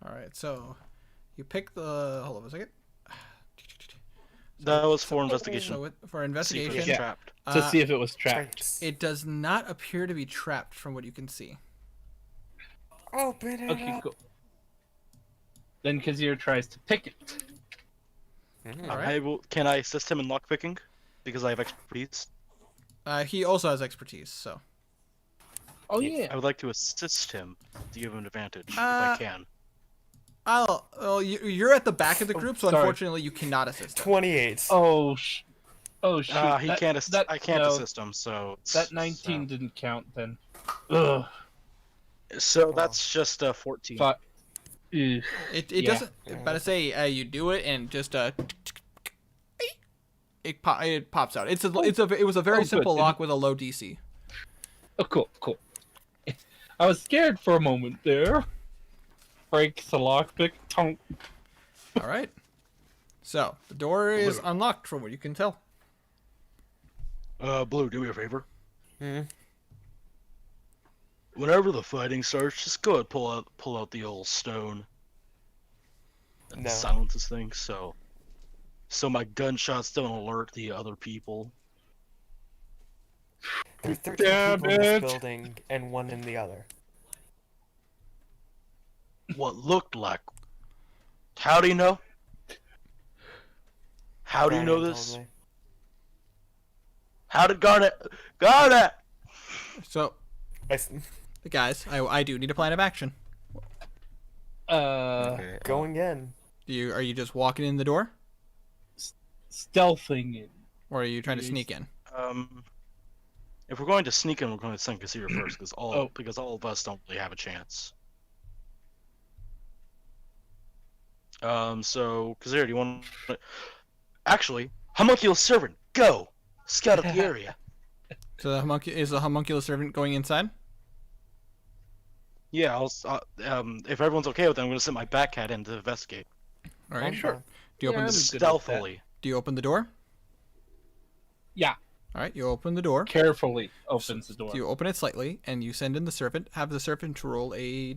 All right, so you pick the. Hold on a second. That was for So investigation. for See if investigation, it's Yeah. trapped. To see if it was trapped. it does not appear to be trapped from what you can see. Open it Okay, up. cool. Then Kazir tries to pick it. All right. Can I assist him in lockpicking? Because I have expertise. He also has expertise, so. Oh yeah. I would like to assist him to give him an advantage if Uh, I can. You're at the back of the group, so Sorry. unfortunately you cannot assist him. 28. Oh shoot. He That- can't. that- I can't no, assist him. So That 19 didn't count then. Ugh. So that's just 14. But. Ugh. It Yeah. doesn't. But I say you do it and just it pops out. It was a very Oh, good. simple lock with a low DC. Oh, cool. I was scared for a moment there. Break the lockpick. Tonk. All right. So the door is unlocked from what you can tell. Blue, do me a favor. Hmm? Whenever the fighting starts, just go ahead pull out the old stone. And No. silence this thing, so my gunshots don't alert the other people. There are 13 Damn people in this it. building and 1 in the other. What looked like. How do you know? How do you know Brian this? told me. How did Garnet? So guys, I do need a plan of action. Going in. Are you just walking in the door, Stealthing in. or are you trying to sneak in? If we're going to sneak in, we're going to send Kasir first, Oh. because all of us don't really have a chance. So Kasir, do you want? Actually, homunculus servant, go scout out the area. So is the homunculus servant going inside? Yeah, if everyone's okay with it, I'm going to send my Batcat in to investigate. All right. Sure. Do you open Yeah, the I'm good with that. Stealthily. Do you open the door? Yeah, All right. You open the door. carefully opens the door. You open it slightly, and you send in the servant. Have the servant to roll a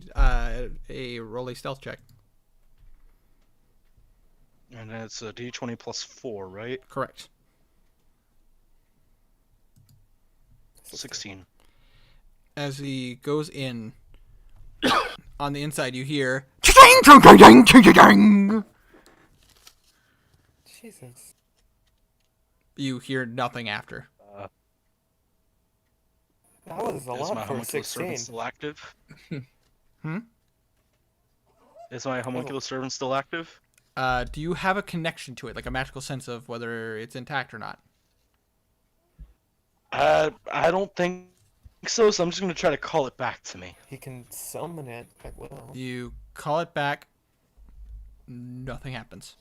stealth check. And then it's a d20 plus 4, right? Correct. 16. As he goes in, on the inside you hear Jesus. you hear nothing after. That was a Is lot my for homunculus 16. servant still active? Hmm? Is my homunculus servant still active? Do you have a connection to it, like a magical sense of whether it's intact or not? I don't think so, so I'm just gonna try to call it back to me. He can summon it at will. You call it back. Nothing happens.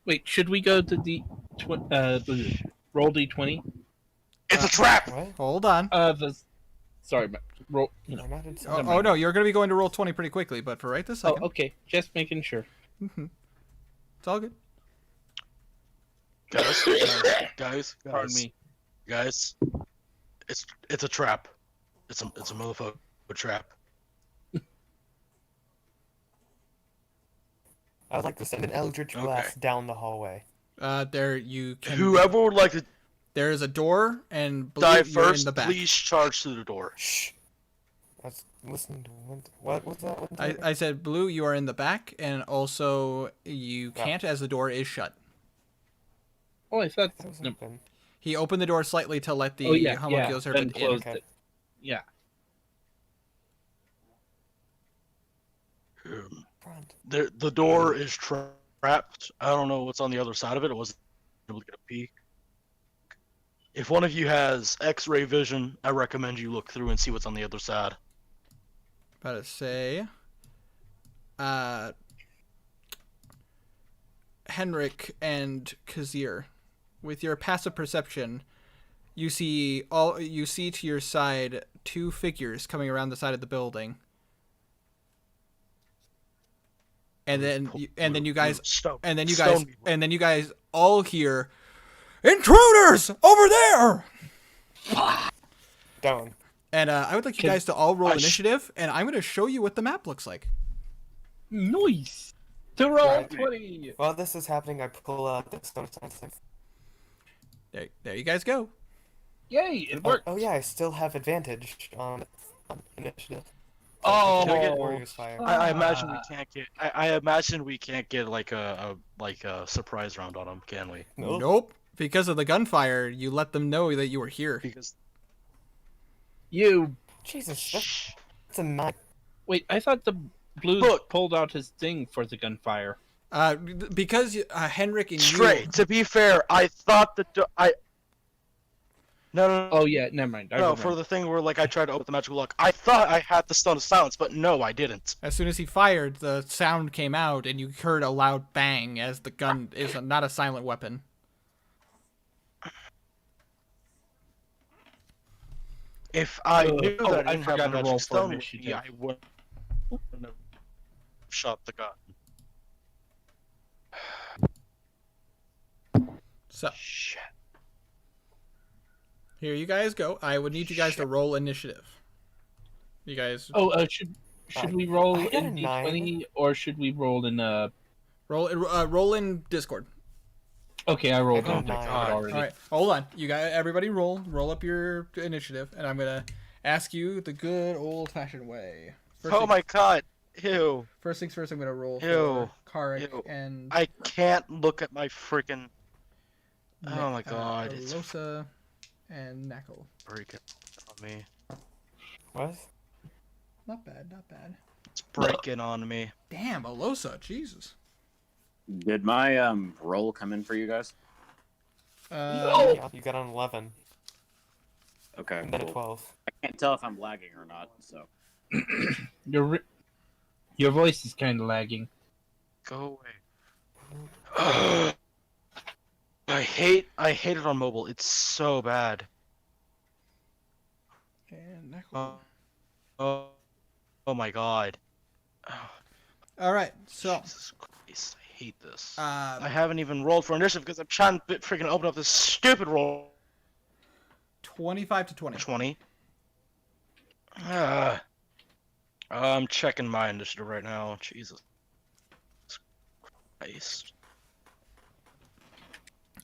Wait, should we go to roll d20? It's a trap! What? Hold on. Sorry, roll. We're not in Oh no, you're gonna be going to roll 20 pretty quickly, but for right this Oh, second, okay. Just making sure. it's all good. Guys, Pardon me. guys, it's a trap. It's a motherfucker trap. I'd like to send an Eldritch Okay. Blast down the hallway. There you can. Whoever would like to There is a door, and die believe you're in first, the back. please charge through the door. Shh. I was listening to what was that? What I said, Blue, you are in the back, and also you Yeah. can't as the door is shut. Oh, I thought. That was No. open. He opened the door slightly to let the Oh yeah, homunculus then servant in. closed Okay. it. Yeah. Front. The door is trapped. I don't know what's on the other side of it. I wasn't able to get a peek. If one of you has X-ray vision, I recommend you look through and see what's on the other side. About to say, Henrik and Kazir, with your passive perception, you see to your side two figures coming around the side of the building, and then you guys all hear, "Intruders over there!" Down. And I would like you guys to all roll initiative, and I'm going to show you what the map looks like. Nice. To roll Right. 20. While this is happening, I pull out the stone science. There you guys go. Yay! It worked. Oh yeah, I still have advantage on initiative. Oh. Can I get Warrior's Fire? I imagine we can't get. I imagine we can't get like a surprise round on them, can we? Nope. Because of the gunfire, you let them know that you were here. Because You. Jesus, that's a 9. Wait, I thought the blue Look. pulled out his thing for the gunfire. Because Henrik and Stray. you. To be fair, I thought No. Oh yeah, never mind. I No, remember. for the thing where like I tried to open the magical lock, I thought I had the stone of silence, but no, I didn't. As soon as he fired, the sound came out, and you heard a loud bang as the gun is not a silent weapon. If I knew oh, that I I didn't have forgot the to roll magic for stone, with me, initiative. I wouldn't have shot the gun. So Shit. here you guys go. I would need you guys to roll initiative. You guys Oh, should we roll I got in a 9. D20 or should we roll in roll in Discord. Okay, I rolled I got in a 9. Discord already. All right, hold on. You guys, everybody, roll up your initiative, and I'm gonna ask you the good old-fashioned way. Oh my god. Ew. First things first, I'm gonna roll Ew. for Karik Ew. and I can't look at my freaking. Oh my god. It's Alosa and Knuckle. breaking on me. What? Not bad, not bad. It's breaking on me. Damn, Alosa, Jesus. Did my roll come in for you guys? Yeah, you got an 11. Okay, And then a cool. 12. I can't tell if I'm lagging or not, so. Your voice is kind of lagging. Go away. I hate it on mobile. It's so bad. And Knuckle. Oh my god. All right, so Jesus Christ, I hate this. Uh, I haven't even rolled for initiative because I'm trying to freaking open up this stupid roll. 25 to 20. 20. I'm checking my initiative right now. Jesus Christ.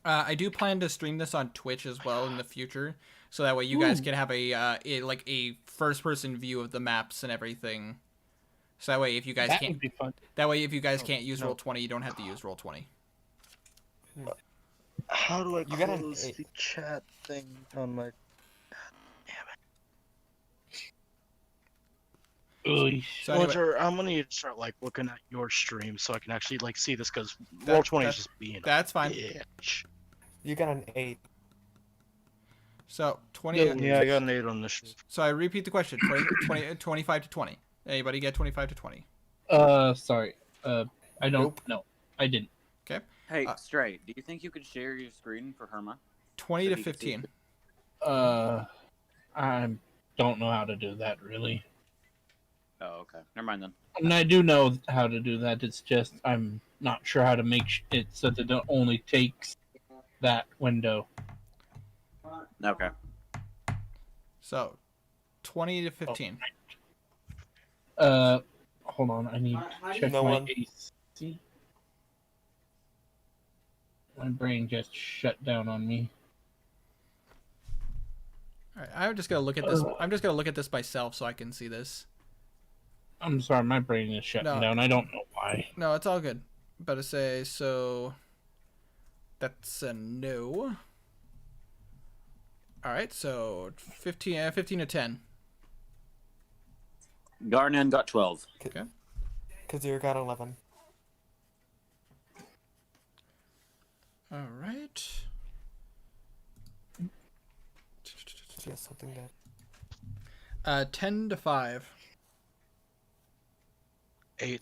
I do plan to stream this on Twitch as well in the future, so that way you guys can have a first-person view of the maps and everything. So that way, if you guys That can't, would be fun. that way if you guys can't use no. Roll20, you don't have to use Roll20. How do I You got an close eight. the chat thing on my... Oy. So anyway, Winter, I'm gonna need to start like looking at your stream so I can actually like see this because That- Roll20 that- is just being that's fine. a bitch. You got an 8. So 20. No. Yeah, I got an 8 on this. So I repeat the question: 25 to 20. Anybody get 25 to 20? Sorry. I don't Nope. know. I didn't. Hey, Uh, Stray, do you think you could share your screen for Herma? 20 So to he can see 15. I don't know how to do that really. Oh, okay. Never mind then. And I do know how to do that. It's just I'm not sure how to make it so that it only takes that window. Okay. So 20 to 15. Hold on. I need to check No my one. AC. My brain just shut down on me. All right, I'm just gonna look at this. I'm just gonna look at this myself so I can see this. I'm sorry, my brain is shutting No. down. I don't know why. No, it's all good. About to say so. That's a no. All right, so 15 to 10. Garnan got 12. Kazir got 11. All right. She has something that. 10 to 5. 8.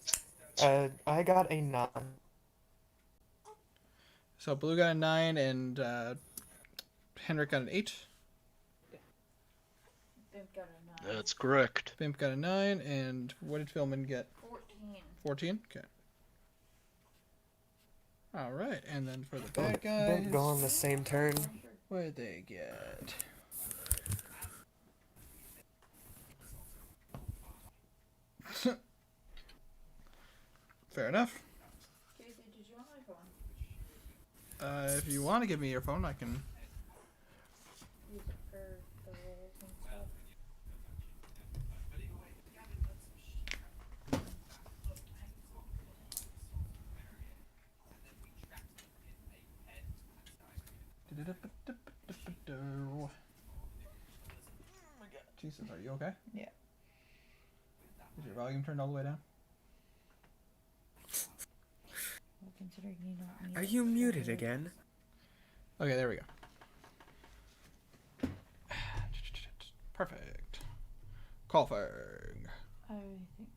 I got a 9. So Blue got a 9 and Henrik got an 8. They've got a 9. That's correct. Bimp got a 9, and what did Philman get? 14. 14? Okay. Alright, and then for the bad Don't guys, go on the same turn. what did they get? Fair enough. Casey, did you want my phone? If you want to give me your phone, I can... Use it for the rolls and stuff. Jesus, are you okay? Yeah. Is your volume turned all the way down? Well, considering you don't need Are it you for muted the- again? Okay, there we go. Perfect. Config. I think.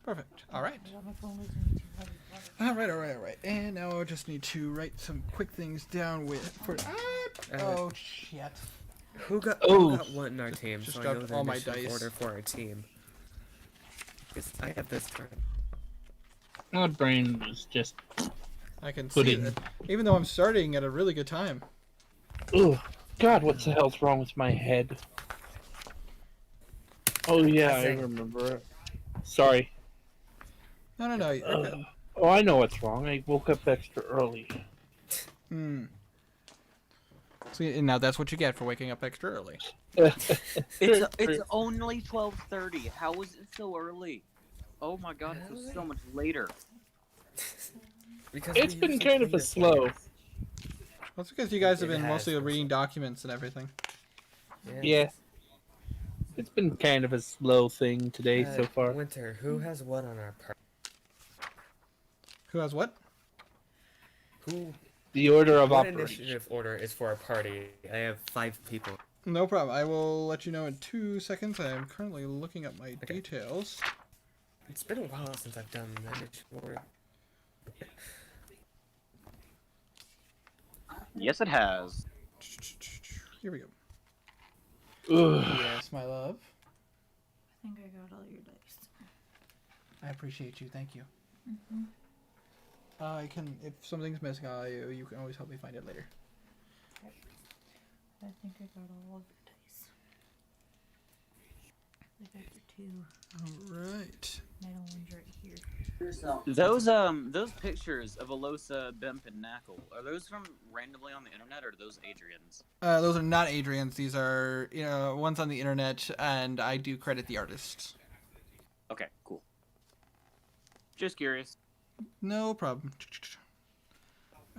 Perfect. Alright. My phone was in too heavy. Alright. And now I just need to write some quick things down for... oh, shit. Who got Oh. what in our team? Just So I know dropped the all my initiative dice. order for our team. 'Cause I have this turn. My brain was just. I can see Pudding. that. Even though I'm starting at a really good time. Oh, God, what the hell's wrong with my head? Oh, yeah, I Nothing. remember it. Sorry. No, you're good. Oh, I know what's wrong. I woke up extra early. See, now that's what you get for waking up extra early. It's only 12:30. How was it so early? Oh my god, it was so much later. Because It's we been usually kind of play a this slow. later. That's because you guys have It been has mostly been reading documents and everything. Yeah. It's been kind of a slow thing today so far. Winter, who has what on our part? Who has what? Who? The order of What operation. initiative order is for our party? I have 5 people. No problem. I will let you know in 2 seconds. I am currently looking up my Okay. details. It's been a while since I've done the initiative order. Yes, it has. Here we go. Ugh. Yes, my love. I think I got all your dice. I appreciate you. Thank you. I can, if something's missing, you can always help me find it later. I think I got all of your dice. I got the 2 Alright. metal ones right here. Those pictures of Alosa, Bimp, and Knackle, are those from randomly on the internet, or are those Adrian's? Those are not Adrian's. These are, ones on the internet, and I do credit the artists. Okay, cool. Just curious. No problem.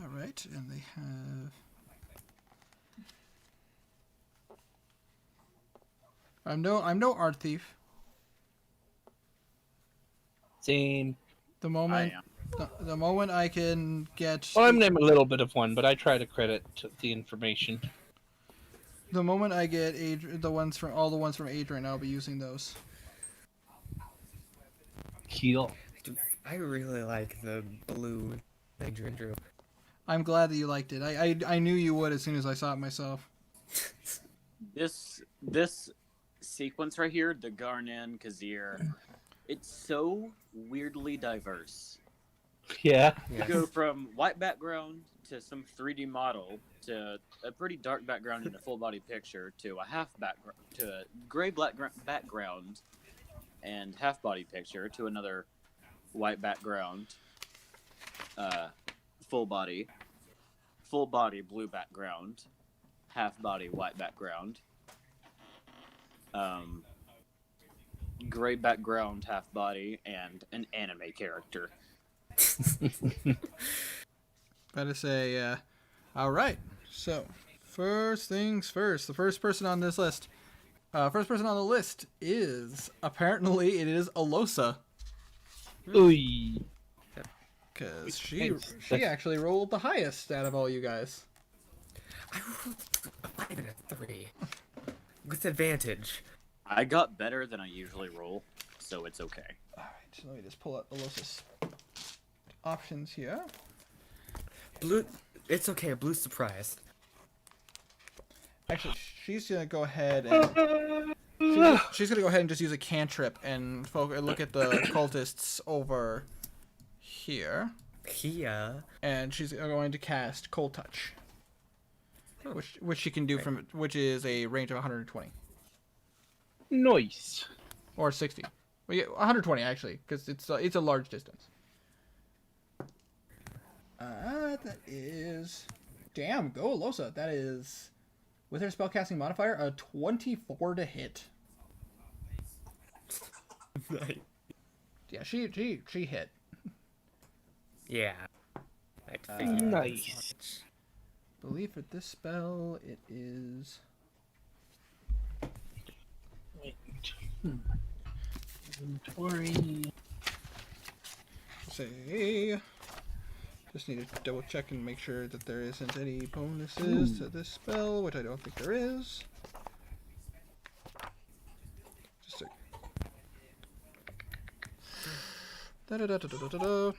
Alright, and they have... I'm no art thief. Same. The moment, I am. the moment I can get... Well, I'm named a little bit of one, but I try to credit the information. The moment I get all the ones from Adrian, I'll be using those. Keel. I really like the blue Adrian drew. I'm glad that you liked it. I knew you would as soon as I saw it myself. This sequence right here, the Garnan Kazir, it's so weirdly diverse. Yeah. You go from white background to some 3D model to a pretty dark background in a full body picture to a half background to a gray black background and half body picture to another white background, full body blue background, half body white background, gray background, half body, and an anime character. Gotta say, alright. So, first things first. The first person on this list. First person on the list is, apparently, it is Alosa. Ooh. Because she actually rolled the highest out of all you guys. I rolled a 5 and a 3. With advantage. I got better than I usually roll, so it's okay. Alright, so let me just pull up Alosa's options here. Blue. It's okay. Blue's surprised. Actually, she's gonna go ahead and she's gonna go ahead and just use a cantrip and look at the cultists over here. Here. And she's going to cast Cold Touch, which she can do which is a range of 120 Nice. or 60. Well, yeah, 120 actually, because it's a large distance. That is, damn, go Alosa. That is, with her spellcasting modifier, a 24 to hit. Nice. Yeah, she hit. Yeah. Nice. I believe for this spell it is. Wait. Inventory. Say. Just need to double check and make sure that there isn't any bonuses to this spell, which I don't think there is. Just a. Da da da da da da da.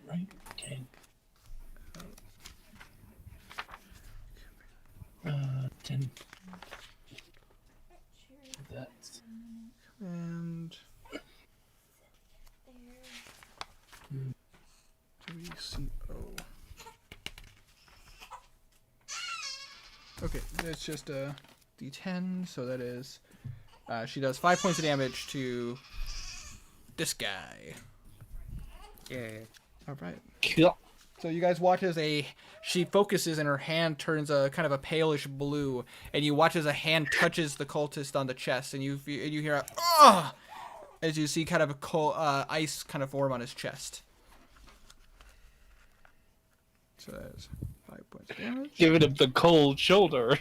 Right? Okay. 10. That's And. WCO. Okay, that's just a D10, so that is. She does 5 points of damage to this guy. Yeah. Alright. kill. So you guys watch as she focuses and her hand turns a kind of a palish blue, and you watch as a hand touches the cultist on the chest, and you hear a "Ugh!" as you see kind of a ice kind of form on his chest. So that is 5 points of damage. Giving him the cold shoulder.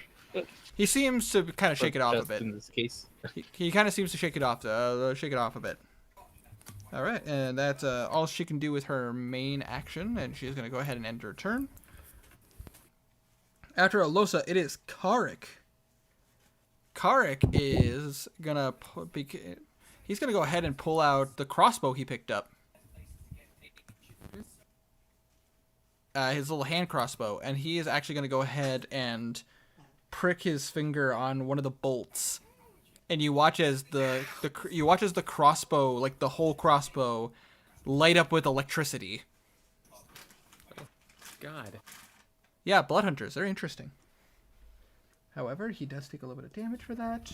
He seems to kind of shake it off a Just bit. in this case. He kind of seems to shake it off a bit. All right, and that's all she can do with her main action, and she's going to go ahead and end her turn. After Alosa, it is Karik. Karik is gonna he's gonna go ahead and pull out the crossbow he picked up. His little hand crossbow, and he is actually gonna go ahead and prick his finger on one of the bolts and you watch as the crossbow, like the whole crossbow, light up with electricity. God. Yeah, blood hunters, they're interesting. However, he does take a little bit of damage for that.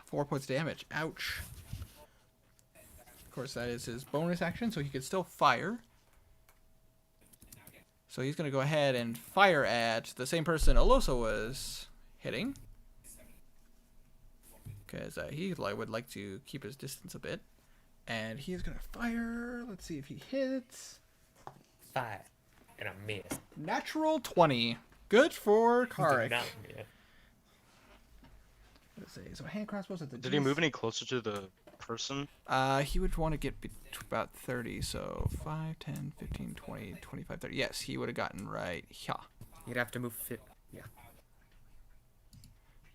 4 points damage. Ouch. Of course, that is his bonus action, so he could still fire. So he's going to go ahead and fire at the same person Alosa was hitting. Because he would like to keep his distance a bit. And he's going to fire. Let's see if he hits. 5. And I missed. Natural 20. Good for Karik. Not miss. Let's see. So hand crossbows at the Did he move any closer to the person? He would want to get about 30. So 5, 10, 15, 20, 25, 30. Yes, he would have gotten right. Yeah. You'd have to move yeah.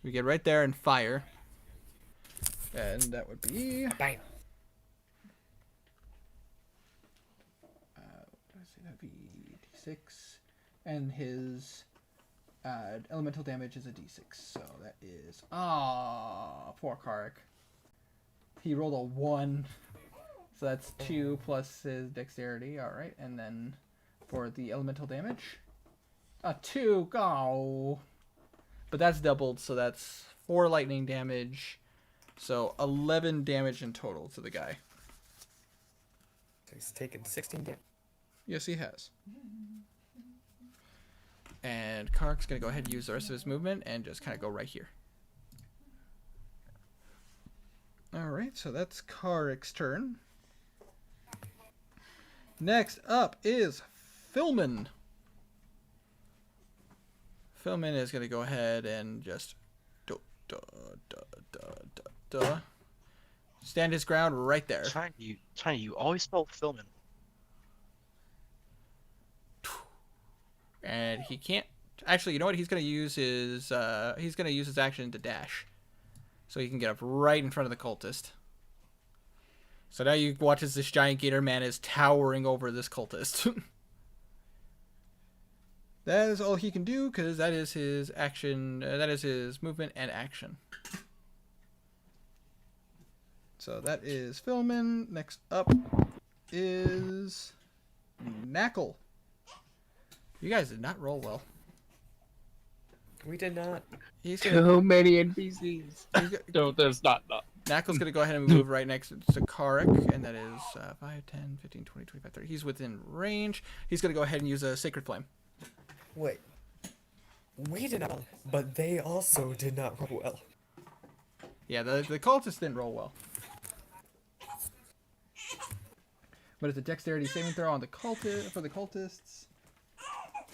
We get right there and fire. And that would be... Bam. Let's see, that'd be D6. And his elemental damage is a D6. So that is... poor Karik. He rolled a 1. So that's 2 plus his dexterity. Alright, and then for the elemental damage... a 2. Go! But that's doubled, so that's 4 lightning damage. So 11 damage in total to the guy. So he's taken 16 damage. Yes, he has. And Kark's going to go ahead and use the rest of his movement and just kind of go right here. Alright, so that's Karik's turn. Next up is Philman. Philman is going to go ahead and just stand his ground right there. Tiny, you always spell filming. And he can't. Actually, you know what? He's gonna use his action to dash, so he can get up right in front of the cultist. So now you watch as this giant gator man is towering over this cultist. That is all he can do because that is his action. That is his movement and action. So that is Philman. Next up is Knackle. You guys did not roll well. We did not. He's gonna, Too many NPCs. No, there's not. Knackle's going to go ahead and move right next to Karik, and that is 5, 10, 15, 20, 25, 30. He's within range. He's going to go ahead and use a Sacred Flame. Wait. We did not, but they also did not roll well. Yeah, the cultists didn't roll well. But it's a dexterity saving throw on the for the cultists.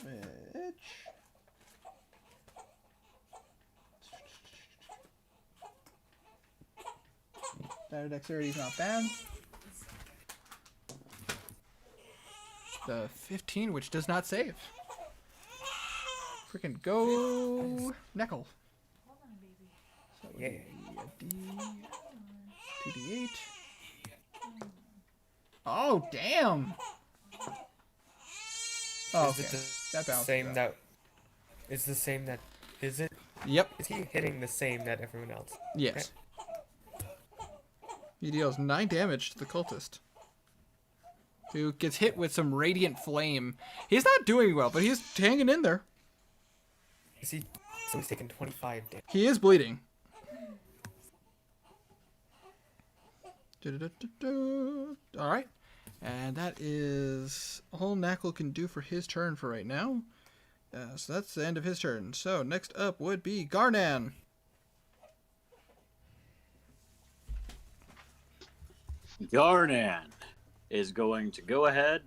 Which... Their dexterity is not bad. The 15, which does not save. Freaking go, Knackle. So Yeah. a D, 2d8. Oh, damn! Oh, okay. That bounced. Same that. It's the same that. Is it? Yep. Is he hitting the same that everyone else? Yes. He deals 9 damage to the cultist, who gets hit with some radiant flame. He's not doing well, but he's hanging in there. Is he? So he's taking 25 damage. He is bleeding. Alright. And that is all Knackle can do for his turn for right now. So that's the end of his turn. So next up would be Garnan. Garnan is going to go ahead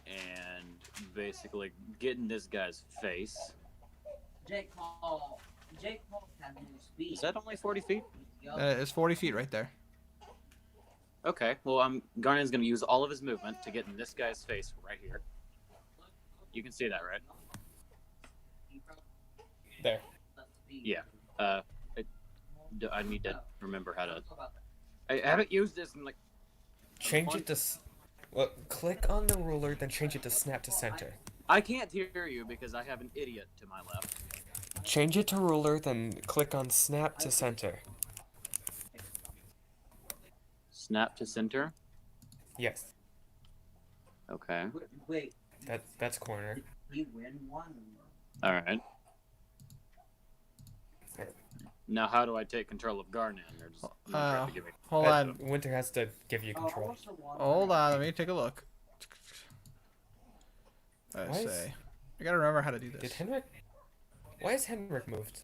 and basically get in this guy's face. Jake Paul has no speed. Is that only 40 feet? It's 40 feet right there. Okay, well, Garnan's going to use all of his movement to get in this guy's face right here. You can see that, right? There. Yeah. I need to remember how to... I haven't used this in, like... Change it to... Well, click on the ruler, then change it to snap to center. I can't hear you because I have an idiot to my left. Change it to ruler, then click on snap to center. Snap to center. Yes, Okay. Wait, that's corner. you win one. All right. Now, how do I take control of Garnan? Or just try to give me Hold on. Winter has to give you Oh, control. also one. Hold on. Let me take a look. I Why is- say. I gotta remember how to do Did this. Henrik? Why is Henrik moved?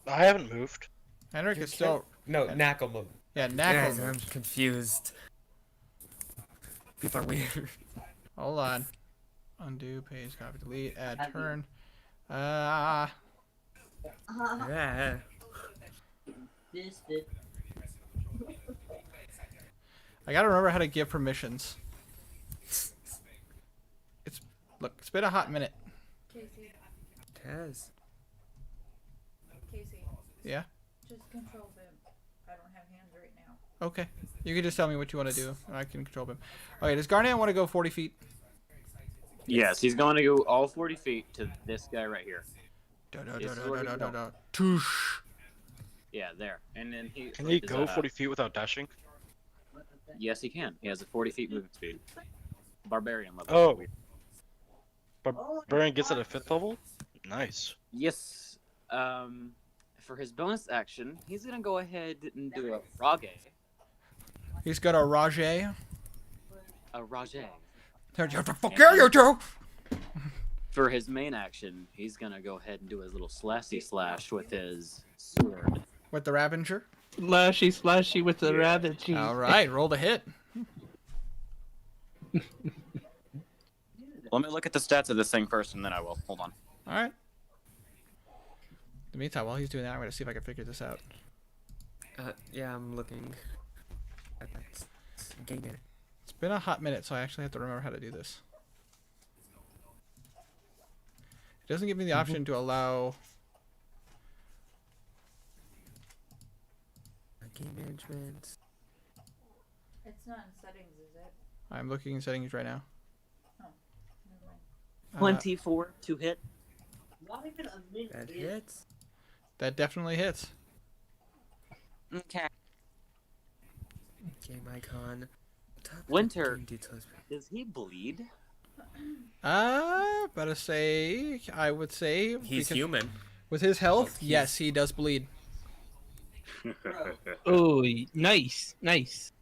I haven't moved. Henrik You is still. can't- No, Knackle moved. Yeah, Guys, Knackle. I'm confused. People are weird. Hold on. Undo, paste, copy, delete, add turn. Ah. Yeah. This. I gotta remember how to give permissions. It's been a hot minute. Casey, Taz. Casey, Yeah? just control them. I don't have hands right now. Okay. You can just tell me what you want to do, and I can control him. Okay, does Garnet want to go 40 feet? Yes, he's going to go all 40 feet to this guy right here. Toosh. Yeah, there. And then he. Can he is go that 40 feet without dashing? Yes, he can. He has a 40 feet movement speed. Barbarian level. Oh. Barbarian gets it at 5th level? Nice. Yes. For his bonus action, he's gonna go ahead and do a Rage. He's got a Rajay. A Rage. Fuck you two! For his main action, he's gonna go ahead and do his little slashy slash with his sword. With the Ravager. Slashy, slashy with the rabbit. All right, roll the hit. Let me look at the stats of this thing first, and then I will. Hold on. All right. In the meantime, while he's doing that, I'm going to see if I can figure this out. Yeah, I'm looking at that game. It's been a hot minute, so I actually have to remember how to do this. It doesn't give me the option to allow... Game management. It's not in settings, is it? I'm looking in settings right now. Never mind. 24 to hit. Not even a minute. That hits. That definitely hits. Okay. Game icon. Top Winter. game details. Does he bleed? Better say, I would say... He's because human. With his health, he's- yes, he does bleed. Oh, nice, nice.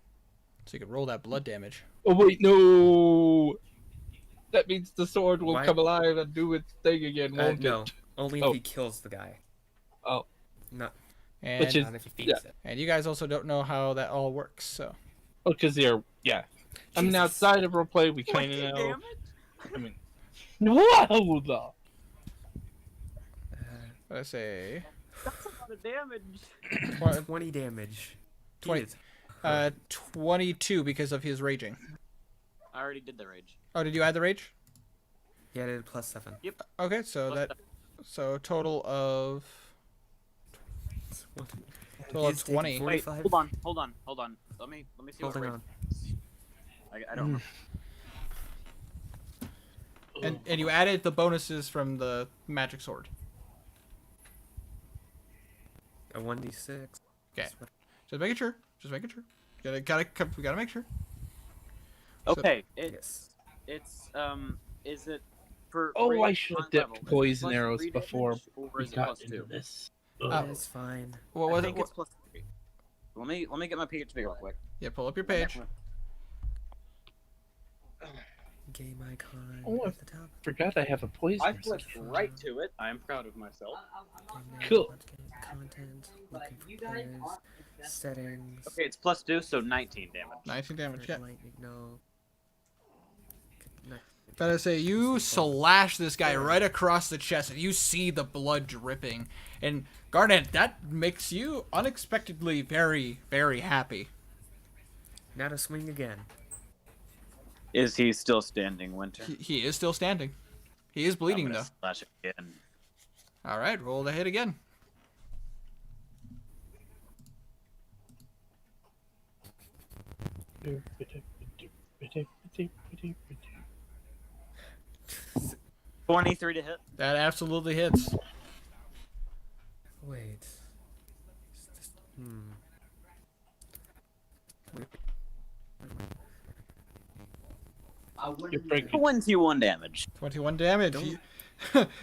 So you can roll that blood damage. Oh wait, no. That means the sword will Why- come alive and do its thing again, won't No, it? only Oh. if he kills the guy. Oh. Not, And, Which is- not if he feeds it. and you guys also don't know how that all works, so... Oh, because they're yeah. I mean, Jesus. outside of roleplay, we kind of 20 know. damage? I mean, whoa, though. Let's say... That's a lot of damage. 20 damage. 20. Jeez. 22 because of his raging. I already did the rage. Oh, did you add the rage? Yeah, I did +7. Okay, so Plus that... So total of... What? Total of He's taking 20. Wait, 45. hold on. Let me see what Holding rage. on. I don't remember. And you added the bonuses from the magic sword. A 1d6. Okay. Just making sure. Just making sure. We gotta make sure. Okay, Yes. it's is it for? Oh, I rage should have on dipped level, is it poison plus arrows 3 before damage, or we is it got plus into 2? this. It's fine. What I was think it? it's plus 3. Let me get my page real quick. Yeah, pull up your page. Game icon Oh, at the top. Forgot I have a poison. I flipped right to it. I am proud of myself. Game Cool. Content. But Looking for you guys players. aren't Settings. Okay, it's plus 2, so 19 damage. 19 damage, yeah. Lightning, no. No. Gotta say, you slash this guy right across the chest, and you see the blood dripping. And Garnet, that makes you unexpectedly very, very happy. Now to swing again. Is he still standing, Winter? He is still standing. He is bleeding, I'm though. gonna slash again. All right, roll the hit again. 23 to hit. That absolutely hits. Wait. Hmm. I You're wouldn't. breaking. 21 damage. 21 damage. Don't-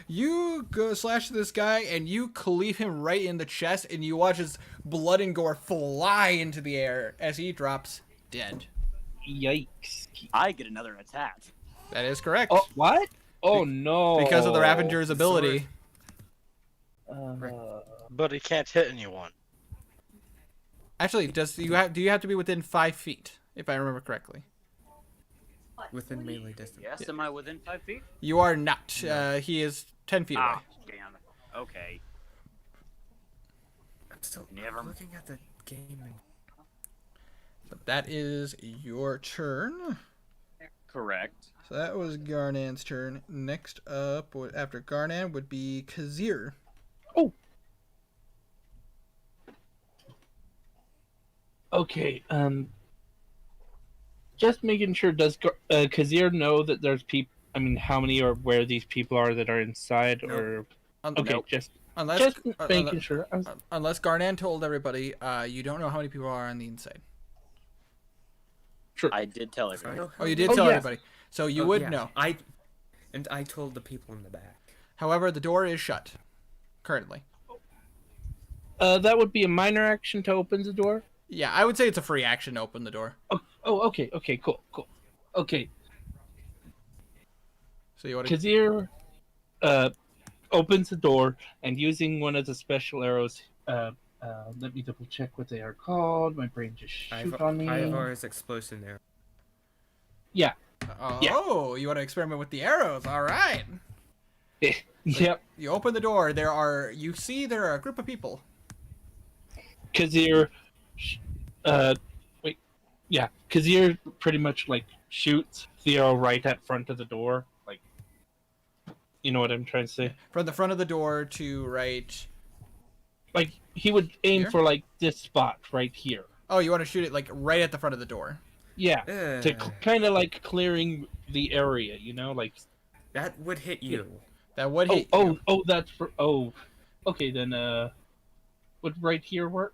You go slash this guy and you cleave him right in the chest, and you watch his blood and gore fly into the air as he drops dead. Yikes. I get another attack. That is correct. Oh, what? Oh, no. Because of the Ravager's ability. But he can't hit anyone. Actually, do you have to be within 5 feet, if I remember correctly? Within melee distance. Yes, am I within 5 feet? You are not. He is 10 feet away. Ah, damn. Okay. I'm still Never- looking at the game. But that is your turn. Correct. So that was Garnan's turn. Next up, after Garnan, would be Kazir. Okay, just making sure, does Kazir know that there's people, I mean, how many or where these people are that are inside, Nope. or... Un- Okay, nope. just Unless, making sure. unless Garnan told everybody, you don't know how many people are on the inside. Sure. I did tell everyone. Oh, you did Oh, tell yeah. everybody. So you would yeah. know. I told the people in the back. However, the door is shut. Currently. That would be a minor action to open the door? Yeah, I would say it's a free action to open the door. Oh, okay, cool. Okay, So you want to... Kazir opens the door, and using one of the special arrows, let me double check what they are called. My brain just shoot on me. Ivar's explosion arrow. Yeah. Oh, you want to experiment with the arrows? All right. Yep. You open the door. There are a group of people. Kazir, Kazir pretty much like shoots the arrow right at front of the door, like, you know what I'm trying to say? From the front of the door to right. Like he would aim Here? for like this spot right here. Oh, you want to shoot it like right at the front of the door. Yeah, to kind of like clearing the area, you know, like. That would hit you. That would hit you. That's for. Oh, okay then. Would right here work?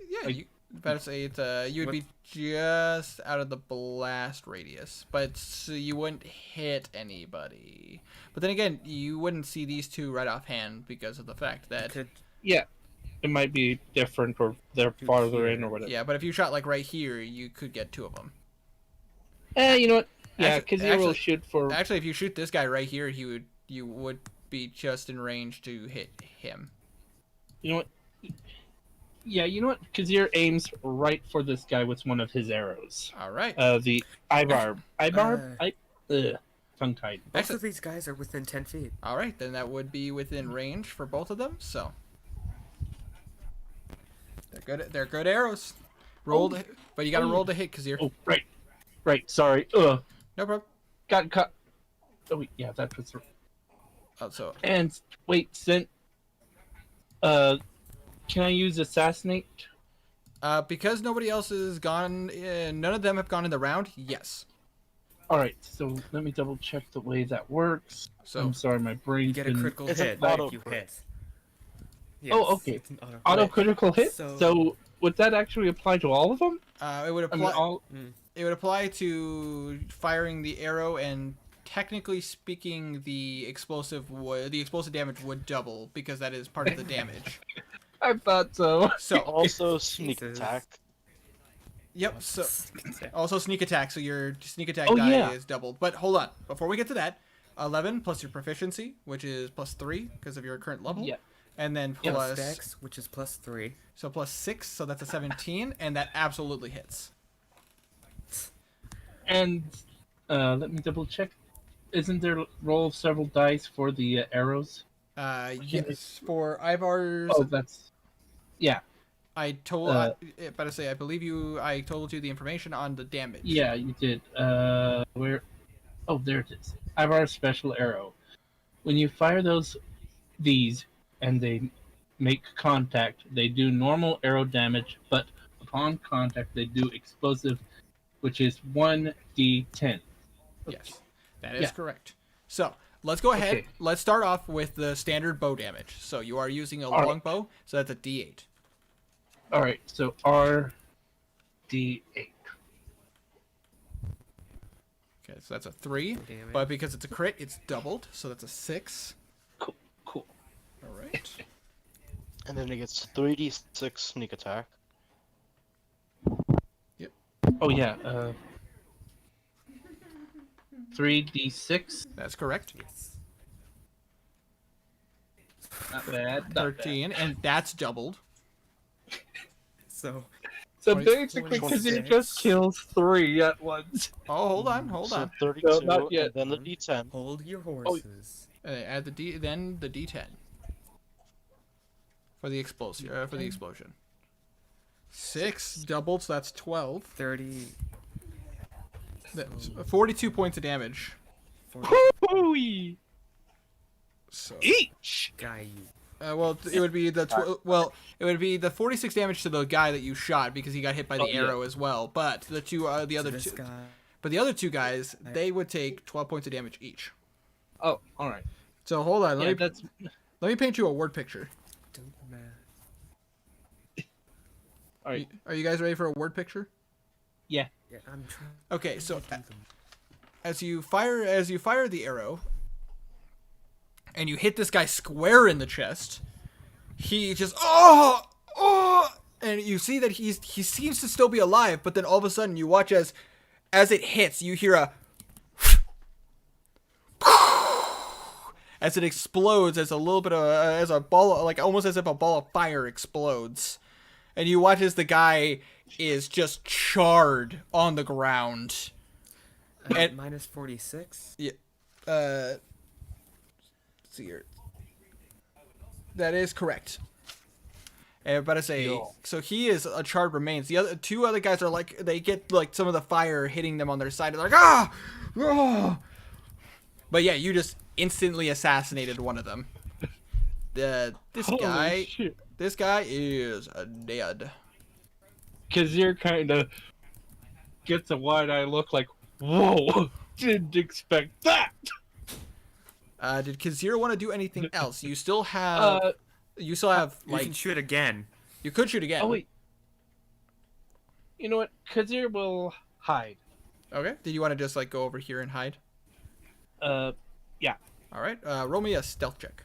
Yeah, Like- you better say it's you would be just out of the blast radius, but you wouldn't hit anybody. But then again, you wouldn't see these two right offhand because of the fact that Yeah, it might be different, or they're farther in, or whatever. yeah. But if you shot like right here, you could get two of them. You know what? Yeah, Actually- Kazir will actually- shoot for. Actually, if you shoot this guy right here, you would be just in range to hit him. You know what? Yeah, you know what? Kazir aims right for this guy with one of his arrows. All right. The Ivar. Tongue-tied. Both of these guys are within 10 feet. All right, then that would be within range for both of them. So they're good. They're good arrows. Roll, but you got to roll to hit, Kazir. Oh, right. Sorry. No problem. Got cut. Oh, wait, yeah, that was. Oh, so And wait, can I use assassinate? because nobody else is gone, none of them have gone in the round. Yes. All right, so let me double check the way that works. So I'm sorry, my brain. You get a critical It's an hit auto if you crit. hit. Oh, okay. It's an Auto critical hit. So- So would that actually apply to all of them? it would I mean, apply. It would apply to firing the arrow, and technically speaking, the explosive damage would double because that is part of the damage. I thought so. So Also sneak Jesus. attack. yep. So also sneak attack. So your sneak attack Oh, die yeah. is doubled. But hold on, before we get to that, 11 plus your proficiency, which is plus 3 because of your current level. Yeah. And then Plus plus Dex, which is plus 3. so plus 6, so that's a 17, and that absolutely hits. And let me double check. Isn't there a roll of several dice for the arrows? Yes, for Ivar's. Oh, that's. Yeah. I told. Better say, I believe you. I told you the information on the damage. Yeah, you did. Where? Oh, there it is. Ivar's special arrow. When you fire these, and they make contact, they do normal arrow damage, but upon contact, they do explosive, which is 1d10. Yes, that is Yeah. correct. So let's go ahead. Okay. Let's start off with the standard bow damage. So you are using a All right. long bow, so that's a D8. All right, so RD8. Okay, so that's a 3. Damage. But because it's a crit, it's doubled, so that's a 6. Cool, cool. All right. And then it gets 3d6 sneak attack. Oh yeah, 3d6. That's correct. Yes. Not bad. Not bad. 13, and that's doubled. So So 20 basically, because he 26. just kills 3 at once. Oh, hold on. So 32, No, not yet. and then the d10. hold your horses. Add then the D10 for the explosion. 6 doubled, so that's 12. 30. That's 42 points of damage. 40. Hooey! So, Each. Guy, you. well, it would be the it would be the 46 damage to the guy that you shot because he got hit by the Oh, yeah. arrow as well. But the other This two, guy. but the other two guys, they would take 12 points of damage each. Oh, all right. So hold on, Yeah, let me paint you a word picture. Don't matter. All right. Are you guys ready for a word picture? Yeah, I'm trying. Okay, so to do them. as you fire the arrow and you hit this guy square in the chest, he just and you see that he seems to still be alive, but then all of a sudden you watch as it hits, you hear a as it explodes, as a little bit of as a ball, like almost as if a ball of fire explodes, and you watch as the guy is just charred on the ground. And- minus 46. Let's see here. That is correct. But I say, so he is a charred remains. The other two other guys are like, they get like some of the fire hitting them on their side. They're like, ah! But yeah, you just instantly assassinated one of them. This Holy guy, shit. this guy is dead. Because you're kind of gets a wide eye look like, whoa, didn't expect that. Did Kazir want to do anything else? You still have, You like, can shoot again. you could shoot again. Oh wait. You know what? Kazir will hide. Okay. Did you want to just like go over here and hide? Yeah. All right. Roll me a stealth check.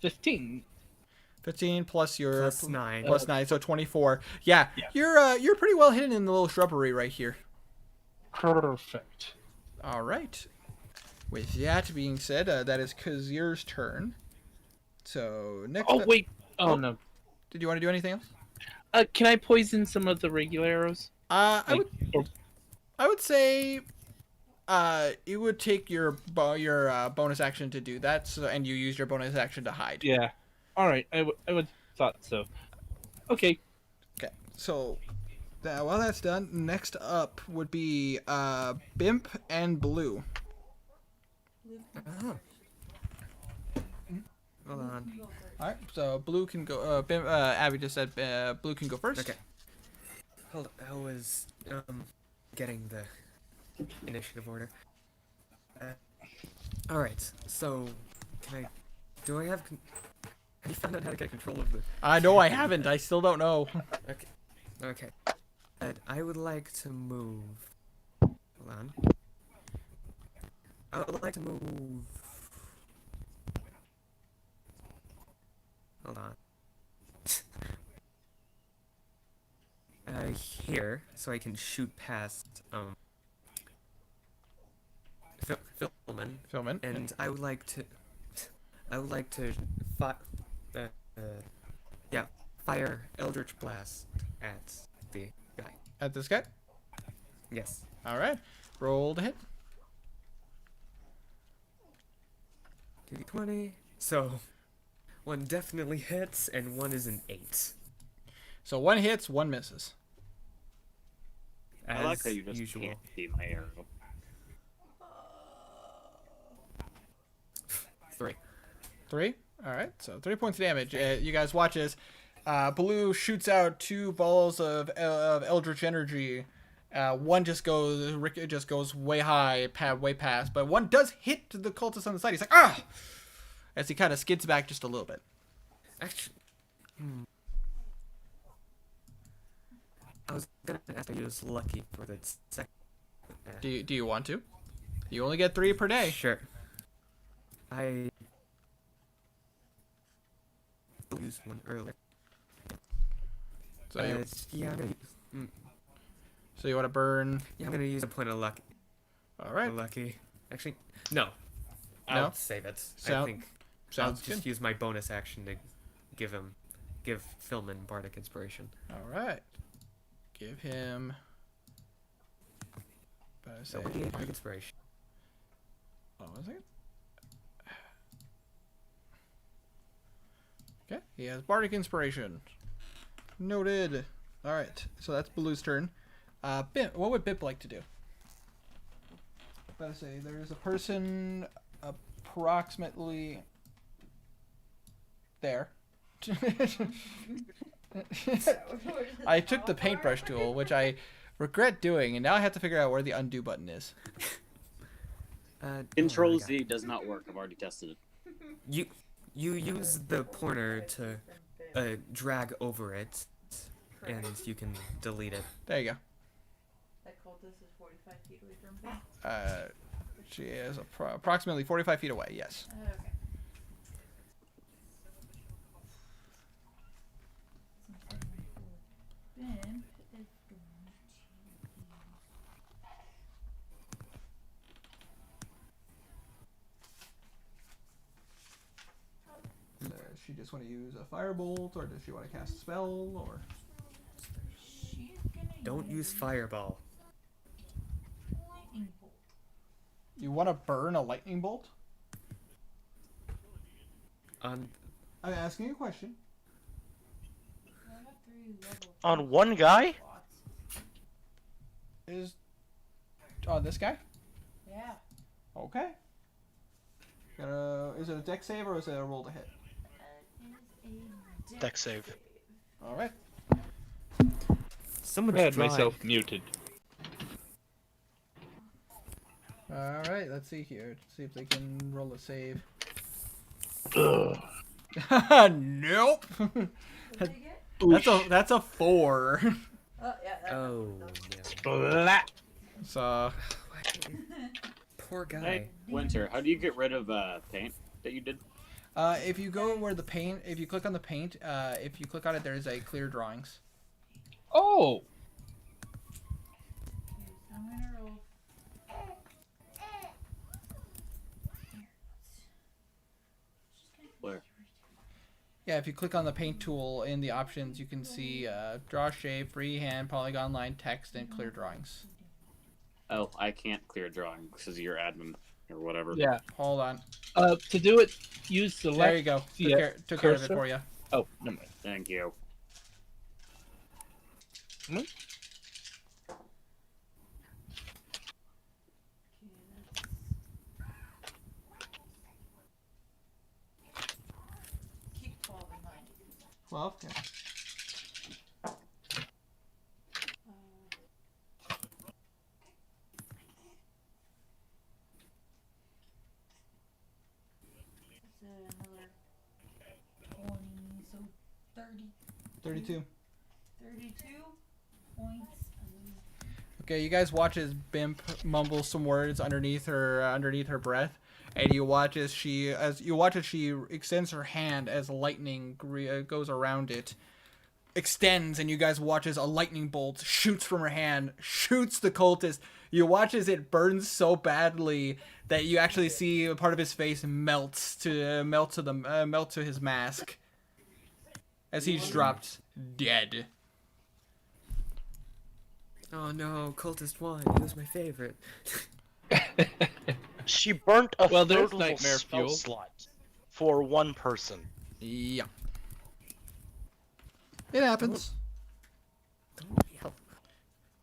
15. 15 plus your Plus 9. plus 9, so 24. Yeah, Yeah. you're pretty well hidden in the little shrubbery right here. Perfect. All right. With that being said, that is Kazir's turn. So next. Oh up- wait. Oh no. Did you want to do anything else? Can I poison some of the regular arrows? I would say, it would take your bonus action to do that, so, and you use your bonus action to hide. Yeah. All right. I would thought so. Okay. Okay. So, while that's done, next up would be Bimp and Blue. Oh. Hold on. All right. So Blue can go. Bimp, Abby just said Blue can go first. Okay. Hold on. I was getting the initiative order. All right. So, do I have? Have you found out how to get control of the? No, I haven't. I still don't know. Okay. Okay. I would like to move. Hold on. I would like to move. Hold on. Here, so I can shoot past Filman, Filman. and I would like to fire Eldritch Blast at the guy. At this guy. Yes. All right. Roll to hit. 2d20. So, one definitely hits, and one is an 8. So one hits, one misses. I like As how you just usual. can't see my arrow. 3. 3. All right. So 3 points of damage. You guys watch as Blue shoots out 2 balls of Eldritch energy One just goes way high, way past, but one does hit the cultist on the side. He's like, ah! As he kind of skids back just a little bit. Actually, I was gonna ask you use lucky for the second. Do you want to? You only get 3 per day. Sure. I used one earlier. So you, yeah, I'm gonna so you want to burn? I'm gonna use a point of luck. All right. Lucky. Actually, no. I'll No? save it. I Sound- think I'll Sounds just good. use my bonus action to give Philman bardic inspiration. All right. Give him. So what do you get bardic inspiration? Oh, was it? Okay, he has bardic inspiration. Noted. All right, so that's Baloo's turn. Bimp, what would Bimp like to do? Let's say there's a person approximately there. I took the paintbrush tool, which I regret doing, and now I have to figure out where the undo button is. Control Z does not work. I've already tested it. You use the pointer to drag over it, and you can delete it. There you go. That cultist is 45 feet away from him. She is approximately 45 feet away. Yes. Okay. Bimp is going to use... Does she just want to use a firebolt, or does she want to cast a spell, or? She's gonna Don't use fireball. lightning bolt. You want to burn a lightning bolt? On I'm asking you a question. I have 3 level On one guy? slots. Is this guy? Yeah. Okay. Is it a deck save or is it a roll to hit? That is a Deck save. All right. someone I had tried. myself muted. All right. Let's see here. See if they can roll a save. Ugh. Nope. What did you get? that's a 4. Oh, yeah. That Oh, Splat. So poor guy. Hey, Winter, how do you get rid of paint that you did? if you go where the paint, if you click on the paint, if you click on it, there is a clear drawings. Oh, I'm gonna roll. Where? Yeah, if you click on the paint tool in the options, you can see draw shape, freehand, polygon line, text, and clear drawings. Oh, I can't clear drawing because you're admin or whatever. yeah. Hold on. To do it, use select. There you go. Yeah, Took care of it cursor. for you. Oh, never mind. Thank you. Keep 12 in mind. 12. Okay. That's another 20, so 30, 32. 32 points. Okay, you guys watch as Bimp mumbles some words underneath her breath, and you watch as she extends her hand as lightning goes around it, extends, and you guys watch as a lightning bolt shoots from her hand, shoots the cultist. You watch as it burns so badly that you actually see a part of his face melt to his mask as he's dropped dead. Oh no, cultist 1. He was my favorite. She burnt a Well, there's third level nightmare spell fuel. slot for one person. Yeah. It happens. Don't yell.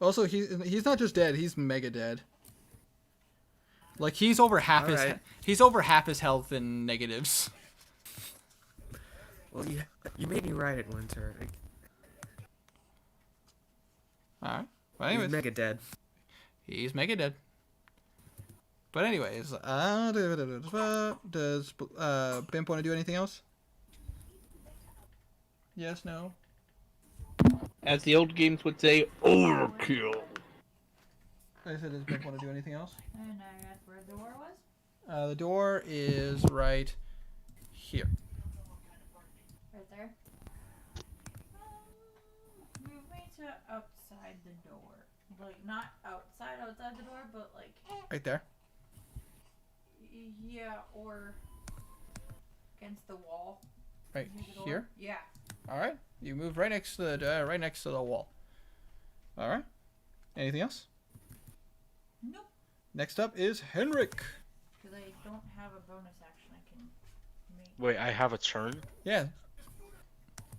Also, he's not just dead; he's mega dead. Like he's over half Alright. he's over half his health in negatives. Well, you made me write it, Winter. All right. But He's anyways, mega dead. he's mega dead. But anyways, does Bimp want to do anything else? Yes, no. As the old games would say, overkill. I said, does Bimp want to do anything else? And I asked where the door was. The door is right here. Right there. Move me to outside the door. Like, not outside the door, but like... Right there. Yeah, or... against the wall. Right Near the door. here. Yeah. All right. You move right next to the wall. All right. Anything else? Nope. Next up is Henrik. Because I don't have a bonus action I can make. Wait, I have a turn? Yeah.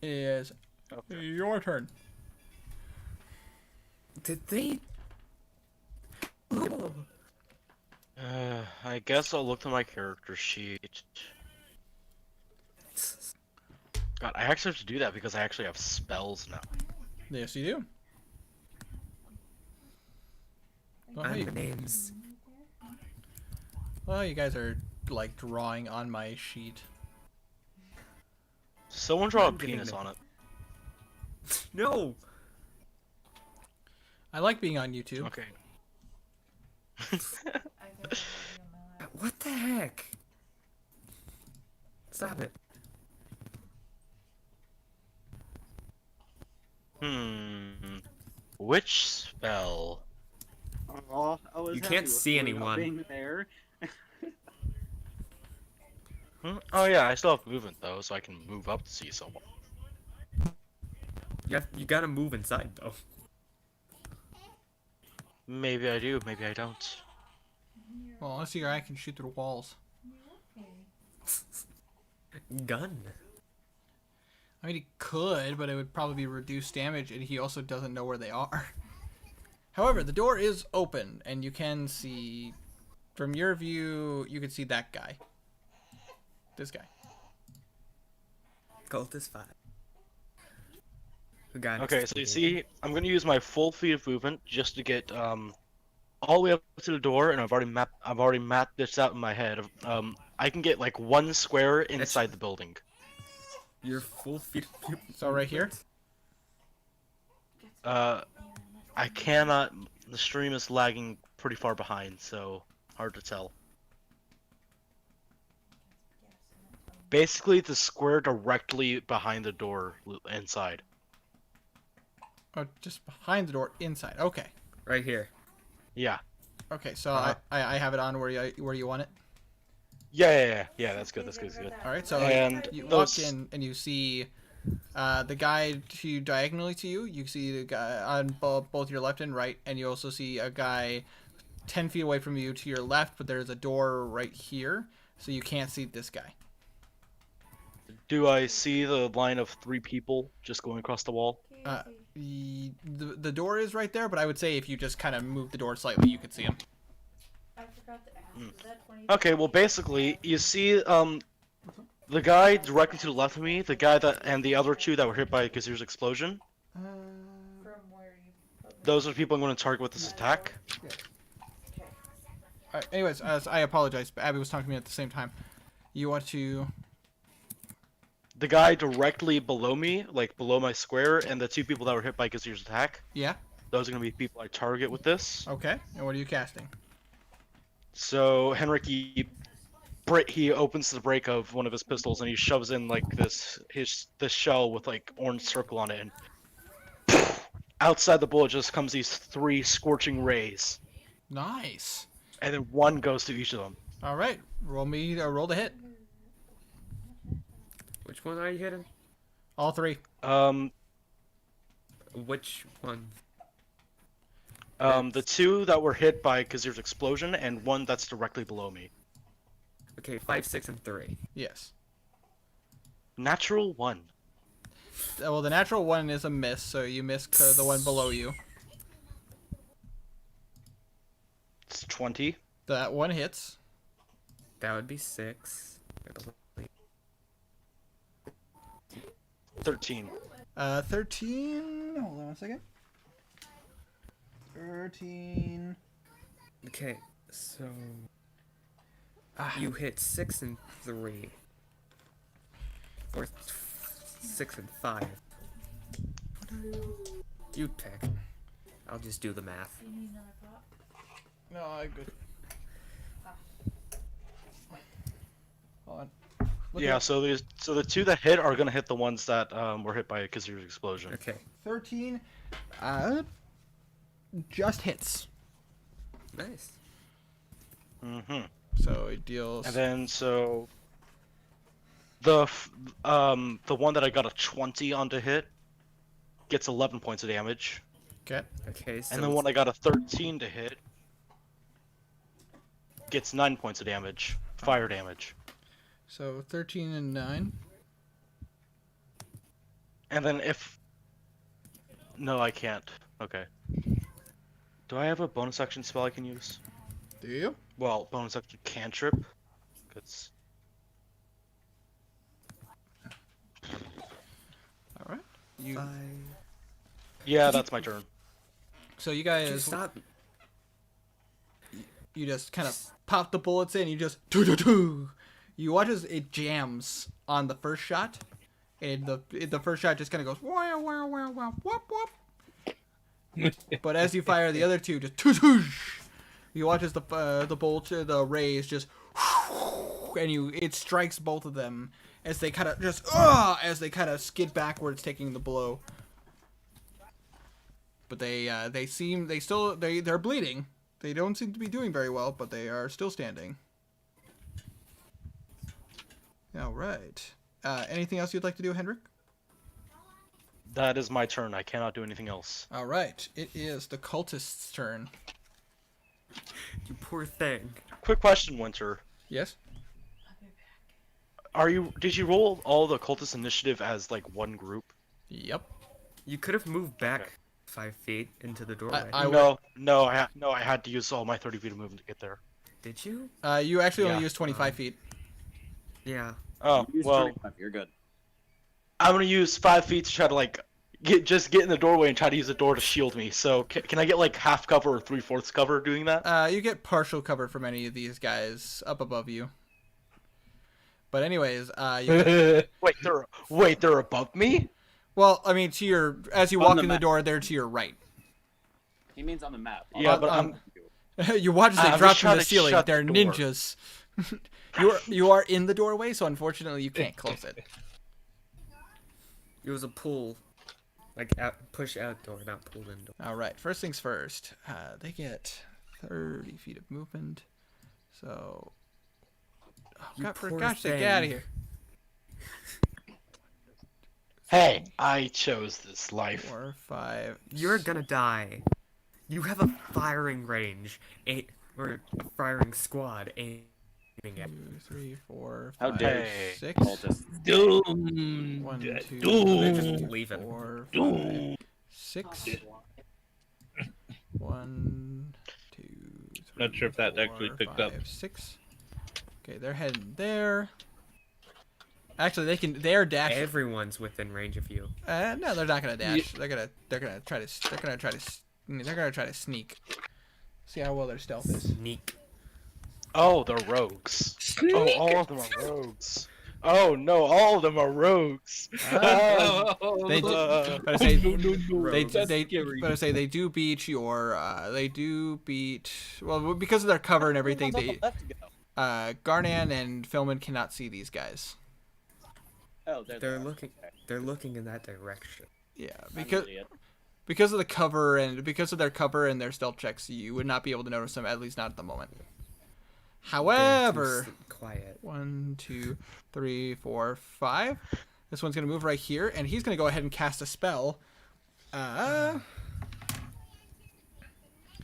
It is your turn. Did they? I guess I'll look at my character sheet. God, I actually have to do that because I actually have spells now. Yes, you do. Well, And hey, the names. well, you guys are like drawing on my sheet. Someone draw a I'm getting penis it. on it. No. I like being on YouTube. Okay. I got it already on my lap. What the heck? Stop it. Which spell? Oh, I was You happy can't with see Blue not anyone. being there. Oh yeah, I still have movement though, so I can move up to see someone. You gotta move inside though. Maybe I do, maybe I don't. Well, unless your eye can shoot through walls. Gun. I mean, he could, but it would probably be reduced damage, and he also doesn't know where they are. However, the door is open, and you can see, from your view, you can see that guy. This guy. Cultist 5. Who got Okay, so you see, I'm gonna use my full feet of movement just to get all the way up to the door, and I've already mapped this out in my head. I can get like one square inside the building. Your full feet. So right here? I cannot. The stream is lagging pretty far behind, so hard to tell. Basically, the square directly behind the door inside. Oh, just behind the door, inside. Okay. Right here. Yeah. Okay, so Uh-huh. I have it on where you want it. Yeah. That's good. All right, so And you those- walk in and you see the guy to diagonally to you. You see the guy on both your left and right, and you also see a guy 10 feet away from you to your left, but there's a door right here, so you can't see this guy. Do I see the line of 3 people just going across the wall? The door is right there, but I would say if you just kind of move the door slightly, you could see him. I forgot to ask. Is that 20? Okay, well basically, you see the guy directly to the left of me, the guy and the other 2 that were hit by a Gazier's explosion. From where you put me. Those are the people I'm going to target with this attack. Anyways, I apologize, but Abby was talking to me at the same time. You want to... The guy directly below me, like below my square, and the 2 people that were hit by Gazier's attack. Yeah? Those are going to be people I target with this. Okay, and what are you casting? So Henrik, he opens the break of one of his pistols and he shoves in like this shell with like orange circle on it, and outside the bullet just comes these 3 scorching rays, Nice. and then 1 goes to each of them. All right, roll the hit. Which one are you hitting? All 3. Which one? The 2 that were hit by Gazier's explosion, and 1 that's directly below me. Okay, 5, 6, and 3. Yes. Natural 1. Well, the natural one is a miss, so you missed the one below you. It's 20. That one hits. That would be 6. I believe. 13. 13. Hold on a second. 13. Okay, so Ah, you hit 6 and 3. Or 6 and 5. You pick. I'll just do the math. Do you need another pot? no, I'm good. Hold on. Look Yeah, at so the two that hit are gonna hit the ones that were hit by Kazir's explosion. Okay, 13. Just hits. nice. Mm-hmm. So it deals. And then the one that I got a 20 on to hit gets 11 points of damage, Okay. Okay, so and then one I got a 13 to hit gets 9 points of damage, fire damage. So 13 and 9. And then no, I can't. Okay. Do I have a bonus action spell I can use? Do you? Well, bonus action cantrip. Cause All right. You. 5. yeah, that's my turn. So you Could you guys. stop? You just kind of pop the bullets in. You just. Doo-doo-doo. You watch as it jams on the first shot, and the first shot just kind of goes wow wow wow wow whoop whoop. But as you fire the other two, just toosh. You watch as the bolt, the rays just, and it strikes both of them as they kind of just as they kind of skid backwards, taking the blow. But they're bleeding. They don't seem to be doing very well, but they are still standing. All right. Anything else you'd like to do, Henrik? That is my turn. I cannot do anything else. All right. It is the cultist's turn. You poor thing. Quick question, Winter. Yes. Did you roll all the cultist initiative as like one group? Yep. You could have moved back Okay. 5 feet into the doorway. I had to use all my 30 feet of movement to get there. Did you? You actually only Yeah. used 25 feet. Yeah. Oh, Use well, 25, you're good. I'm gonna use 5 feet to try to like get in the doorway and try to use the door to shield me. So can I get like half cover or 3/4 cover doing that? You get partial cover from any of these guys up above you. But anyways, Wait, they're above me? well, I mean, as you On walk the in the map. door, they're to your right. He means on the map. Yeah, but You watch as they I'm drop just from trying the to ceiling. shut the They're door. ninjas. You are in the doorway, so unfortunately you can't close it. It was a pull. Like push out door, not pull in door. All right. First things first. They get 30 feet of movement. So, You God, for poor gosh sake, thing. get out of here. Hey, I chose this life. 4, 5. You're gonna die. You have a firing range. Or a firing squad aiming at 2, 3, 4, How 5, dare you. 6. Cultist. Doomed. 1, 2, They Doomed. just leave him. 4, 5, Doomed. 6. 1, 2, 3. Not sure if that actually 4, picked up. 5, 6. Okay, they're heading there. Actually, they're dashing. Everyone's within range of you. No, they're not gonna dash. They're gonna try to sneak. See how well their stealth is. Sneak. Oh, they're rogues. Oh, all of them are rogues. Oh no, all of them are rogues. They do, but I say Rogues. they do beat your well, because of their cover and everything. They Garnan and Philman cannot see these guys. Oh, there They're they are. looking. They're looking in that direction. Yeah, I'm an because idiot. because of the cover and because of their cover and their stealth checks, you would not be able to notice them, at least not at the moment. They're However, too quiet. 1, 2, 3, 4, 5. This one's gonna move right here, and he's gonna go ahead and cast a spell.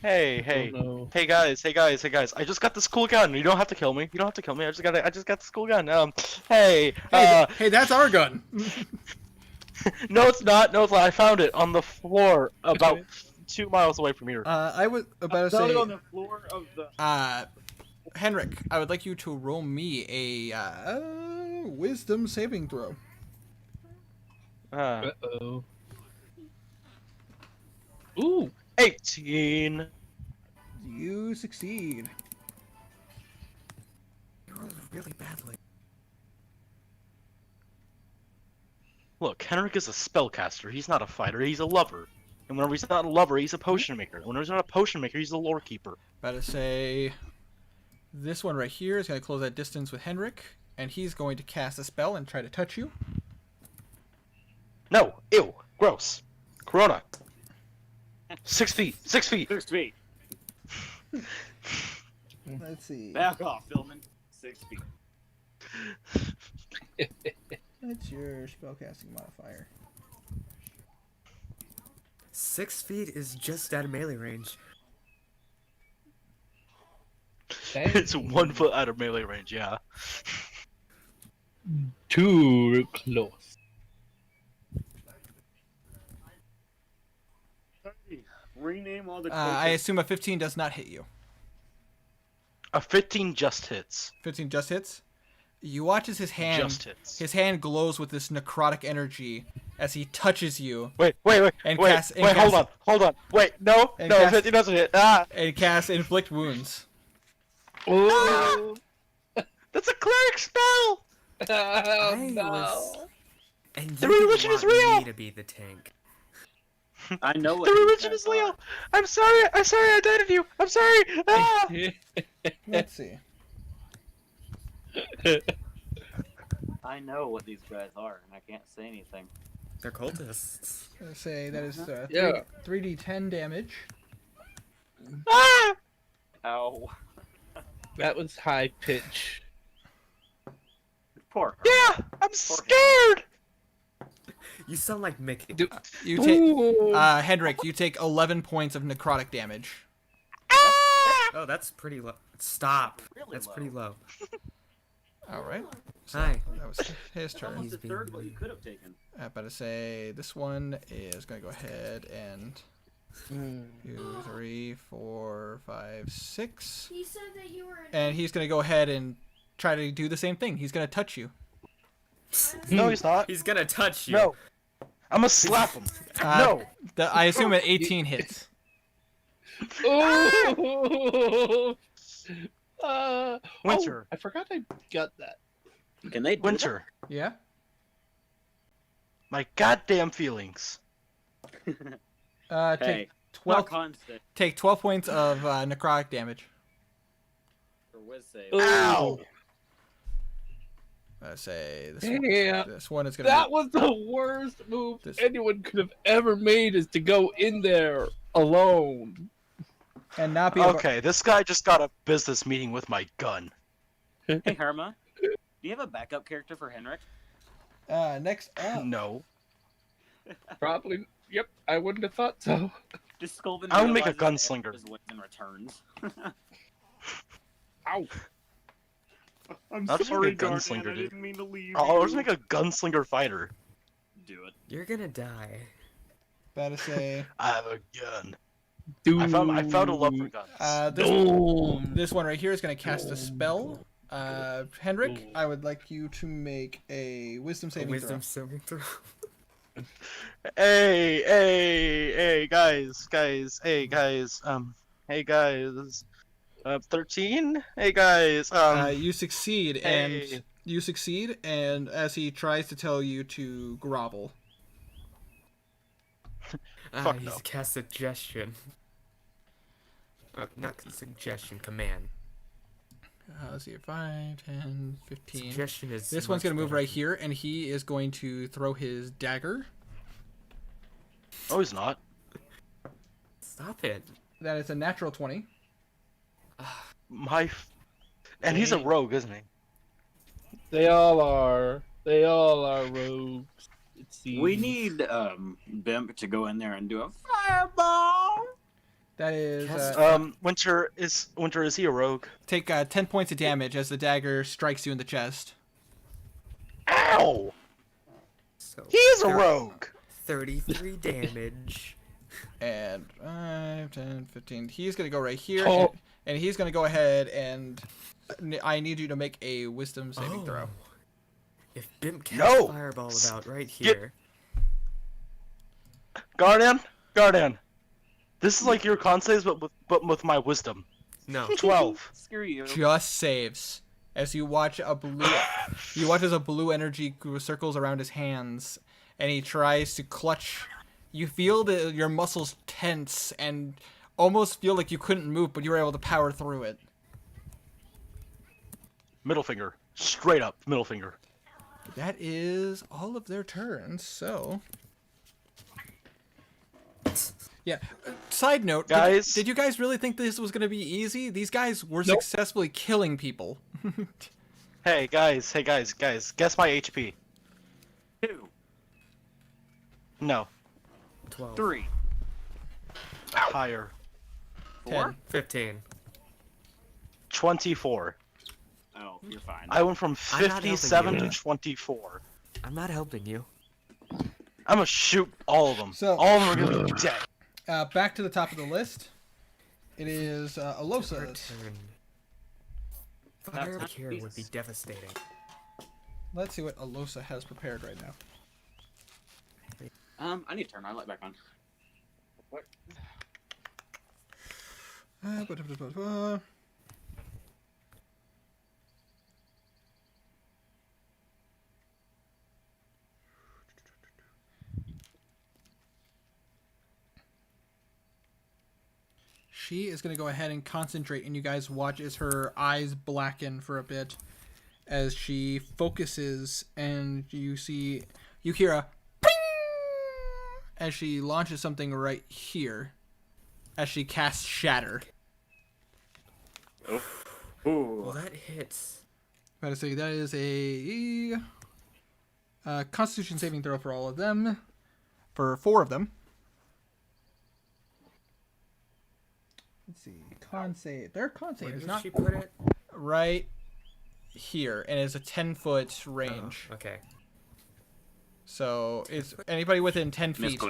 Hey, Oh, no. hey guys. I just got this cool gun. You don't have to kill me. I just got this cool gun. Hey, Hey, that's our gun. no, it's not. No, it's not. I found it on the floor about 2 miles away from here. I was about to Found it say, on the floor of the. Henrik, I would like you to roll me a wisdom saving throw. Uh, Uh-oh. Ooh, 18. You succeed. You rolled really badly. Look, Henrik is a spellcaster. He's not a fighter. He's a lover. And whenever he's not a lover, he's a potion maker. And whenever he's not a potion maker, he's a lore keeper. About to say, this one right here is going to close that distance with Henrik, and he's going to cast a spell and try to touch you. No, ew, gross. Corona. 6 feet, 6 feet. 6 feet. Let's see. Back off, Philman. 6 feet. That's your spellcasting modifier. 6 feet is just out of melee range. It's 1 foot out of melee range, yeah. Too close. Rename all the I assume a 15 does not hit you. A 15 just hits. 15 just hits. You watch as his hand glows with this necrotic energy as he touches you. Wait, And hold on. Wait, no, 15 doesn't hit. Ah! And casts inflict wounds. Oh, That's a cleric spell! no. And you The didn't religion is want real! me to be the tank. I know what The these religion guys is Leo! are. I'm sorry I died of you! I'm sorry! Ah! Let's see. I know what these guys are, and I can't say anything. They're cultists. Let's say that is Yeah. 3d10 damage. Ah! Ow. That was high pitch. Poor. Yeah! I'm scared! You sound like Mickey. You take Ooh. Hendrik, you take 11 points of necrotic damage. Oh, that's pretty low. Stop. Really That's low. pretty low. All right. So Hi. that was his turn. Almost He's a being third what you rude. could have taken. I'm about to say this one is gonna go ahead and 2, 3, 4, 5, 6, He said that you were. and he's gonna go ahead and try to do the same thing. He's gonna touch you. No, he's not. He's gonna touch you. No. I'm gonna slap him. No! I assume an 18 hits. Oh. Winter. I forgot I got that. Can they do Winter. Yeah. My goddamn feelings. that? Take Hey, 12. not constant Take 12 points of necrotic damage. for whiz save. Ow! I say this Damn. this one is gonna. That was the worst move This- anyone could have ever made, is to go in there alone. and not be able. Okay, this guy just got a business meeting with my gun. Hey, Herma, do you have a backup character for Henrik? Next up. No. Probably. Yep, I wouldn't have thought so. Just Scolvin I would make a realizes that gunslinger. Henrik wins and returns. Ow. I'm I'll just make a gunslinger, dude. mean to leave I'll just make a gunslinger fighter. Do it. You're gonna die. About to say. I have a gun. Dude. I found a love for guns. This one right here is gonna cast a spell. Hendrik, I would like you to make a wisdom saving Wisdom throw. saving throw. Hey, guys, hey guys, 13? Hey guys, You succeed, hey. and as he tries to tell you to grovel. Fuck He's no. cast suggestion. Not suggestion, command. Let's see, 5, 10, 15. Suggestion is. This one's much gonna move better. right here, and he is going to throw his dagger. Oh, he's not. Stop it. That is a natural 20. And he's a rogue, isn't he? They all are. They all are rogues. It seems. We need Bimp to go in there and do a fireball. That is Winter is he a rogue? take 10 points of damage as the dagger strikes you in the chest. Ow! So He is a rogue. 33 damage. And 5, 10, 15. He's gonna go right here, Oh. and he's gonna go ahead and I need you to make a wisdom saving throw. If Bimp casts No! fireball about right here. Guardian. This is like your con saves, but with my wisdom. No. 12. Screw you. Just saves as you watch a blue. You watch as a blue energy circles around his hands, and he tries to clutch. You feel that your muscles tense and almost feel like you couldn't move, but you were able to power through it. Middle finger. Straight up middle finger. That is all of their turns. So. Yeah. Side note, guys. Did you guys really think this was going to be easy? These guys were successfully killing people. Hey guys. Guess my HP. 2, No. 12. 3, Higher. 4. 15. 24. Oh, you're fine. I went from I'm not helping 57 you. to 24. I'm not helping you. I'm gonna shoot all of them. So- all of them are gonna be dead. Back to the top of the list. It is Alosa's. Turn. That's Fire not here would be Jesus. devastating. Let's see what Alosa has prepared right now. I need to turn my light back on. What? She is going to go ahead and concentrate, and you guys watch as her eyes blacken for a bit as she focuses, and you hear a ping as she launches something right here as she casts Shatter. Well, that hits. I gotta say, that is a Constitution saving throw for all of them, for 4 of them. Let's see, con save. Their con save Where is did not she put it? right here, and it's a 10-foot range. Oh, okay. So it's anybody within 10 feet.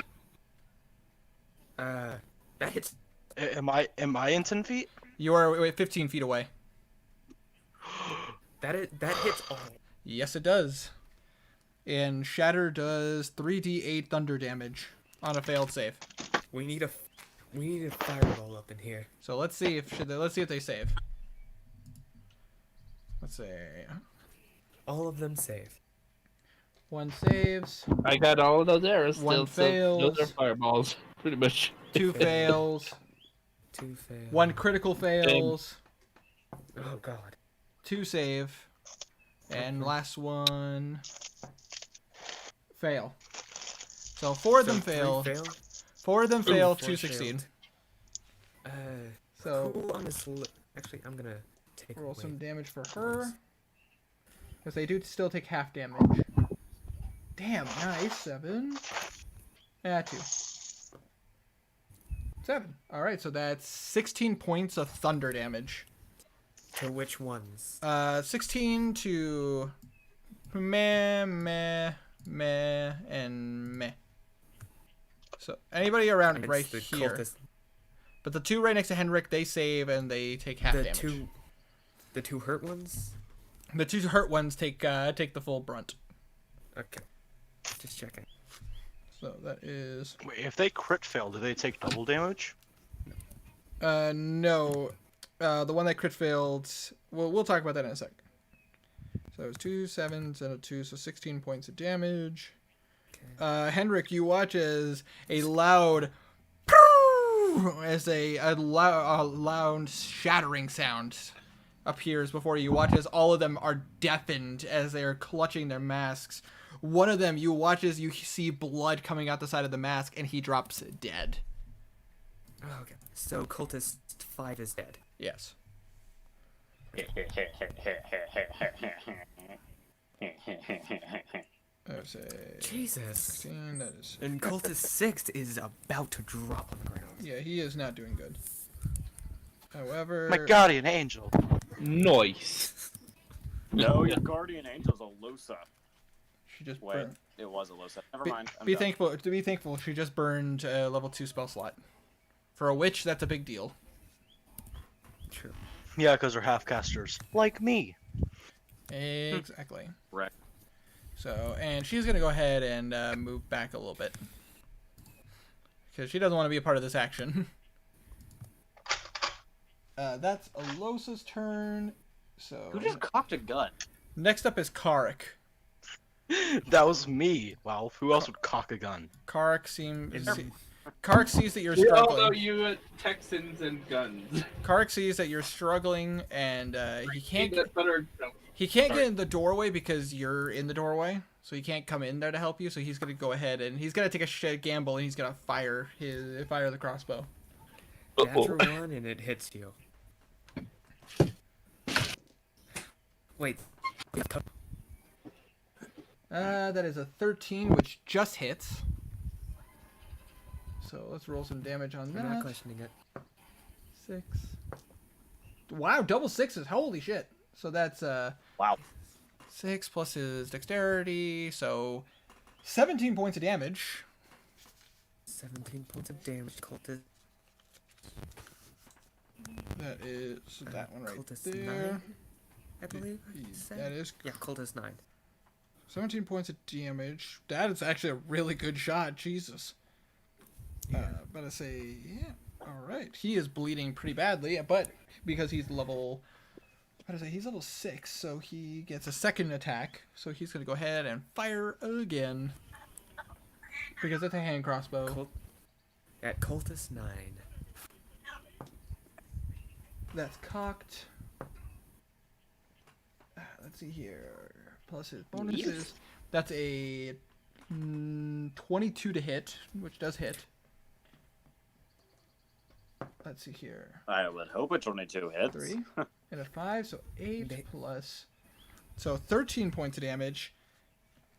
That hits. Am I in 10 feet? You are 15 feet away. That hits all. Yes, it does. And Shatter does 3d8 thunder damage on a failed save. We need a fireball up in here. So let's see if they save. Let's see. All of them save. 1 saves, I got all of those arrows. One Still, so those fails. are fireballs, pretty much. 2 fails, 2 fail. 1 critical fails, Oh god. 2 save, and last one fail. So 4 of them So 3 fail. fail. 4 of them fail, 4 2 succeed. failed. So Who on this actually, I'm gonna take roll away. some damage for her. Because they do still take half damage. Damn, nice. 7. 2. 7. Alright, so that's 16 points of thunder damage. To which ones? 16 to meh, meh, meh, and meh. So anybody around It's right the here. cultist- But the 2 right next to Henrik, they save and they take half The damage. the 2 hurt ones? The 2 hurt ones take the full brunt. Okay. Just checking. So that is Wait, if they crit fail, do they take double damage? no. The one that crit failed. We'll talk about that in a sec. So it was 2 7s and a 2, so 16 points of damage. Okay. Henrik, you watch as a loud, loud shattering sound appears before you. Watch as all of them are deafened as they are clutching their masks. One of them, you watch as you see blood coming out the side of the mask, and he drops dead. Oh, okay. So cultist 5 is dead. Yes. There's a Jesus. 16, that is. And cultist 6 is about to drop on the ground. Yeah, he is not doing good. However, My guardian angel. Nice. No, your guardian angel's a Losa. she just Wait, burned. it was a Losa. Never Be, mind. I'm be done. thankful. To be thankful, she just burned a level 2 spell slot. For a witch, that's a big deal. True. Yeah, because they're half casters. Like me. Exactly. Right. So, and she's gonna go ahead and move back a little bit because she doesn't want to be a part of this action. That's Alosa's turn. So Who just cocked a gun? next up is Karik. That was me. Wow, who else would cock a gun? Karik sees that you're We all know struggling. you Texans and guns. Karik sees that you're struggling, and he can't. That better. No. He can't get in the doorway because you're in the doorway, so he can't come in there to help you. So he's gonna go ahead and he's gonna take a gamble, and he's gonna fire the crossbow. Natural one, and it hits you. Wait. That is a 13, which just hits. So let's roll some damage on I'm not that. questioning it. 6. Wow, double sixes! Holy shit! So that's Wow. 6 plus his dexterity, so 17 points of damage. 17 points of damage, cultist. That is that one right Cultist there. 9, I believe. you said? That is Yeah, cultist 9. 17 points of damage. That is actually a really good shot. Jesus. But I say, yeah. All right. He is bleeding pretty badly, but because he's level, he's level 6, so he gets a second attack. So he's gonna go ahead and fire again because it's a hand crossbow. At cultist 9. That's cocked. Let's see here. Plus his bonuses. That's a 22 to hit, which does hit. Let's see here. I would hope a 22 hits. 3 and a 5, so 8 plus. So 13 points of damage.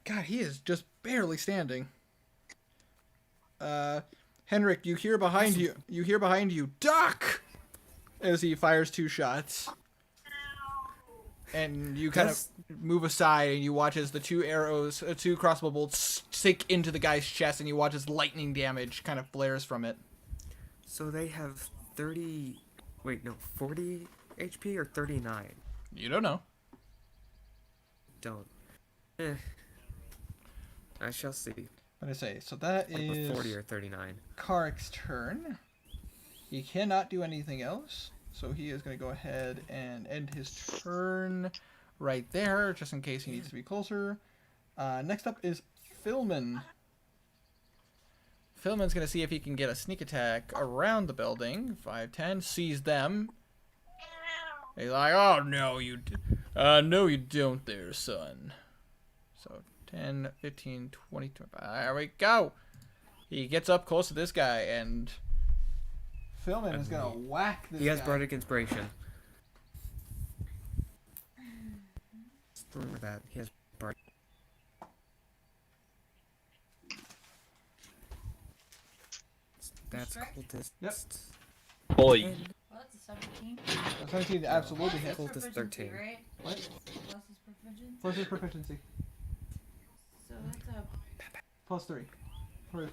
God, he is just barely standing. Henrik, you hear behind you. You hear behind you. Duck! As he fires 2 shots. And you kind of move aside, and you watch as the 2 crossbow bolts sink into the guy's chest, and you watch as lightning damage kind of flares from it. So they have 40 HP or 39? You don't know. Don't. I shall see. What did I say? So that is 40 or 39. Karik's turn. He cannot do anything else, so he is going to go ahead and end his turn right there, just in case he needs to be closer. Next up is Philman. Philman's going to see if he can get a sneak attack around the building. 5-10, sees them. He's like, oh, no, you don't there, son. So 10, 15, 20, 25. There we go. He gets up close to this guy, and Philman is going to whack this guy. He has Bardic Inspiration. Just remember that. He has Bardic. That's cultist. Yep. Boy. Well, that's a 17. 17 absolutely hits. Cultist Proficiency, 13. right? What? Plus his proficiency. Plus his proficiency. So that's a Plus 3. 20.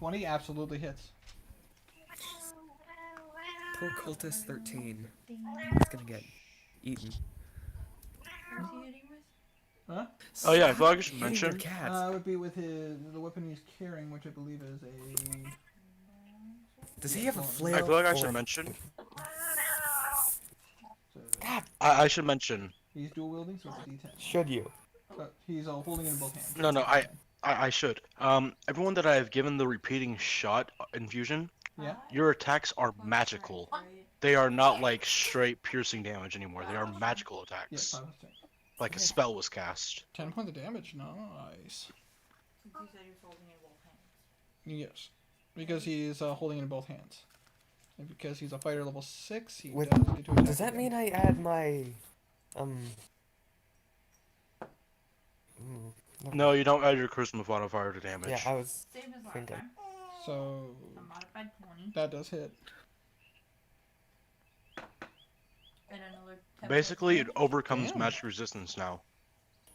20 absolutely hits. Poor cultist 13. He's gonna get eaten. Who's he hitting with? Huh? Oh yeah, I feel like I should Hitting their mention. cats. Would be with the weapon he's carrying, which I believe is a... Does he have a flail? I feel like I or- should mention. God, I should mention. He's dual wielding, so it's a D10. should you? But he's holding it in both hands. No, I should. Everyone that I have given the repeating shot infusion, Yeah. your attacks are magical. They are not like straight piercing damage anymore. They are magical attacks. Yes, 5 plus 10. Like a spell was cast. 10 points of damage. Nice. Since you said he was holding it in both hands. Yes. Because he's holding it in both hands. And because he's a fighter level 6, he Wait, does get to attack Does that again. mean I add my No, you don't add your charisma modifier to damage. Yeah, I was Same as last thinking. time. So, A modified 20. that does hit. And another 10. Basically, it overcomes Damn. magic resistance now.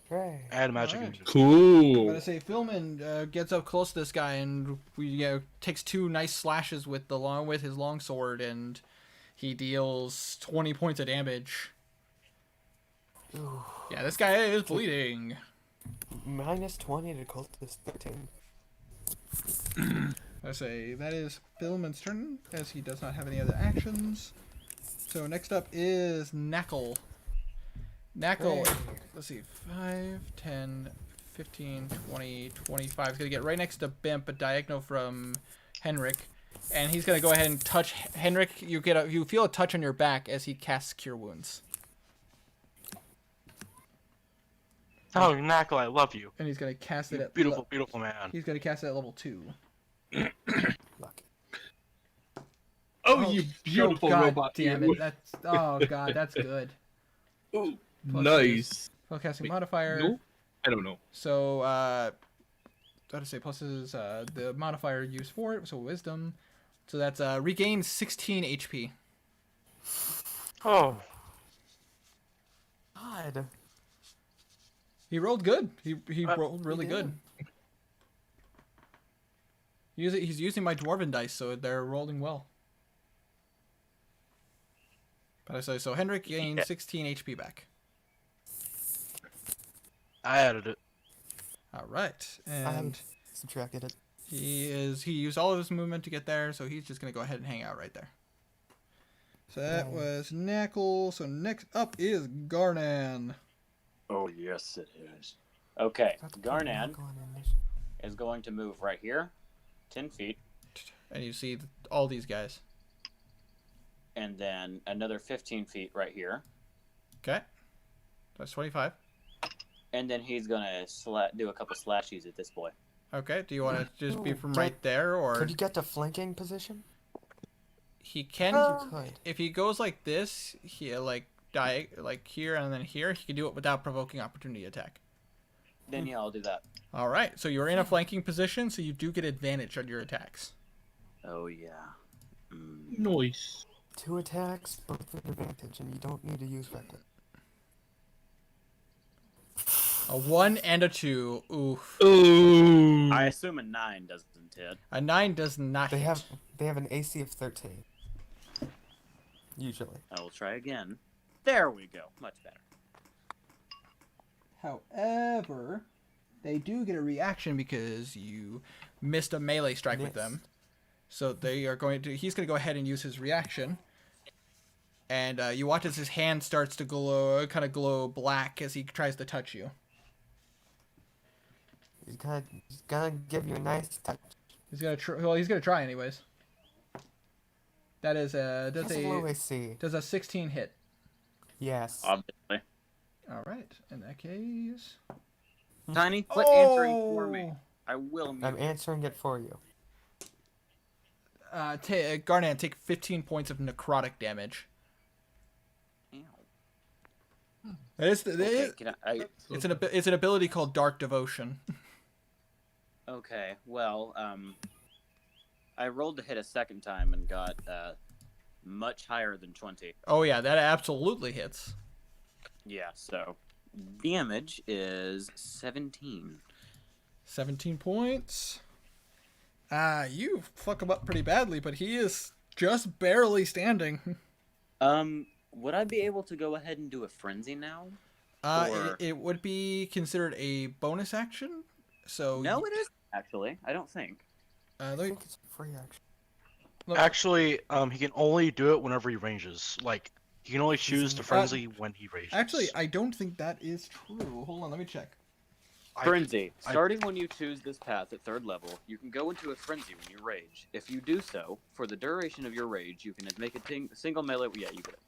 Right. Add magic Alright. resistance. I'm Cool. gonna say Philman gets up close to this guy and takes 2 nice slashes with his long sword, and he deals 20 points of damage. Yeah, this guy is bleeding. Minus 20 to cultist 13. I say that is Philman's turn, as he does not have any other actions. So next up is Knackle. Knackle, Hey. let's see, 5, 10, 15, 20, 25. He's going to get right next to Bimp, but diagonal from Henrik. And he's going to go ahead and touch Henrik. You feel a touch on your back as he casts Cure Wounds. Oh, Knackle, I love you. And he's going to cast it at Beautiful, beautiful man. He's going to cast it at level 2. Lucky. Oh, you beautiful God robot! damn you. it. Oh god, that's good. Oh, Plus nice. Spellcasting Wait, modifier. No? I don't know. So how to say, plus is the modifier used for it, so wisdom. So that's regain 16 HP. Oh. God. He rolled good. He rolled really he good. He's using my dwarven dice, so they're rolling well. But I say so. Henrik gained 16 HP back. I added it. All right, and I subtracted it. he used all of his movement to get there, so he's just gonna go ahead and hang out right there. So that was Knackle. So next up is Garnan. Oh, yes, it is. Okay, That's a Garnan knock-on initiative. is going to move right here, 10 feet, And you see all these guys. and then another 15 feet right here. Okay. That's 25. And then he's going to do a couple slashies at this boy. Okay. Do you want to just be Ooh, from can- right there, or Could you get to flanking position? he can? You could. If he goes like this, he like here and then here, he can do it without provoking opportunity attack. Then yeah, I'll do that. All right. So you're in a flanking position, so you do get advantage on your attacks. Oh, yeah. Nice. 2 attacks, both with advantage, and you don't need to use weapon. A 1 and a 2. Oof. Ooh. I assume a 9 doesn't hit. A 9 does not They hit. have an AC of 13. Usually. I will try again. There we go. Much better. However, they do get a reaction because you missed a melee strike with them. So they are going to. He's going to go ahead and use his reaction. And you watch as his hand starts to glow black as he tries to touch you. He's gonna give you a nice touch. He's gonna he's gonna try anyways. That is That's a low AC. does a 16 hit. Yes. Obviously. All right. In that case. Tiny, quit answering for me. I will mute I'm you. answering it for you. Garnan, take 15 points of necrotic damage. Ow. That is, Okay, can I, it's an ability called Dark Devotion. okay, well, I rolled to hit a second time and got much higher than 20. Oh yeah, that absolutely hits. Yeah, so damage is 17. 17 points. You fuck him up pretty badly, but he is just barely standing. Would I be able to go ahead and do a frenzy now? It would be considered a bonus action. So No, it isn't, actually. I don't think. I let me, think it's a free action. Actually, he can only do it whenever he ranges. Like, he can only choose to frenzy when he ranges. actually, I don't think that is true. Hold on, let me check. Frenzy. Starting when you choose this path at 3rd level, you can go into a frenzy when you rage. If you do so, for the duration of your rage, you can make a single melee. Yeah, you get it.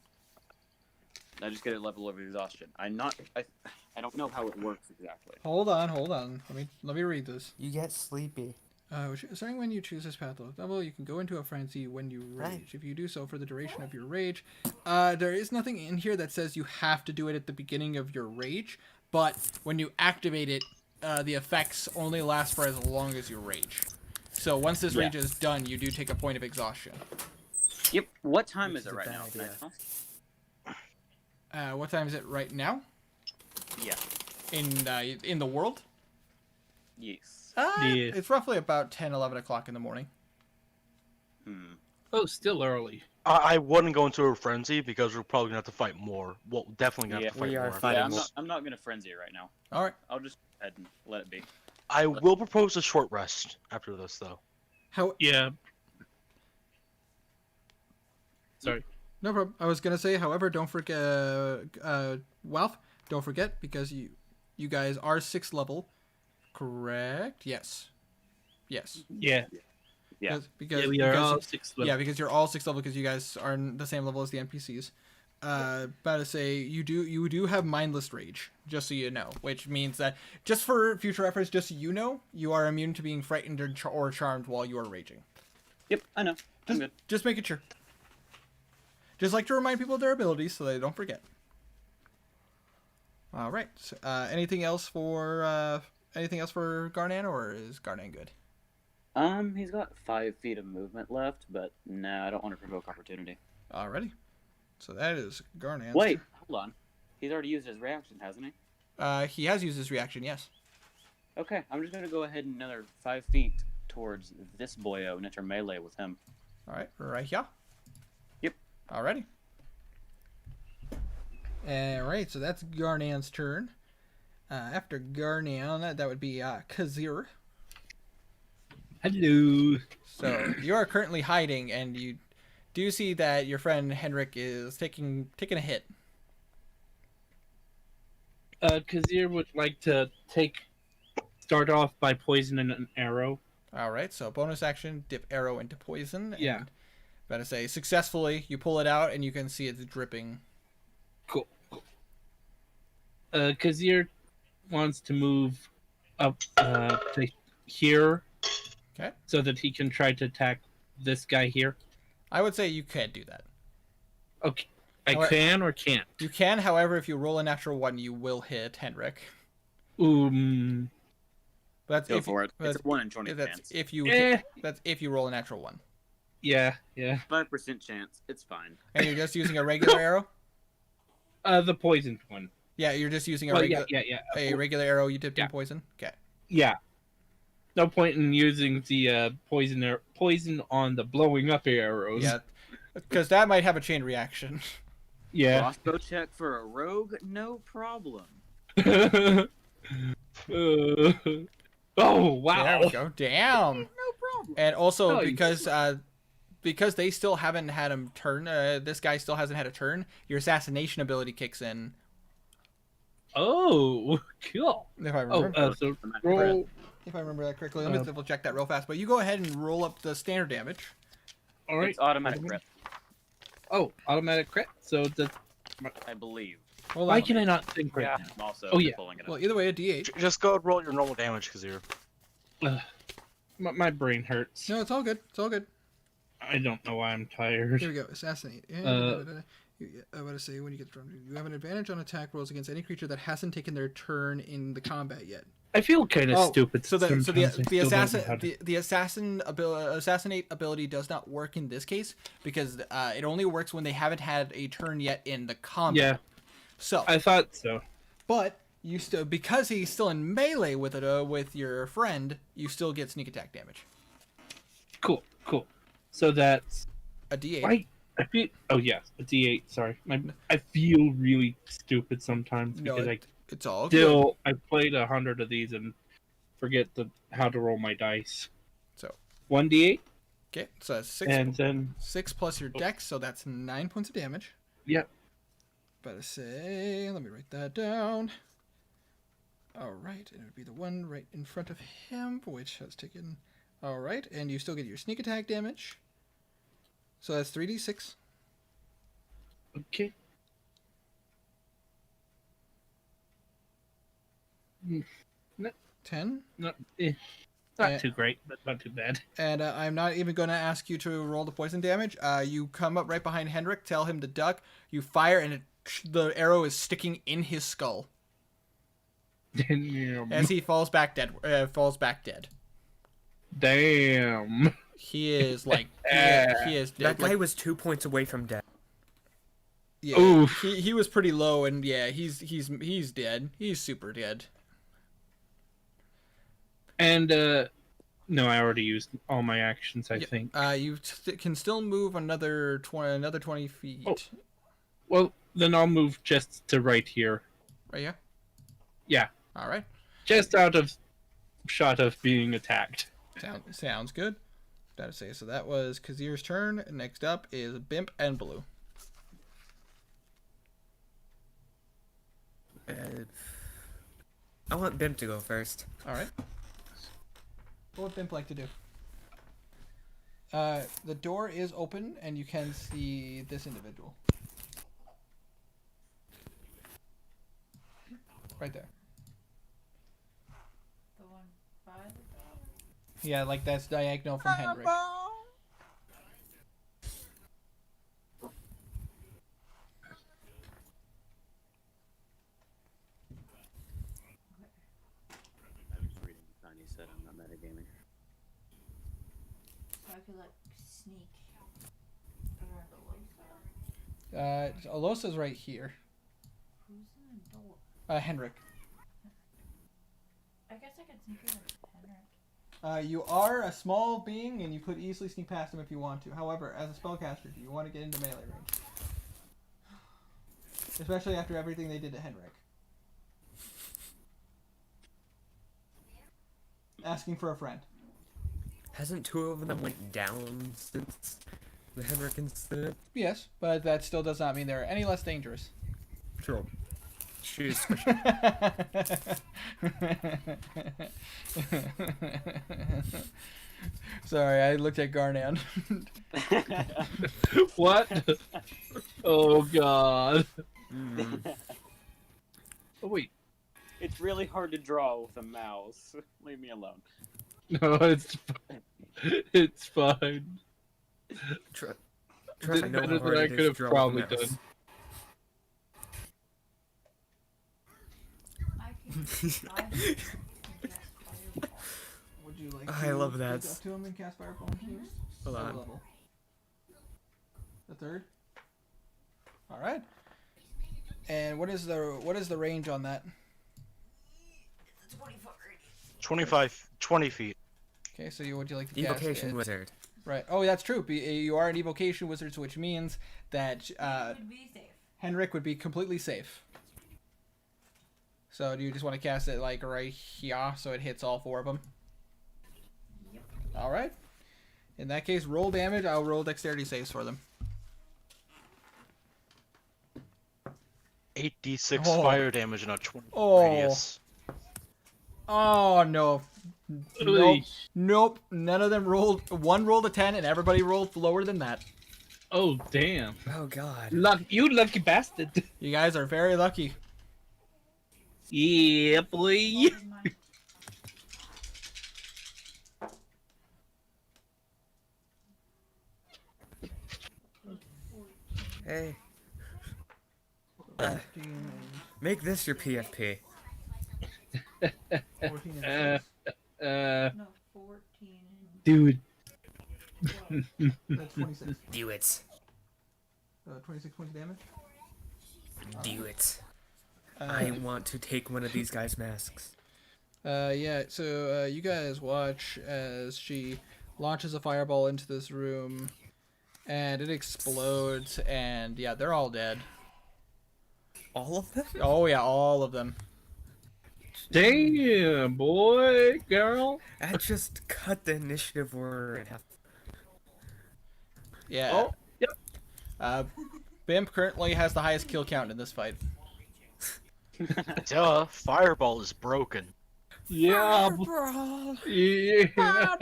I just get a level of exhaustion. I don't know how it works exactly. Hold on. Let me read this. You get sleepy. Starting when you choose this path level, you can go into a frenzy when you rage. Right. If you do so for the duration of your rage, there is nothing in here that says you have to do it at the beginning of your rage, but when you activate it, the effects only last for as long as you rage. So once this rage is done, you do take a point of exhaustion. Yep. What time Which is is it a right bad now? idea. What time is it right now? Yeah. In the world? Yes. Yeah. It's roughly about 10, 11 o'clock in the morning. Oh, still early. I wouldn't go into a frenzy because we're probably gonna have to fight more. Well, definitely gonna have to fight we are more. fighting Yeah, more. I'm not gonna frenzy it right now. All right. I'll just go ahead and let it be. I will propose a short rest after this, though. How? Yeah. Sorry. No problem. I was gonna say, however, don't forget, Walf, don't forget, because you guys are 6th level, correct? Yes. Yes. Yeah. Yeah. Because We are all 6th level. Yeah, because you're all 6th level because you guys are in the same level as the NPCs. About to say you do have mindless rage, just so you know, which means that just for future reference, just so you know, you are immune to being frightened or charmed while you are raging. Yep, I know. I'm good. Just making sure. Just like to remind people of their abilities so they don't forget. All right. So, anything else for Garnan, or is Garnan good? He's got 5 feet of movement left, but no, I don't want to provoke opportunity. Alrighty. So that is Garnan's. Wait, hold on. He's already used his reaction, hasn't he? He has used his reaction, yes. Okay, I'm just gonna go ahead and another 5 feet towards this boyo and enter melee with him. Alright, right here. Yep. Alrighty. Alright, so that's Garnan's turn. After Garnan, that would be Kazir. Hello. So you are currently hiding, and you do see that your friend Henrik is taking a hit. Kazir would like to start off by poisoning an arrow. Alright, so bonus action, dip arrow into poison. Yeah. And about to say, successfully, you pull it out, and you can see it's dripping. Cool. Kazir wants to move up to here. Okay. So that he can try to attack this guy here. I would say you can't do that. Okay. I can or can't? You can, however, if you roll a natural 1, you will hit Henrik. That's Go for it. It's a 1 in 20 chance. If you that's if you roll a natural 1. Yeah. 5% chance. It's fine. And you're just using a regular arrow? The poisoned one. Yeah, you're just using a regular a regular arrow you dipped in poison? Okay. Yeah. No point in using the poison on the blowing up arrows. Yeah, because that might have a chain reaction. Yeah. Crossbow check for a rogue? No problem. Oh, wow. There we go. Damn. No problem. And also, Nice. because they still haven't had him turn, this guy still hasn't had a turn, your assassination ability kicks in. Oh, cool. If I remember. So roll. If I remember that correctly. Let me double check that real fast. But you go ahead and roll up the standard damage. All right. It's automatic crit. Oh, automatic crit. So I believe. Hold why on. can I not think right now? I'm also Oh, yeah. pulling it up. Well, either way, a D8. Just go and roll your normal damage, Kazir. My brain hurts. No, it's all good. It's all good. I don't know why I'm tired. Here we go. Assassinate. I want to say when you get drawn, you have an advantage on attack rolls against any creature that hasn't taken their turn in the combat yet. I feel kind of stupid. So the the assassinate ability does not work in this case because it only works when they haven't had a turn yet in the combat. Yeah. So I thought so. But you still, because he's still in melee with it with your friend, you still get sneak attack damage. Cool. So that's a D8. Right. I feel. Oh yes, a D8. Sorry, I feel really stupid sometimes because it's all still. I played 100 of these and forget how to roll my dice. So 1d8. Okay, so that's 6. And then 6 plus your dex, so that's 9 points of damage. Yep. Better say, let me write that down. All right, and it would be the one right in front of him, which has taken. All right, and you still get your sneak attack damage. So that's 3d6. Okay. No, 10. Not too great, but not too bad. And I'm not even going to ask you to roll the poison damage. You come up right behind Henrik, tell him to duck. You fire, and the arrow is sticking in his skull. Damn. As he falls back dead. Damn. He is like he is dead. That guy was 2 points away from death. Yeah, Oof. he was pretty low, and yeah, he's dead. He's super dead. And no, I already used all my actions. I think. You can still move another 20 feet. Oh. Well, then I'll move just to right here. Right here. Yeah. All right. Just out of shot of being attacked. Sounds good. Gotta say, so that was Kazir's turn. Next up is Bimp and Blue. I want Bim to go first. All right. What would Bimp like to do? The door is open, and you can see this individual. Right there. The one by the door? Yeah, like that's diagonal from Henrik. I was reading Tiny said I'm not metagaming. So I could like sneak around the low side. Alosa's right here. Who's in the door? Henrik. I guess I could sneak around Henrik. You are a small being, and you could easily sneak past him if you want to. However, as a spellcaster, do you want to get into melee range? Especially after everything they did to Henrik. Asking for a friend. Hasn't two of them went down since the Henrik incident? Yes, but that still does not mean they're any less dangerous. True. She's Sorry, I looked at Garnan. What? Oh god. Oh wait. It's really hard to draw with a mouse. Leave me alone. No, it's fine. It's fine. Trust Did I know better how than hard I it could is have to draw probably with a mouse. done. I can cast fireball. Would you like I to love reach that. up to him and cast Fireball? Hold What on. level? The third? Alright. And what is the range on that? 20 feet. Okay, so would you like to cast Evocation it? wizard. Right. Oh, that's true. You are an evocation wizard, which means that It would be safe. Henrik would be completely safe. So do you just want to cast it like right here so it hits all four of them? Yep. All right. In that case, roll damage. I'll roll dexterity saves for them. 8d6 Oh. fire damage in a 20 Oh. radius. Oh no. Nope. Nope. None of them rolled. One rolled a 10, and everybody rolled lower than that. Oh damn. Oh god. You lucky bastard. You guys are very lucky. Yeah, boy. What was mine? Hey, 14 make this your PFP. and 14 and 6. No, 14 and Dude. 12. That's 26. Do it. 26 points of damage. Do it. I want to take one of these guys' masks. Yeah, so you guys watch as she launches a fireball into this room, and it explodes, and yeah, they're all dead. All of them? Oh yeah, all of them. Damn, boy, girl. That just cut the initiative order in half. Yeah. Oh, yep. Bimp currently has the highest kill count in this fight. Duh, fireball is broken. Yeah. Yeah. Cast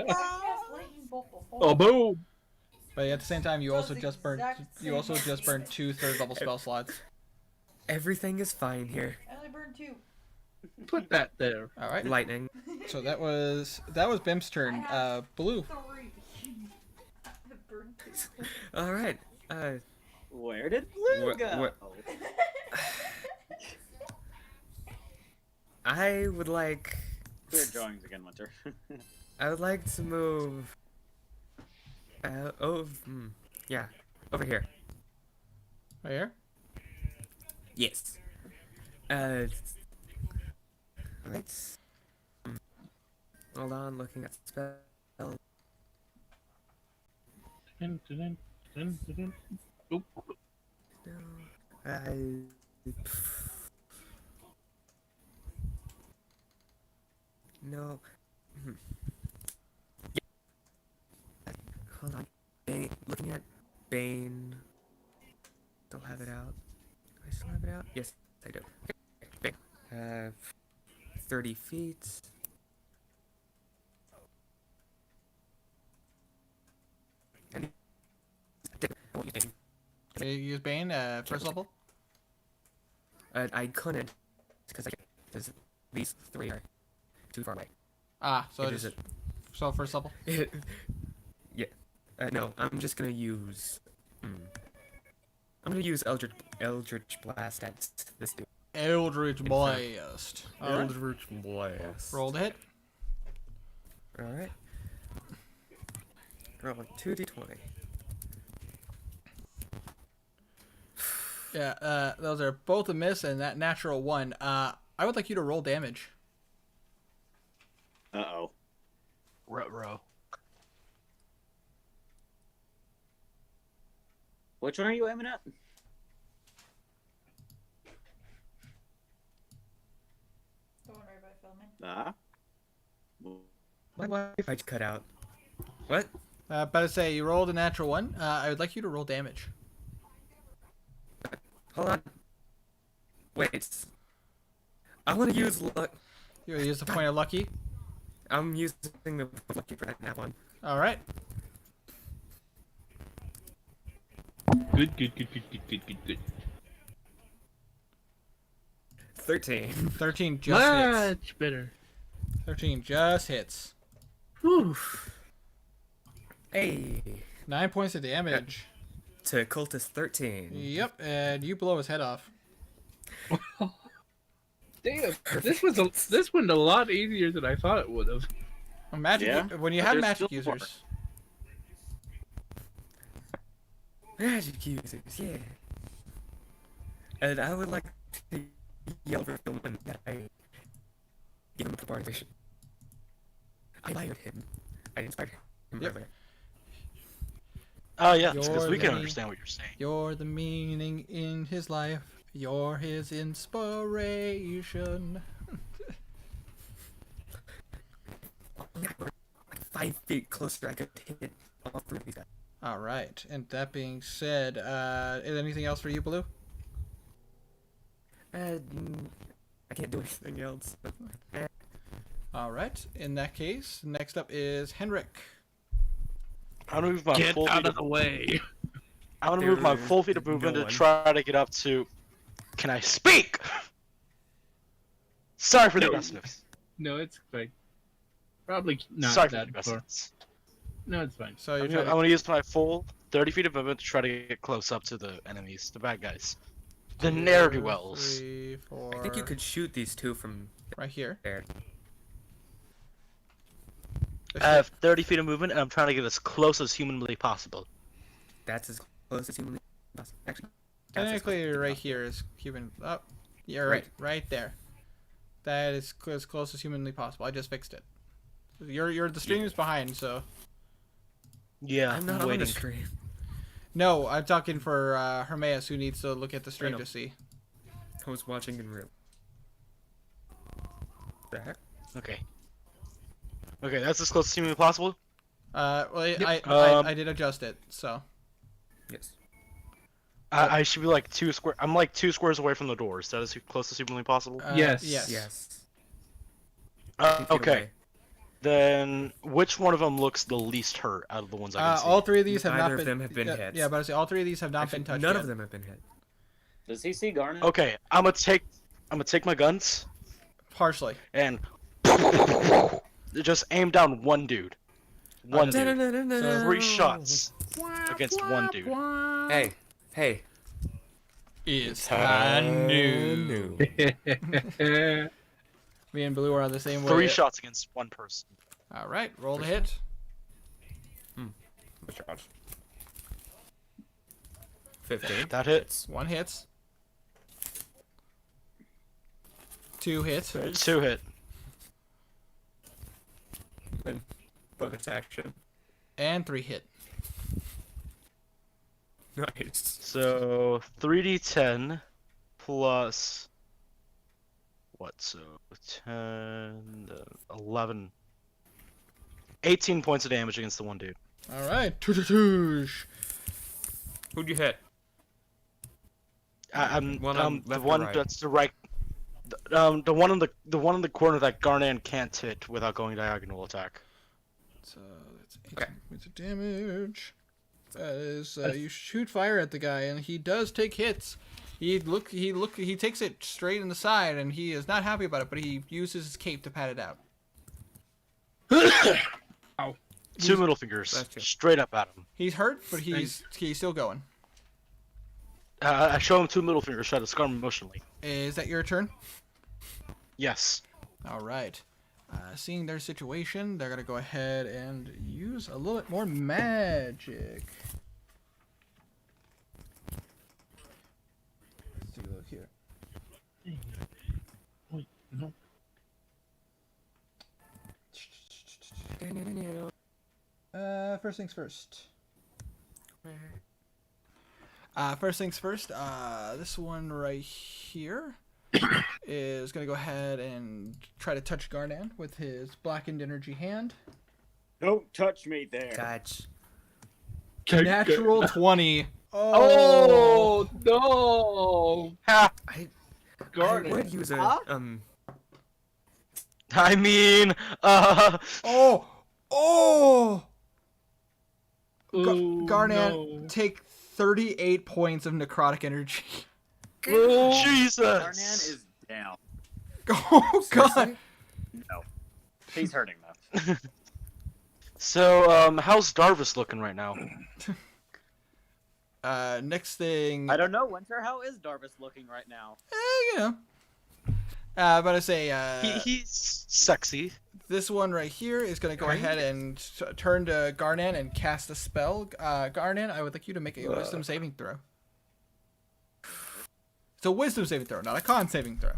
lightning bolt before. Oh, boom. But at the same time, you also Does just burned exact you also same just burned damage. 2 third-level spell slots. Everything is fine here. I only burned 2. Put that there. All right. Lightning. So that was Bimp's turn. Blue. 3. I burned 2. All right. Where did Blue go? I would like. Clear drawings again, Winter. I would like to move. Yeah, over here. Right here. Yes. Let's. Hold on, looking at spell. Dun, dun, dun, dun, dun. Oop. No. No. Yeah. Hold on. Looking at Bane. Still have it out. Do I still have it out? Yes, I do. Okay. Bane. Uh, 30 feet. And what you think? You use Bane, first level. I couldn't because these three are too far away. Ah, so It just is so first level. yeah. No, I'm just gonna use. I'm gonna use Eldritch Blast at this dude. Eldritch Blast. Eldritch Blast. Roll to hit. Alright. Roll 2d20. Yeah, those are both a miss and that natural one. I would like you to roll damage. Uh-oh. Ruh-roh. Which one are you aiming at? The one right by filming. Ah. My Wi-Fi cut out. What? About to say, you rolled a natural one. I would like you to roll damage. Hold on. Wait. I want to use luck. You use the point of lucky. I'm using the lucky for that one. All right. Good. 13. 13 just hits. Much better. 13 just hits. Whew. Hey. 9 points of damage. To Cultist 13. Yep, and you blow his head off. Damn, this went a lot easier than I thought it would have. Magic. Yeah, When you but have there's magic still more. users. Magic users, yeah. And I would like to yell for someone that I give him a barbarian. I inspired him. I inspired him Yep. earlier. Oh yeah, because You're we can the- understand what you're saying. You're the meaning in his life. You're his inspiration. Like 5 feet closer, I could hit all three of these guys. All right. And that being said, is anything else for you, Blue? I can't do anything else. All right. In that case, next up is Henrik. I'm gonna move my Get full out feet of the way. I'm gonna move my There's full feet of movement no to one. try to get up to. Can I speak? Sorry for the No. aggressiveness. No, it's fine. Probably not Sorry for the that far. aggressiveness. No, it's fine. So you're I'm trying gonna to... use my full 30 feet of movement to try to get close up to the enemies, the bad guys, the ne'er do wells. 3, 4. I think you could shoot these two from right here. there. I have 30 feet of movement, and I'm trying to get as close as humanly possible. That's as close as humanly possible. Actually, that's as Technically, close as right possible. here is Cuban. Oh, you're right. Right there. That is as close as humanly possible. I just fixed it. The stream is behind, so. Yeah, I'm not on the screen. No, I'm talking for Hermaeus, who needs to look at the stream know. to see. I was watching in real. The heck? Okay. Okay, that's as close as humanly possible. Well, Yep. I did adjust it, so. Yes. I should be like 2 square. I'm like 2 squares away from the door. Is that as close as humanly possible? Yes. Yes. Yes. Okay. Then which one of them looks the least hurt out of the ones I can see? All 3 of these have not Neither been. of them have been yeah, hit. Yeah, but I say all 3 of these have not Actually, been touched. none yet. of them have been hit. Does he see Garnet? Okay, I'm gonna take my guns Partially. and just aim down one dude. One dude. No. 3 shots against one dude. Hey. It's new. Me and Blue are on the same way. 3 shots against one person. All right, roll the hit. Which shot? 15. That hits. 1 hits. 2 hits. 2 hit. Bonus action. And 3 hit. Nice. So 3d10 plus what? So 10, 11, 18 points of damage against the one dude. All right. Toosh. Who'd you hit? I'm One on the left or one right? that's the right. The one in the corner that Garnan can't hit without going diagonal attack. So that's 8 points of damage. That is, you shoot fire at the guy, and he does take hits. He takes it straight in the side, and he is not happy about it. But he uses his cape to pat it out. Ow. Two middle fingers, straight up at him. He's hurt, but he's still going. I show him two middle fingers, try to scar him emotionally. Is that your turn? Yes. All right. Seeing their situation, they're gonna go ahead and use a little bit more magic. Let's take a look here. Wait, no. First things first. First things first. This one right here is gonna go ahead and try to touch Garnan with his blackened energy hand. Don't touch me there. Touch. Natural 20. Oh no! I Garnet. would use a I mean, Oh! Ooh, Garnan, no. take 38 points of necrotic energy. Jesus! Garnan is down. Oh god! No. He's hurting though. So, how's Darvis looking right now? Next thing. I don't know, Winter. How is Darvis looking right now? You know. But I say, He's sexy. this one right here is going to go ahead and turn to Garnan and cast a spell. Garnan, I would like you to make a wisdom saving throw. It's a wisdom saving throw, not a con saving throw.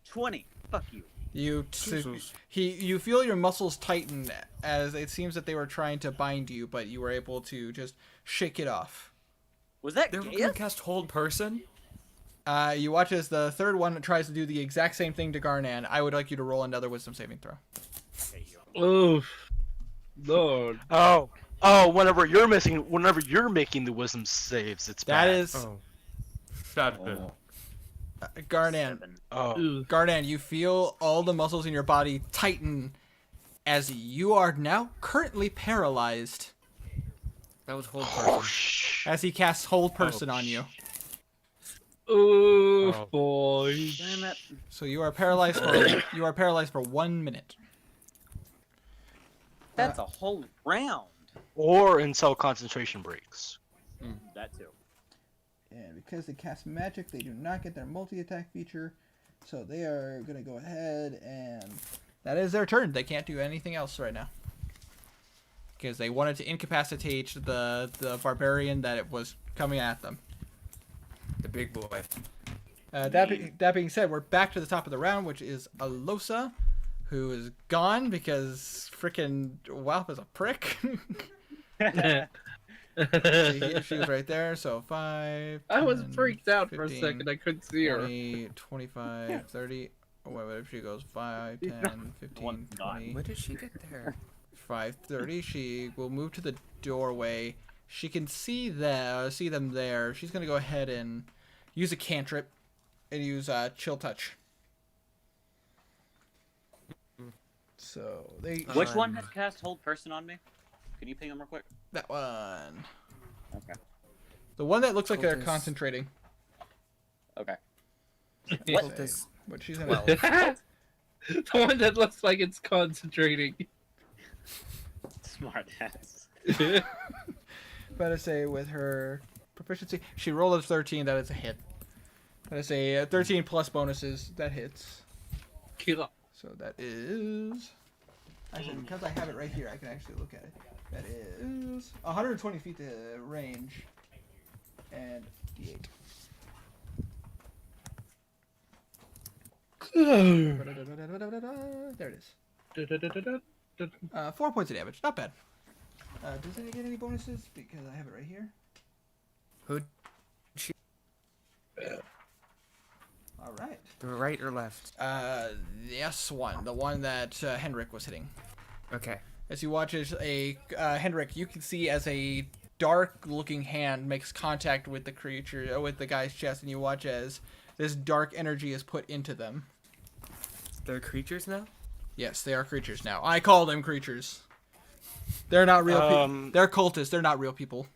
20. Fuck you. You feel your muscles tighten as it seems that they were trying to bind you, but you were able to just shake it off. Was that They're Gaius? gonna cast hold person. You watch as the third one tries to do the exact same thing to Garnan. I would like you to roll another wisdom saving throw. Oof. Lord. Oh, whenever you're making the wisdom saves, it's That bad. is Not good. Garnan. Oh. Ooh. Garnan, you feel all the muscles in your body tighten as you are now currently paralyzed That was hold Oh, person. as he casts hold person on you. Ooh, Oh. boy. Damn it. So you are paralyzed for 1 minute. That's a whole round. Or until concentration breaks. That too. And because they cast magic, they do not get their multi-attack feature. So they are going to go ahead and... That is their turn. They can't do anything else right now. Because they wanted to incapacitate the barbarian that it was coming at them. The big boy. That being said, we're back to the top of the round, which is Alosa, who is gone because frickin' Walp is a prick. She was right there, so 5. I was 10, freaked out for a 15, second. I couldn't see her. 20, 25, 30. Oh, wait, if she goes 5, 10, 15, 20, When did she get there? 5, 30. She will move to the doorway. She can see them there. She's gonna go ahead and use a cantrip and use Chill Touch. So they. Which one has cast hold person on me? Can you ping him real quick? That one. Okay. The one that looks like they're Cultist. concentrating. Okay. What this? But she's gonna. The one that looks like it's concentrating. Smart ass. But I say with her proficiency, she rolled a 13. That is a hit. But I say 13 plus bonuses. That hits. Kill. So that is. Actually, because I have it right here, I can actually look at it. That is 120 feet to range. And D8. There it is. 4 points of damage. Not bad. Does it get any bonuses? Because I have it right here. Who? She? All right. The right or left? Yes, one. The one that Henrik was hitting. Okay. As you watch as Henrik, you can see as a dark-looking hand makes contact with the creature, with the guy's chest, and you watch as this dark energy is put into them. They're creatures now? Yes, they are creatures now. I call them creatures. They're not real people. They're cultists. They're not real people.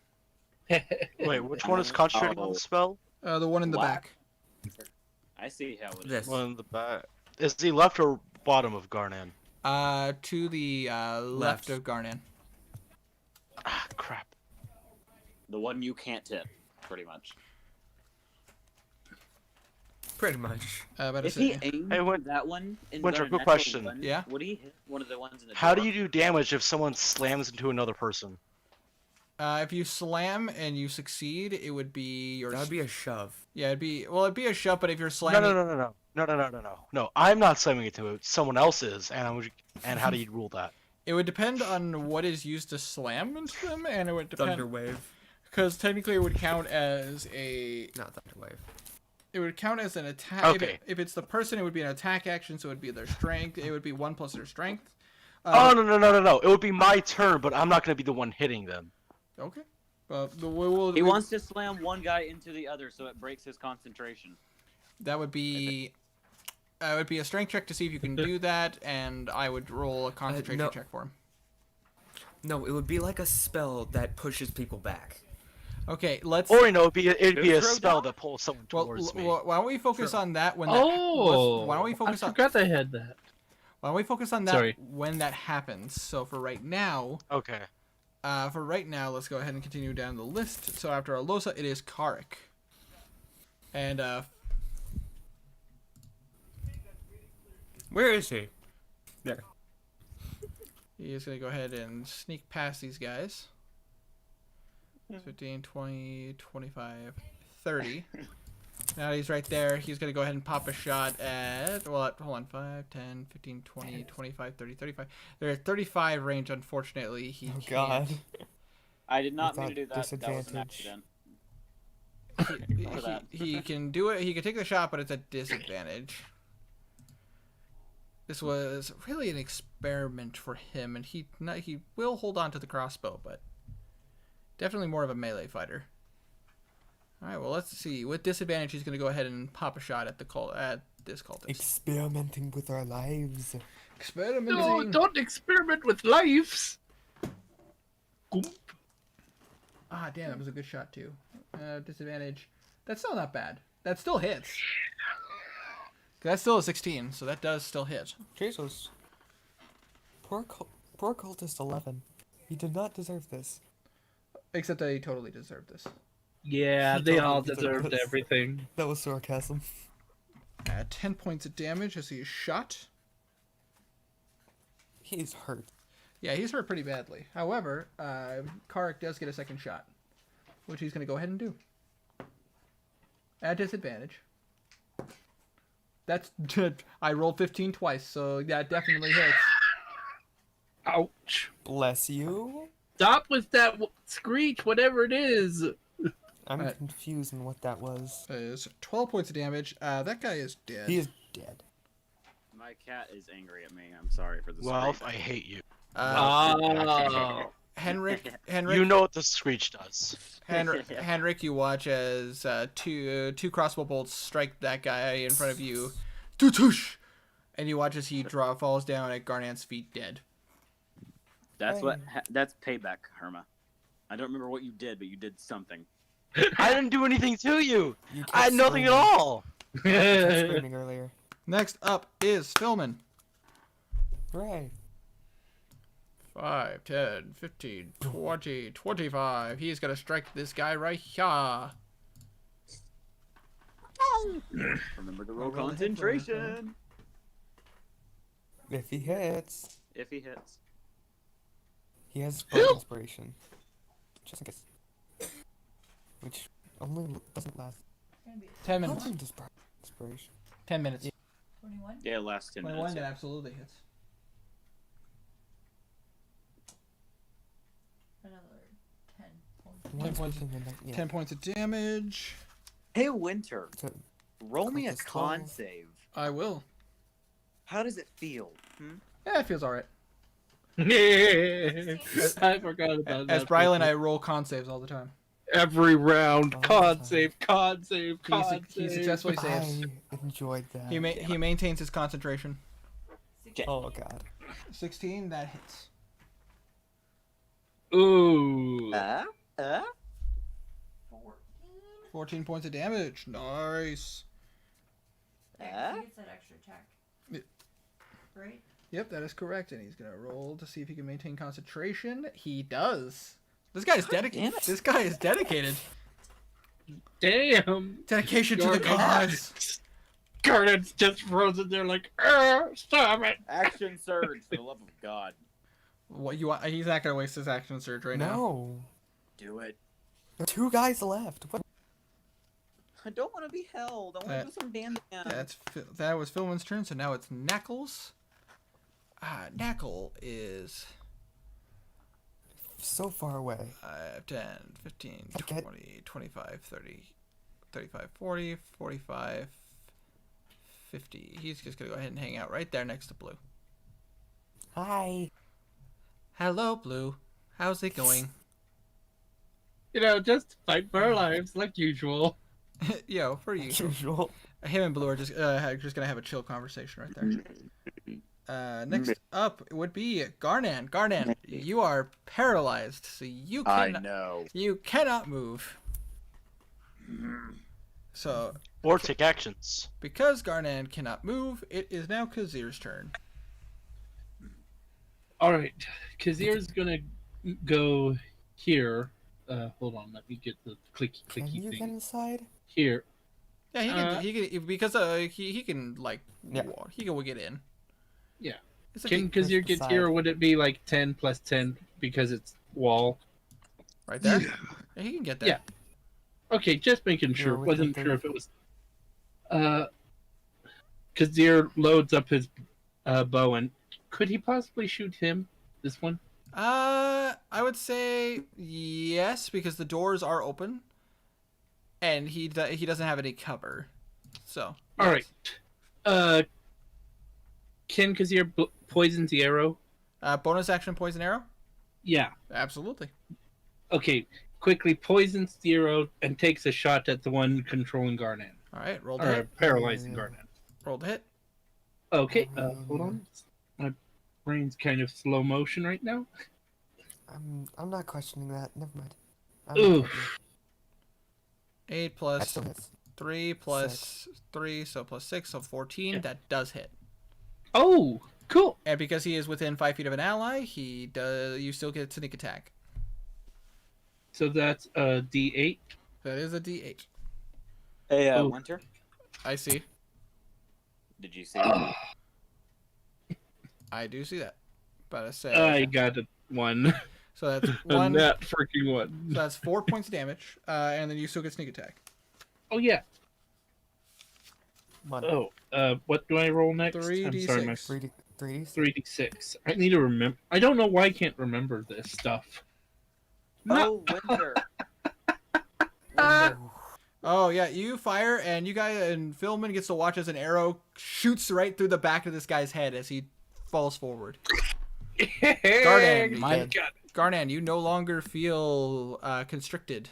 Wait, which one is concentrating on the spell? The one in the What? back. I see how it is. This. One in the back. Is the left or bottom of Garnan? To the left of Garnan. Ah, crap. The one you can't hit, pretty much. Pretty much. About If to he say. aimed Hey, that one in Winter, the good natural question. one, Yeah? would he hit one of the ones in the How do door? you do damage if someone slams into another person? If you slam and you succeed, it would be your. That would be a shove. Yeah, it'd be a shove. But if you're No, slamming, no. I'm not slamming into it. Someone else is, and how do you rule that? it would depend on what is used to slam into them, and it would depend Thunderwave. because technically it would count as a. Not Thunderwave. It would count as an attack. Okay. If it's the person, it would be an attack action, so it would be their strength. It would be 1 plus their strength. Oh no! It would be my turn, but I'm not gonna be the one hitting them. Okay. He He wants to slam one guy into the other so it breaks his concentration. That would be. It would be a strength check to see if you can do that, and I would roll a concentration no. check for him. No, it would be like a spell that pushes people back. Okay, let's. Or it'd be a throw spell down? that pulls someone Well, towards me. why don't we focus on that when that? Oh, Why don't we focus I on? forgot they had that. Why don't we focus on that Sorry. when that happens? So for right now, Okay. let's go ahead and continue down the list. So after Alosa, it is Karik, and Where is he? There. he is gonna go ahead and sneak past these guys. 15, 20, 25, 30. Now he's right there. He's going to go ahead and pop a shot at, hold on, 5, 10, 15, 20, 25, 30, 35. They're at 35 range, unfortunately. He Oh can't. god. I did not mean Without to do that. That was an disadvantage. accident. For that. He can do it. He can take the shot, but it's a disadvantage. This was really an experiment for him, and he will hold on to the crossbow, but definitely more of a melee fighter. All right, well, let's see. With disadvantage, he's going to go ahead and pop a shot at this cultist. Experimenting with our lives. Experimenting. No, don't experiment with lives. Ah, damn, that was a good shot too. Disadvantage. That's still not bad. That still hits. That's still a 16, so that does still hit. Jesus. Poor cultist 11. He did not deserve this. Except that he totally deserved this. Yeah, He they totally all deserved deserved this. everything. That was sarcasm. 10 points of damage as he is shot. He's hurt. Yeah, he's hurt pretty badly. However, Karik does get a second shot, which he's going to go ahead and do. At disadvantage. That's I rolled 15 twice, so that definitely hits. Ouch. Bless you. Stop with that screech, whatever it is. I'm Alright. confused on what that was. Is 12 points of damage. That guy is dead. He is dead. My cat is angry at me. I'm sorry for the Well, screech. I hate you. Oh. Henrik, You know what the screech does. Henrik, you watch as two crossbow bolts strike that guy in front of you, Tutush! And you watch as he falls down at Garnan's feet, dead. That's that's payback, Herma. I don't remember what you did, but you did something. I didn't do anything to you. You kept I had nothing at screaming. all. You kept screaming earlier. Next up is Philman. Hooray. 5, 10, 15, 20, 25. He's gonna strike this guy right here. Remember to roll Roll a hit concentration. If he hits, If he hits. he has spell inspiration. Just in case. Which only doesn't last. 10 How minutes. long does inspiration? 10 minutes. 21? Yeah, last 10 21, minutes. that Yeah. absolutely hits. Another 10 points. 10 points. Yeah. 10 points of damage. Hey, Winter. So, Roll me a Compass con 12. save. I will. How does it feel? Yeah, it feels alright. I forgot about that. As Brylan, I roll con saves all the time. Every round, Oh, con sorry. save, con save, con He save. successfully saves. I enjoyed that. He maintains his concentration. Oh god. 16, that hits. Ooh. 14 points of damage. Nice. Yeah, 'cause he gets that extra check. Yeah. Right? Yep, that is correct. And he's gonna roll to see if he can maintain concentration. He does. This guy is dedicated. This guy is dedicated. Damn. Dedication to the cause. Garnet's just frozen there like, stop it. Action surge, for the love of God. What you want? He's not gonna waste his action surge right now. No. Do it. There are 2 guys left. What? I don't want to be held. I want to do some damage. That was Philman's turn, so now it's Knackles. Knackle is So far away. 10, 15, Okay. 20, 25, 30, 35, 40, 45, 50. He's just going to go ahead and hang out right there next to Blue. Hi. Hello, Blue. How's it going? You know, just fight for our lives like usual. Yo, for you. Usual. Him and Blue are just going to have a chill conversation right there. Next up would be Garnan. Garnan, you are paralyzed, so you cannot, know. you cannot move. So, Or take actions. because Garnan cannot move, it is now Kazir's turn. Alright, Kazir's gonna go here. Hold on, let me get the clicky Can you thing. get inside? Here. Yeah, he can because he can like Yeah. he can get in. Yeah. It's a Can big- Kazir get side. here, or would it be like 10 plus 10 because it's wall? right there. Yeah, he can get there. Yeah. Okay, just making You're sure. within Wasn't sure if it was. Kazir loads up his bow, and could he possibly shoot him? This one? I would say yes because the doors are open, and he doesn't have any cover. So. All yes. right. Can Kazir poison the arrow? Bonus action poison arrow. Yeah. Absolutely. Okay. Quickly poisons the arrow and takes a shot at the one controlling Garnan. All right, roll to Or hit. paralyzing Garnan. Roll to hit. Okay. Hold on. My brain's kind of slow motion right now. I'm not questioning that. Never mind. Oof. 8 That plus still hits. 3 plus 3, so plus 6, so 14. Yeah. That does hit. Oh, cool. And because he is within 5 feet of an ally, you still get sneak attack. So that's a D8. That is a D8. Hey, Oh. Winter, I see. did you see that? I do see that. But I say I got a 1. so that's On one. that freaking 1. So that's 4 points of damage, and then you still get sneak attack. Oh, yeah. One. Oh, what do I roll next? 3d6. I'm sorry, my 3D. 3d6. I need to remember. I don't know why I can't remember this stuff. No. Oh, Winter. Oh yeah, you fire, and you guys and Philman gets to watch as an arrow shoots right through the back of this guy's head as he falls forward. Garnan, My dead. God. Garnan, you no longer feel constricted.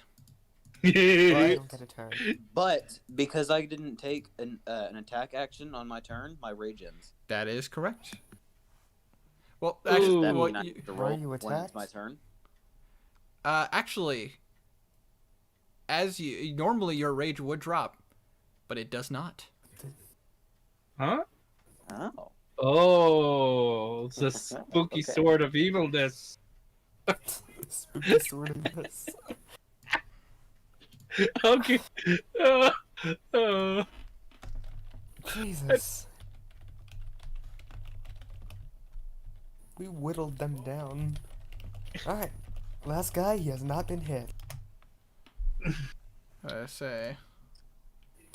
I don't get a turn. But because I didn't take an attack action on my turn, my rage ends. That is correct. Well, Ooh. actually, That well, mean I have to Are roll you when it's attacked? my turn. actually, as you normally your rage would drop, but it does not. Huh? Oh. Oh, it's a spooky Okay. sword of evilness. Spooky sword of this. Okay. Uh, Jesus. We whittled them down. Alright. Last guy, he has not been hit. I say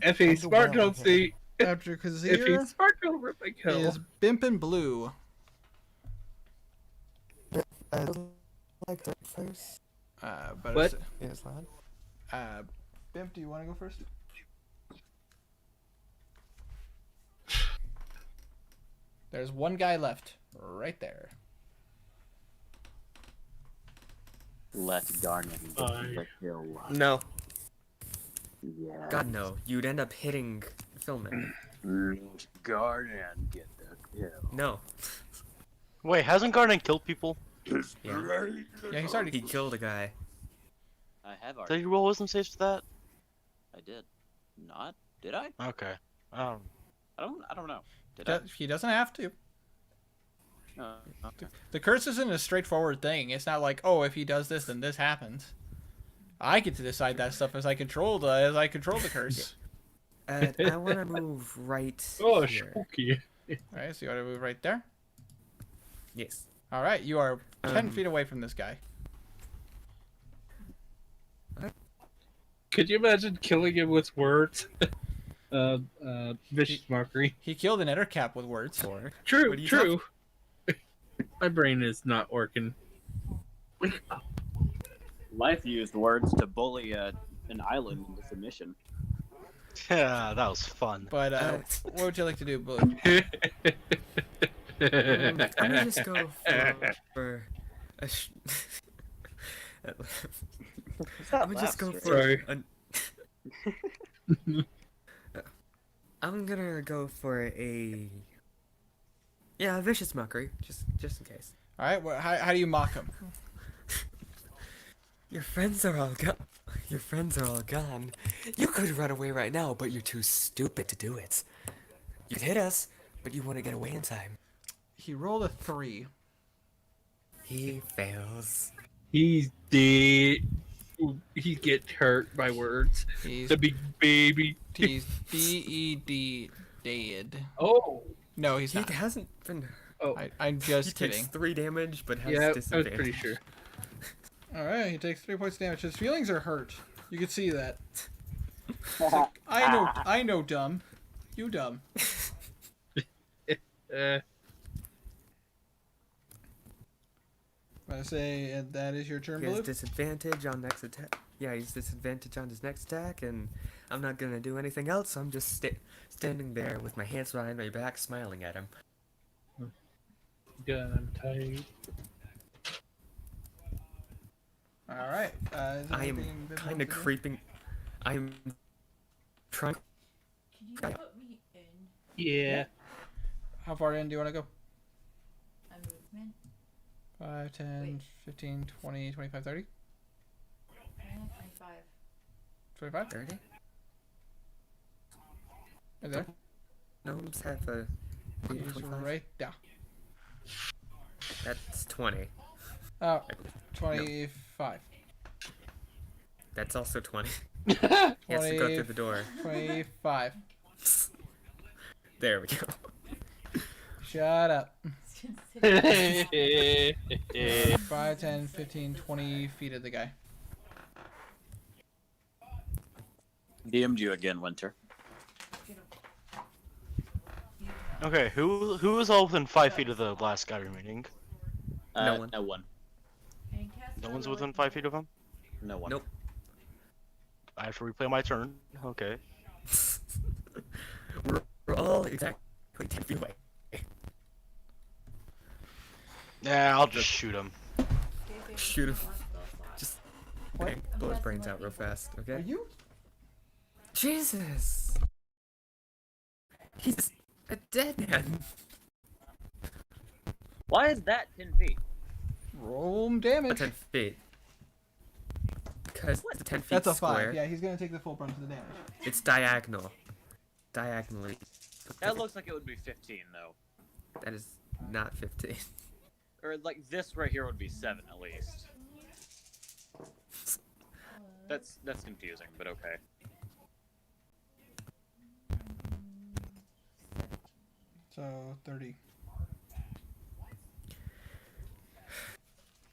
if he's smart, he'll Okay. see. after If Kazir he's smart, he'll rip like hell. is Bimp and Blue. I'd like to first. But What? Yes, lad. Bimp, do you want to go first? There's one guy left, right there. Let Garnet get the kill. No. Yeah. God, no. You'd end up hitting Philman. Let Garnet get the kill. No. Wait, hasn't Garnet killed people? Yeah. Yeah, he's already. He killed a guy. I have Did already. you roll wisdom saves for that? I did. Not? Did I? Okay. I don't know. Did I? He doesn't have to. Okay. The curse isn't a straightforward thing. It's not like, oh, if he does this, then this happens. I get to decide that stuff as I control the curse. I want to move right Oh, here. spooky. All right, so you want to move right there. Yes. All right, you are 10 feet away from this guy. Could you imagine killing him with words? Vicious mockery. He killed an ettercap with words. Four. True, What are you true. My brain is not working. Life used words to bully an island into submission. Yeah, that was fun. But what would you like to do, Blue? I'm gonna just go for a. I'm gonna just go for. Sorry. I'm gonna go for a. Yeah, a vicious mockery, just in case. All right, how do you mock him? Your friends are all gone. Your friends are all gone. You could run away right now, but you're too stupid to do it. You'd hit us, but you want to get away in time. He rolled a 3. He fails. He's dead. He gets hurt by words. He's The big baby. he's DED dead. Oh. No, he's He not. hasn't been. Oh. I'm He just takes kidding. 3 damage, but has Yeah, I was disadvantage. pretty sure. All right, he takes 3 points of damage. His feelings are hurt. You can see that. It's like, I know, dumb. You dumb. I say that is your turn, He has Blue. disadvantage on next attack. Yeah, he's disadvantage on his next attack, and I'm not gonna do anything else. I'm just standing there with my hands behind my back, smiling at him. Gun tight. All right. I am kind of creeping. I'm trying. Can you put me in Yeah. How far in do you want to go? a movement? 5, 10, 15, 20, 25, 30? 25. 25? 30? Right there. Gnomes have a. He's 25. right there. That's 20. Oh, 25. That's also 20. He has to go through the door. 25. There we go. Shut up. 5, 10, 15, 20 feet of the guy. DM'd you again, Winter. Okay, who is all within 5 feet of the last guy remaining? No one. No one. No one's within 5 feet of him? No one. Nope. I have to replay my turn. Okay. We're all exactly 10 feet away. Yeah, I'll just shoot him. Shoot him. Just okay, blow his brains out real fast, okay? Are you? Jesus! He's a dead man. Why is that 10 feet? Roll him damage. 10 feet. Because the 10 feet That's a square. 5. Yeah, he's going to take the full brunt of the damage. It's diagonal. Diagonally. That looks like it would be 15, though. That is not 15. Or, like, this right here would be 7, at least. That's confusing, but okay. So, 30.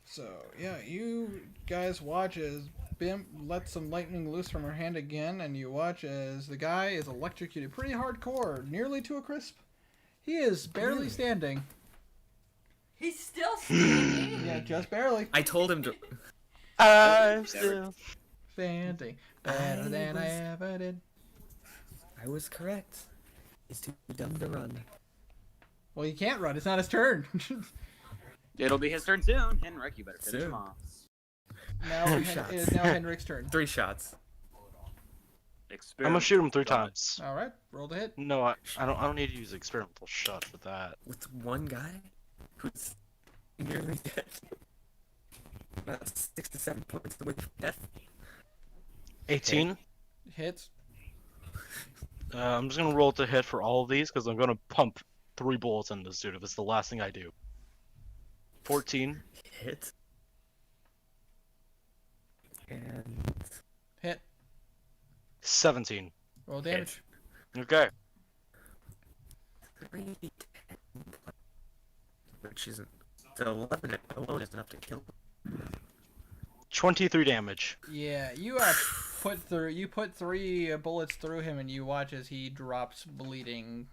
So, yeah, you guys watch as Bimp lets some lightning loose from her hand again, and you watch as the guy is electrocuted pretty hardcore, nearly to a crisp. He is barely standing. He's still standing. Yeah, just barely. I told him to. I'm still Standing. Better than I was- ever did. I was correct. He's too dumb to run. Well, he can't run. It's not his turn. It'll be his turn soon. Henrik, you better finish Soon. him off. Now Three it shots. is now Henrik's turn. 3 shots. I'm gonna shoot him 3 times. All right, roll the hit. No, I don't need to use experimental shot for that. With one guy who's nearly dead. About 6 to 7 points away from death. 18. Hits. I'm just gonna roll to hit for all of these because I'm gonna pump 3 bullets in this dude if it's the last thing I do. 14. Hit. And Hit. 17. Roll damage. Okay. 3 10, which isn't. The 11 alone is enough to kill him. 23 damage. Yeah, you put 3 bullets through him, and you watch as he drops bleeding,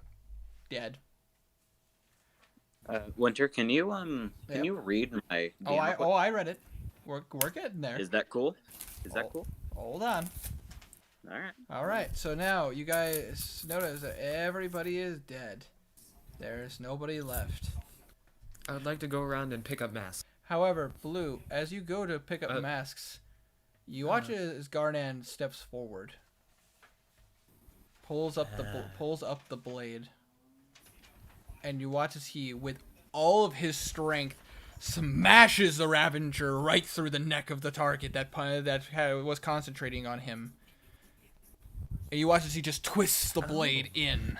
dead. Winter, can you Yep. you read my game I read it. We're getting there. Is that cool? Is that cool? Hold on. All right. So now you guys notice that everybody is dead. There's nobody left. I would like to go around and pick up masks. However, Blue, as you go to pick up masks, you watch as Garnan steps forward, pulls up the blade, and you watch as he, with all of his strength, smashes the Ravager right through the neck of the target that was concentrating on him. And you watch as he just twists the blade in,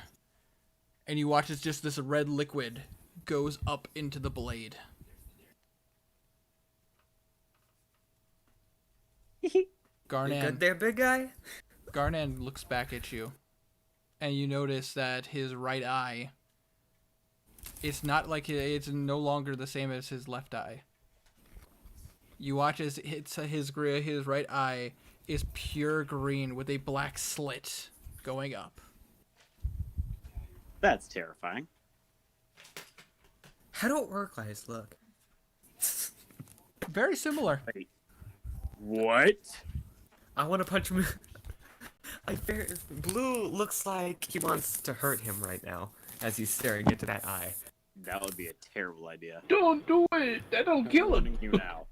and you watch as just this red liquid goes up into the blade. Garnan, You good there, big guy? Garnan looks back at you, and you notice that his right eye, it's no longer the same as his left eye. You watch as his right eye is pure green with a black slit going up. That's terrifying. How do orc eyes look? Very similar. Wait. What? I want to punch him. Blue looks like he wants to hurt him right now as he's staring into that eye. That would be a terrible idea. Don't do it. That'll kill him. Warning you now.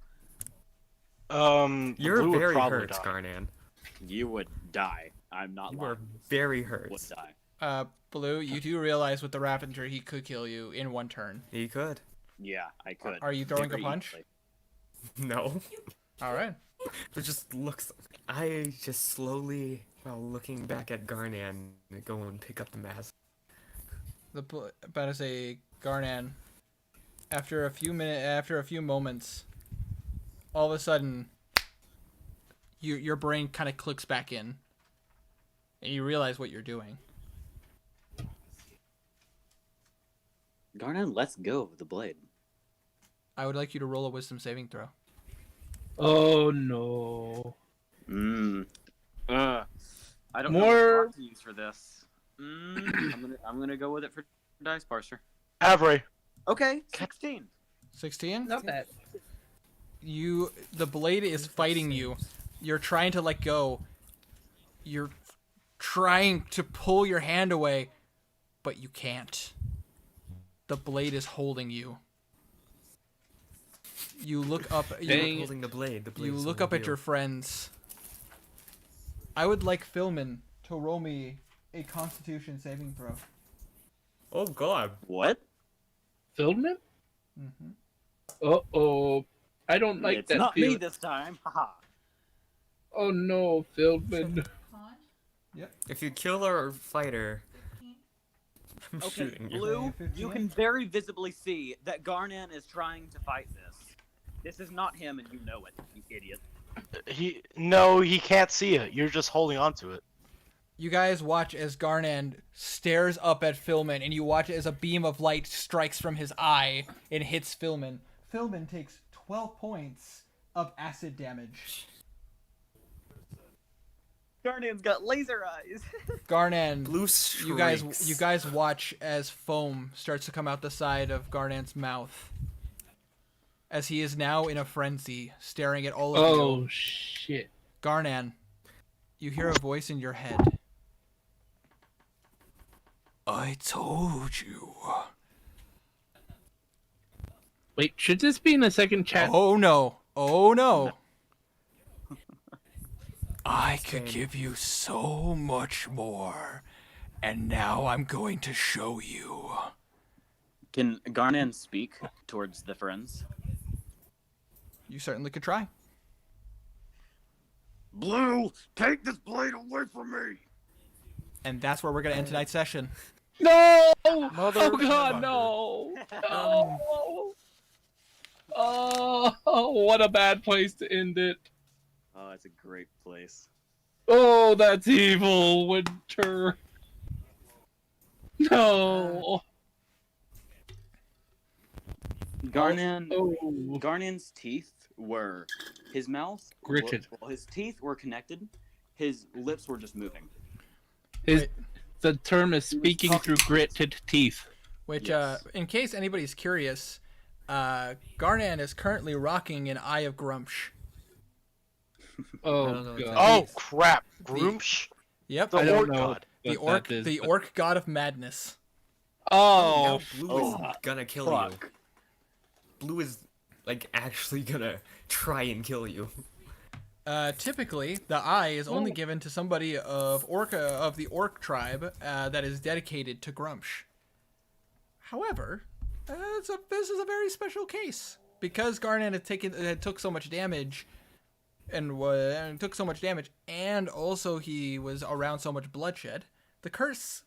You're Blue would very probably hurt, die. Garnan. You would die. I'm not You lying. are very hurt. Would die. Blue, you do realize with the Ravager he could kill you in one turn. He could. Yeah, I could. Are you throwing Very a punch? easily. No. All right. It just looks. I just slowly, while looking back at Garnan, go and pick up the mask. About to say, Garnan, after a few moments, all of a sudden, your brain kind of clicks back in, and you realize what you're doing. Garnan, let's go of the blade. I would like you to roll a wisdom saving throw. Oh no. I don't know More- what to use for this. I'm gonna go with it for dice parser. Avery. Okay, 16. 16? Not bad. The blade is fighting you. You're trying to let go. You're trying to pull your hand away, but you can't. The blade is holding you. You look up. You're holding the blade. The blade You is look holding up at you. your friends. I would like Philman to roll me a Constitution saving throw. Oh God. What? Feldman? Mm-hmm. Uh-oh. I don't like it's that not feeling. me this time. Haha. Oh no, Feldman. If you kill our fighter, I'm Okay, shooting you. Blue, you can very visibly see that Garnan is trying to fight this. This is not him, and you know it, you idiot. He can't see it. You're just holding on to it. You guys watch as Garnan stares up at Philman, and you watch as a beam of light strikes from his eye and hits Philman. Philman takes 12 points of acid damage. Garnan's got laser eyes. Garnan, Blue you guys watch as foam starts to come out the side of Garnan's mouth, as he is now in a frenzy, staring at all of you. Oh shit. Garnan, you hear a voice in your head. I told you. Wait, should this be in a second chat? Oh no. Oh no. I could give you so much more, and now I'm going to show you. Can Garnan speak towards the friends? You certainly could try. Blue, take this blade away from me! And that's where we're going to end tonight's session. No! Mother Oh God, fucker. no! No! Oh, what a bad place to end it. Oh, it's a great place. Oh, that's evil, Winter. No. Garnan's teeth were his mouth Gritted. Well, his teeth were connected. His lips were just moving. The term is speaking through gritted teeth. Which, Yes. in case anybody's curious, Garnan is currently rocking an Eye of Grumsh. don't know what that Oh crap, Groomsh. Yep. The I don't orc know god. The what orc, that is, the but- orc god of madness. Oh, Now Blue is gonna kill you. Fuck. Blue is like actually gonna try and kill you. Typically, the eye is only given to somebody of the orc tribe that is dedicated to Grumsh. However, this is a very special case because Garnet took so much damage, and took so much damage, and also he was around so much bloodshed. The curse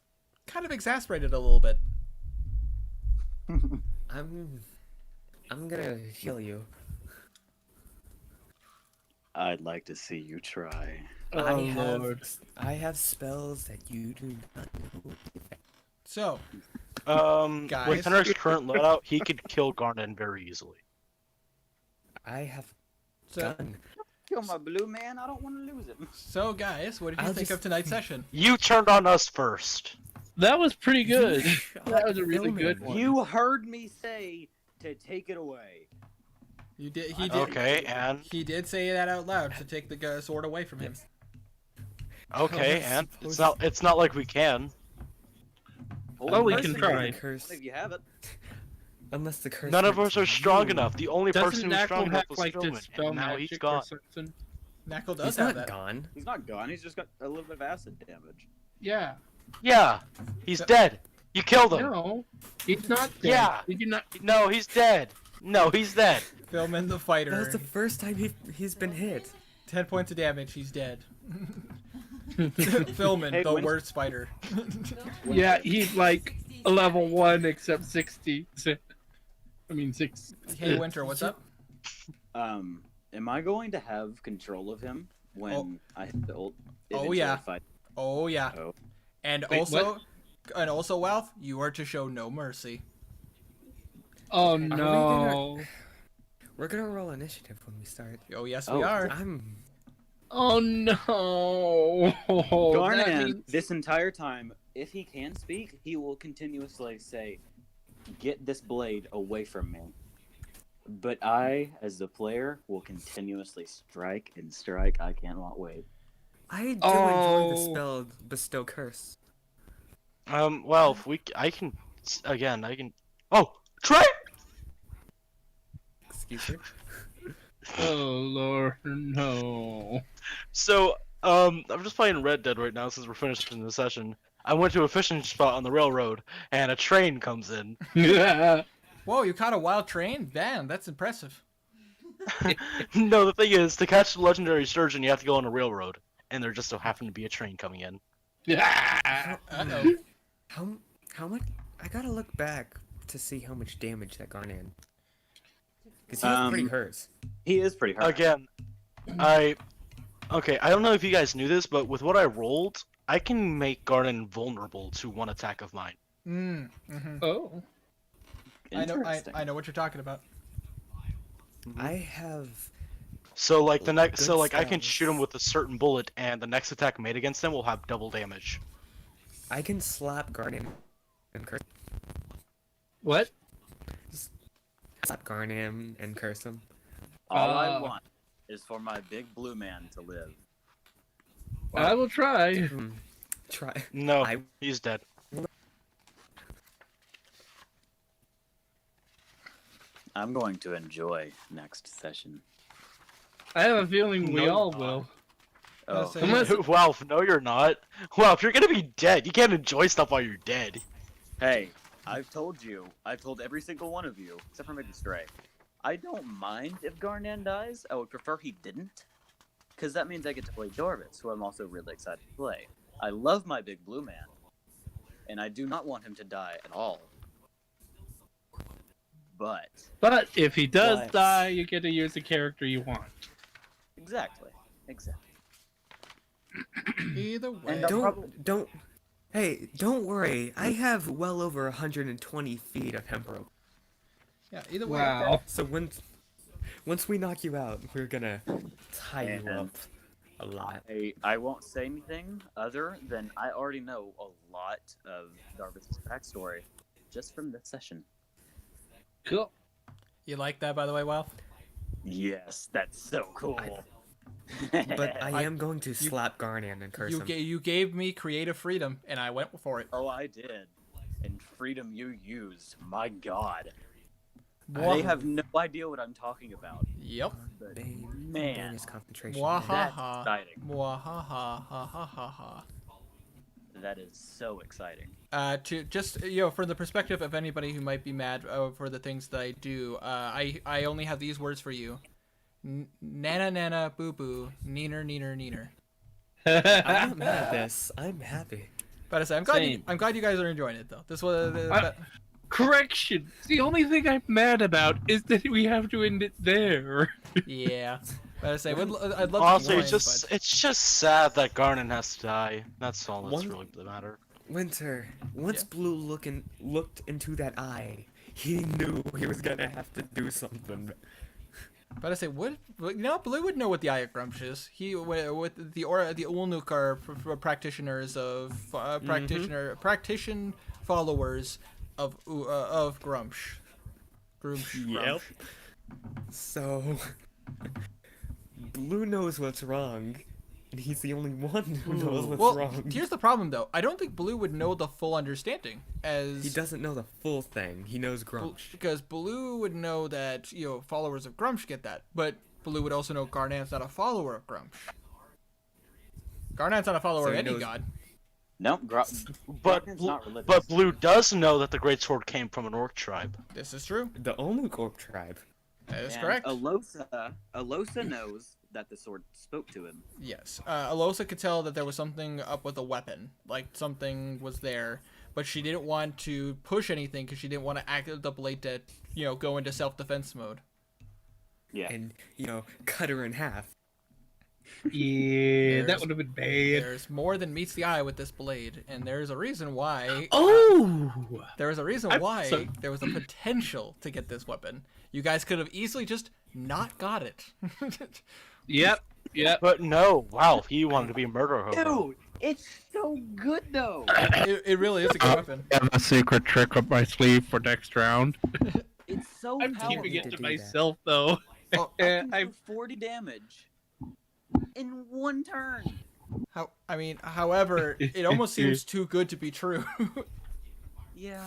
kind of exasperated a little bit. I'm gonna heal you. I'd like to see you try. oh Lord. I have spells that you do not know. So, With Guys. Henrik's current loadout, he could kill Garnan very easily. I have so, gun. Kill my blue man. I don't want to lose him. so guys, what did you I'll think just- of tonight's session? You turned on us first. That was pretty good. Shut That was a really filming. good one. You heard me say to take it away. You did. He did. Okay, and He did say that out loud to take the sword away from him. okay, was and supposed- it's not like we can. Oh, we Unless can you- try. Curse. If you have it. Unless the curse. None of hurts us are strong you. enough. The only Doesn't person who's strong Knuckle enough hack was like to Stillman, spell and now he's magic gone. or something? Knuckle does He's have not that. gone. He's not gone. He's just got a little bit of acid damage. Yeah. Yeah, he's dead. You killed him. No, he's not dead. Yeah. Did you not? No, he's dead. No, he's dead. Philman the That fighter. was the first time he's been hit. 10 points of damage. He's dead. Philman, Hey, the when- worst fighter. Yeah, he's like a level 1 except 60. I mean 6. Hey, Winter, what's up? Am I going to have control of him when I hit the ult? Oh, eventually yeah. Fight? Oh yeah. Oh. And Wait, also, Wealth, you are to show no mercy. Oh gonna- no. We're gonna roll initiative when we start. Oh yes, Oh, we are. I'm. Oh no. That Garnan, means- this entire time, if he can speak, he will continuously say, "Get this blade away from me." But I, as the player, will continuously strike and strike. I cannot wait. I do enjoy Oh. the spell bestow curse. Well, if I can, again, I can. Oh, try. Excuse me. Oh Lord, no. So, I'm just playing Red Dead right now since we're finished in the session. I went to a fishing spot on the railroad, and a train comes in. Whoa, you caught a wild train? Damn, that's impressive. No, the thing is, to catch the legendary sturgeon, you have to go on a railroad, and there just so happened to be a train coming in. Uh-oh. How much? I gotta look back to see how much damage that Garnan. Because he's pretty hurt. He is pretty hard. Again, okay, I don't know if you guys knew this, but with what I rolled, I can make Garden vulnerable to one attack of mine. Mm-hmm. Oh. I know what you're talking about. I have. So like Good I can spells. shoot him with a certain bullet, and the next attack made against him will have double damage. I can slap Garnan and curse. What? Slap Garnan and curse him. All I want is for my big blue man to live. I will try. Try. No, I- he's dead. I'm going to enjoy next session. I have a feeling we No, all you're will. Oh, say- Unless- Wow, no, you're not. Wow, if you're gonna be dead, you can't enjoy stuff while you're dead. hey, I've told you. I've told every single one of you, except for maybe Stray. I don't mind if Garnan dies. I would prefer he didn't, because that means I get to play Dorvis, who I'm also really excited to play. I love my big blue man, and I do not want him to die at all. But if he does But- die, you get to use the character you want. exactly. Either way. And Don't. Hey, don't worry. I have well over 120 feet of hemp rope. Yeah, either way. Wow. So once we knock you out, we're gonna tie you And- up a lot. I won't say anything other than I already know a lot of Darvis's backstory just from this session. Cool. You like that, by the way, Wow? Yes, that's so cool. But I am going to slap Garnan and curse him. You gave me creative freedom, and I went for it. Oh, I did. And freedom you used. My god. Mwah. They have no idea what I'm talking about. Yep. But Bane man, is concentration. that's Mwahaha. exciting. Mwahaha. Ha ha ha ha. That is so exciting. To just from the perspective of anybody who might be mad for the things that I do, I only have these words for you: nana nana boo boo, neener neener neener. I'm not mad at this. I'm happy. But I say I'm glad you guys are enjoying it though. This was Correction. The only thing I'm mad about is that we have to end it there. yeah. But I say I'd love Honestly, to it's just sad that Garnon has to die. That's all that's really the matter. Winter, once Yeah. Blue looked into that eye, he knew he was gonna have to do something. But I say, Blue would know what the Eye of Grumsh is. He with the Ulnuk are practitioners of practition followers of Grumsh. Yep. So, Blue knows what's wrong, and he's the only one who knows what's Well, wrong. here's the problem though. I don't think Blue would know the full understanding, as He doesn't know the full thing. He knows Grumsh. because Blue would know that followers of Grumsh get that, but Blue would also know Garnan's not a follower of Grumsh. Garnan's not a follower So of he any knows- god. No, But Garnan's not religious. but Blue does know that the Great Sword came from an orc tribe. This is true. The Olnuk Orc tribe. That is And correct. Alosa knows that the sword spoke to him. Yes. Alosa could tell that there was something up with a weapon, like something was there, but she didn't want to push anything because she didn't want to activate the blade to, go into self-defense mode. Yeah. And, cut her in half. Yeah, that There's- would have been bad. There's more than meets the eye with this blade, and there's a reason why. Oh! There was a reason I'm why so- there was a potential to get this weapon. You guys could have easily just not got it. Yep. But no, wow, he wanted to be a murderer hobo. Dude, it's so good though. It really is a good weapon. I have a secret trick up my sleeve for next round. It's so I'm powerful. keeping need it to to do that. myself, though. Oh, I can I do 40 damage in one turn. However, it almost seems too good to be true. Yeah.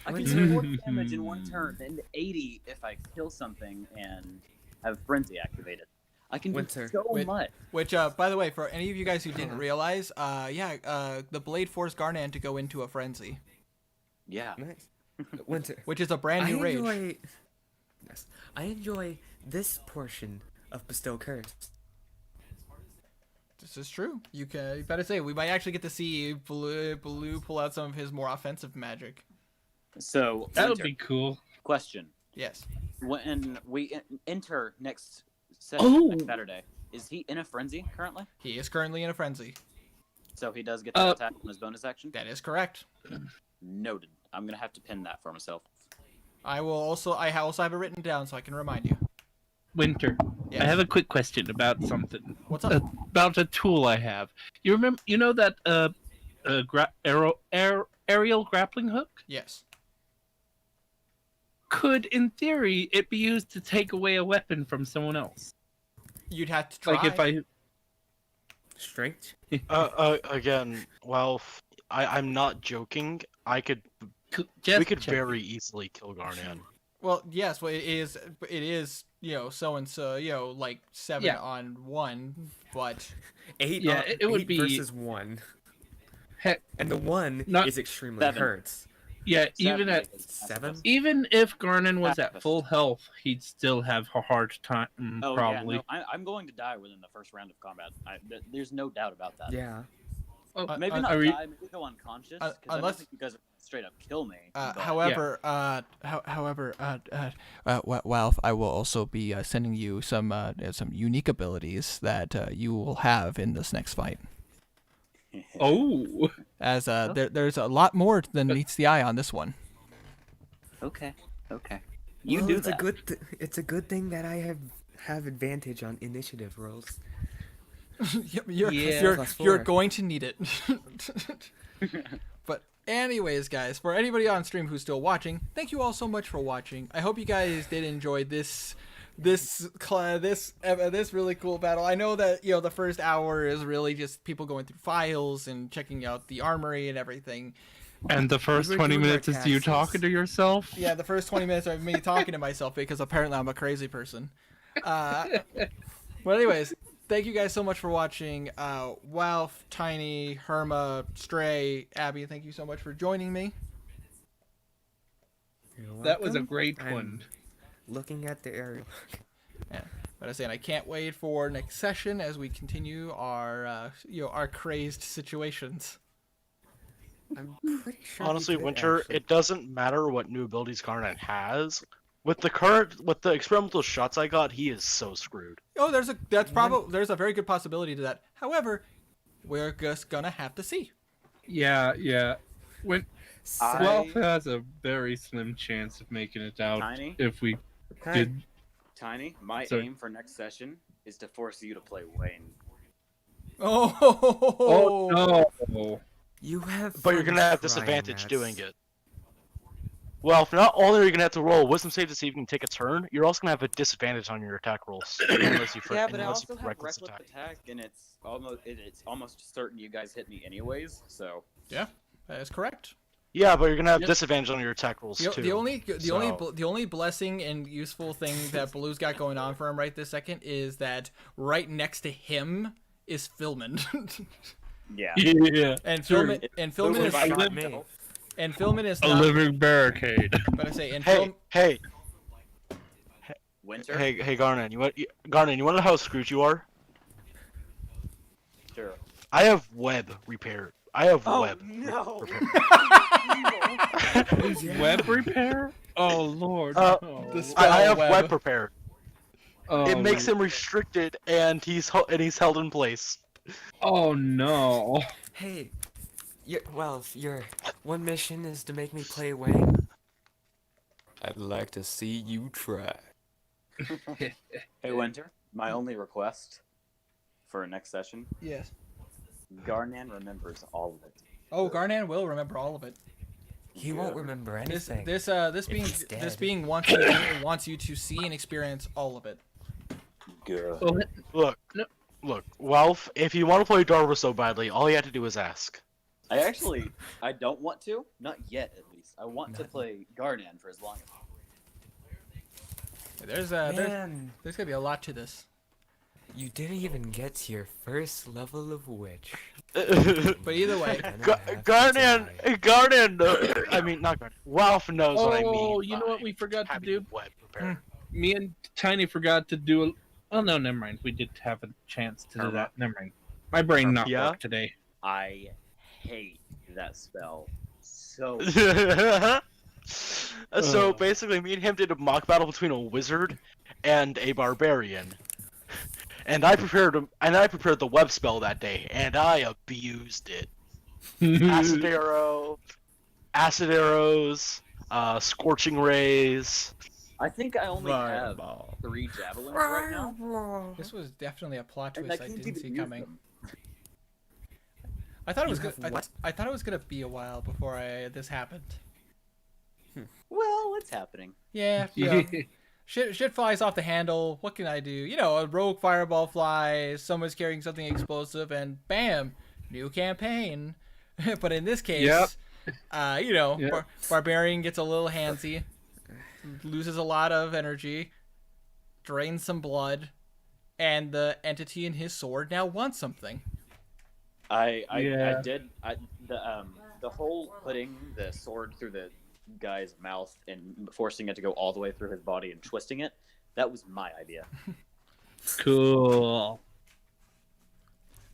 I can Winter. do 40 damage in one turn, and 80 if I kill something and have Frenzy activated. I can do Winter. so Wait. much. Which, by the way, for any of you guys who didn't realize, the blade forced Garnan to go into a frenzy, Yeah. Nice. Winter. which is a brand new rage. I enjoy this portion of Bestow Curse. This is true. You better say we might actually get to see Blue pull out some of his more offensive magic. So, That would Winter, be cool. question. Yes. When we enter next Saturday, is he in a frenzy currently? He is currently in a frenzy. So he does get that attack on his bonus action? That is correct. Noted. I'm going to have to pin that for myself. I also have it written down so I can remind you. Winter. Yes. I have a quick question about something. What's up? About a tool I have. You know that aerial grappling hook? Yes. Could, in theory, it be used to take away a weapon from someone else? You'd have to try. Like if I... Strength? Again, well, I'm not joking. We could very easily kill Garnan. Well, yes, well, it is. It is. So and so. Like 7 on 1, but 8. Yeah, it would 8 be versus 1, heck, and the 1 not is extremely 7. hurts. yeah. 7. Even if Garnon was at Pacifist. full health, he'd still have a hard time. Oh Probably. yeah, no, I'm going to die within the first round of combat. There's no doubt about that. Yeah. Oh, Maybe not die, maybe go unconscious. Because I don't unless- think you guys are gonna straight up kill me. but- However, Walf, I will also be sending you some unique abilities that you will have in this next fight. Oh. As there's a lot more than meets the eye on this one. Okay. Well, do it's that. it's a good thing that I have advantage on initiative rolls. You're +4. going to need it. But anyways, guys, for anybody on stream who's still watching, thank you all so much for watching. I hope you guys did enjoy this really cool battle. I know that the first hour is really just people going through files and checking out the armory and everything. And the first were 20 doing our minutes is you taxes. talking to yourself? Yeah, the first 20 minutes are me talking to myself because apparently I'm a crazy person. But anyways, thank you guys so much for watching. Walf, Tiny, Herma, Stray, Abby, thank you so much for joining me. You're That was a welcome. great I'm one. Looking at the aerial. Yeah. But I said I can't wait for next session as we continue our our crazed situations. I'm pretty sure. Honestly, we could Winter, actually- it doesn't matter what new abilities Garnet has. With the experimental shots I got, he is so screwed. Oh, there's a very good possibility to that. However, we're just gonna have to see. Yeah. When So- Guelph has a very slim chance of making it out Tiny? if we Hi. did. Tiny, my Sorry. aim for next session is to force you to play Wayne. Oh, no! You have. But you're fun gonna have trying, disadvantage Mats. doing it. Well, if not only are you gonna have to roll a wisdom save to see if you can take a turn, you're also gonna have a disadvantage on your attack rolls unless you Yeah, but I unless you also have reckless reckless attack. attack, and it's almost certain you guys hit me anyways. So yeah, that is correct. Yeah, but you're gonna have Yep. disadvantage on your attack rolls too. The only blessing and useful thing that Blue's got going on for him right this second is that right next to him is Philman. yeah, Yeah. and Sure. Philman is I live- Me. and Philman is A not. living barricade. But I say and Hey, Winter. hey, Garnet, you want to know how screwed you are? Sure. I have web repaired. I have Oh web. no! Web repair? Oh lord. Uh, no. I have web. web prepared. Oh, It makes him restricted, and he's held in place. Oh no. Hey, if your one mission is to make me play Wayne, I'd like to see you try. Hey, Winter. My only request for next session: yes. Garnan remembers all of it. Oh, Garnan will remember all of it. He won't remember This anything. this being wants you to see and experience all of it. Good. Well, Look, Walf, if you want to play Darva so badly, all you have to do is ask. I don't want to. Not yet, at least. I want to play Garnan for as long as. There's Man, gonna be a lot to this. you didn't even get to your first level of witch. But either way, Garnan, I mean, not Garnan. Walf knows what I mean. Oh, you know what by we forgot to having do? web prepared. Me and Tiny forgot to do. Oh no, never mind. We did have a chance to do Karma. that. Never mind. My brain not Yeah? work today. I hate that spell so. So Ugh. basically, me and him did a mock battle between a wizard and a barbarian, and I prepared the web spell that day, and I abused it. Acid arrows, scorching rays. I think I only have 3 javelins right now. this was definitely a plot And twist I can't didn't even see use coming. them. I thought it was You have gonna, what? I thought it was gonna be a while before this happened. Well, it's happening. Yeah, shit flies off the handle. What can I do? A rogue fireball flies. Someone's carrying something explosive, and bam, new campaign. But in this case, Yep. barbarian gets a little handsy. loses a lot of energy, drains some blood, and the entity in his sword now wants something. I did the whole putting the sword through the guy's mouth and forcing it to go all the way through his body and twisting it. That was my idea. Cool.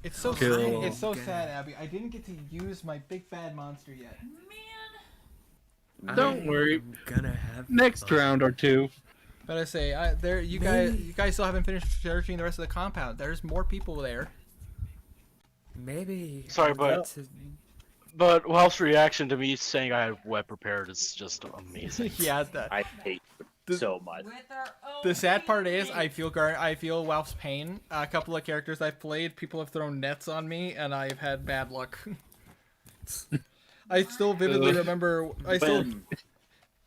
It's so Cool. it's so sad, Abby. I didn't get to use my big bad monster yet. Don't worry. I'm gonna have Next fun. round or two. But I say, you guys still haven't finished searching the rest of the compound. There's more people there. Maybe. Sorry, I'd but- like to- But Ralph's reaction to me saying I have web prepared is just amazing. Yeah, I hate it so much. the sad part is I feel Ralph's pain. A couple of characters I've played, people have thrown nets on me, and I've had bad luck. I still vividly remember.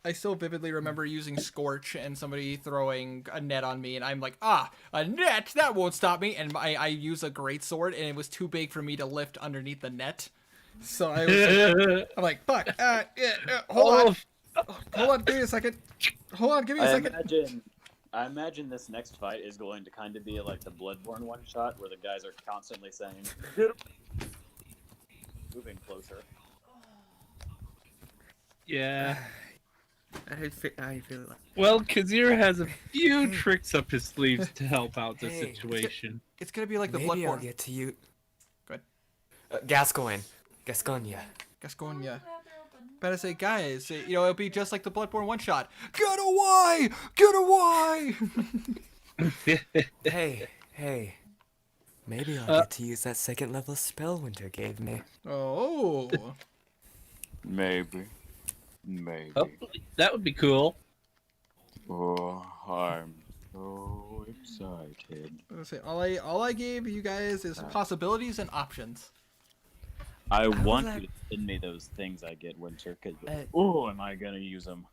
I still vividly remember using Scorch and somebody throwing a net on me, and I'm like, a net? That won't stop me. And I use a greatsword, and it was too big for me to lift underneath the net. So I was I'm like, fuck. Hold on, give me a second. I imagine this next fight is going to kind of be like the Bloodborne one shot, where the guys are constantly saying, "Get him!" Moving closer. Yeah. I feel like. Well, Kazir has a few tricks up his sleeves to help out the Hey. situation. It's gonna be like the Maybe I'll Bloodborne. get to you. Good. Gascoigne. Gascoigne. Better say, guys, it'll be just like the Bloodborne one shot. Get away! Get away! Hey. Maybe I'll get to use that second level spell Winter gave me. Oh. Maybe. Oh, that would be cool. Oh, I'm so excited. Let's say all I gave you guys is possibilities and options. I would want like- you to send me those things I get, Winter, because Uh, am I gonna use them?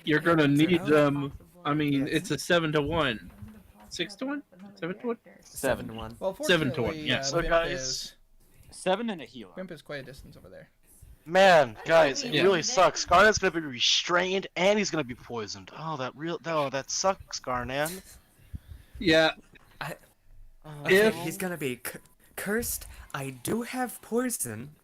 You're gonna need them. I mean, Yes. it's a 7-to-1. 6-to-1? 7-to-1? 7-1. Well, 7-to-1, fortunately, yeah. So Wimp guys, 7 and a healer. Wimp is quite a distance over there. man, guys, it Yeah. really sucks. Garnet's gonna be restrained and he's gonna be poisoned. That sucks, Garnet. Yeah. Okay, If- he's gonna be cursed. I do have poison.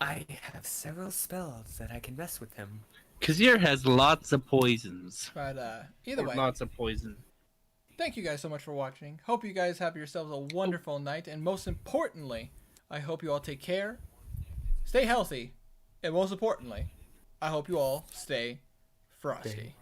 I have several spells that I can mess with him. Kazir has lots of poisons. But either Or way, lots of poison. thank you guys so much for watching. Hope you guys have yourselves a wonderful night, and most importantly, I hope you all take care, stay healthy, and most importantly, I hope you all stay frosty.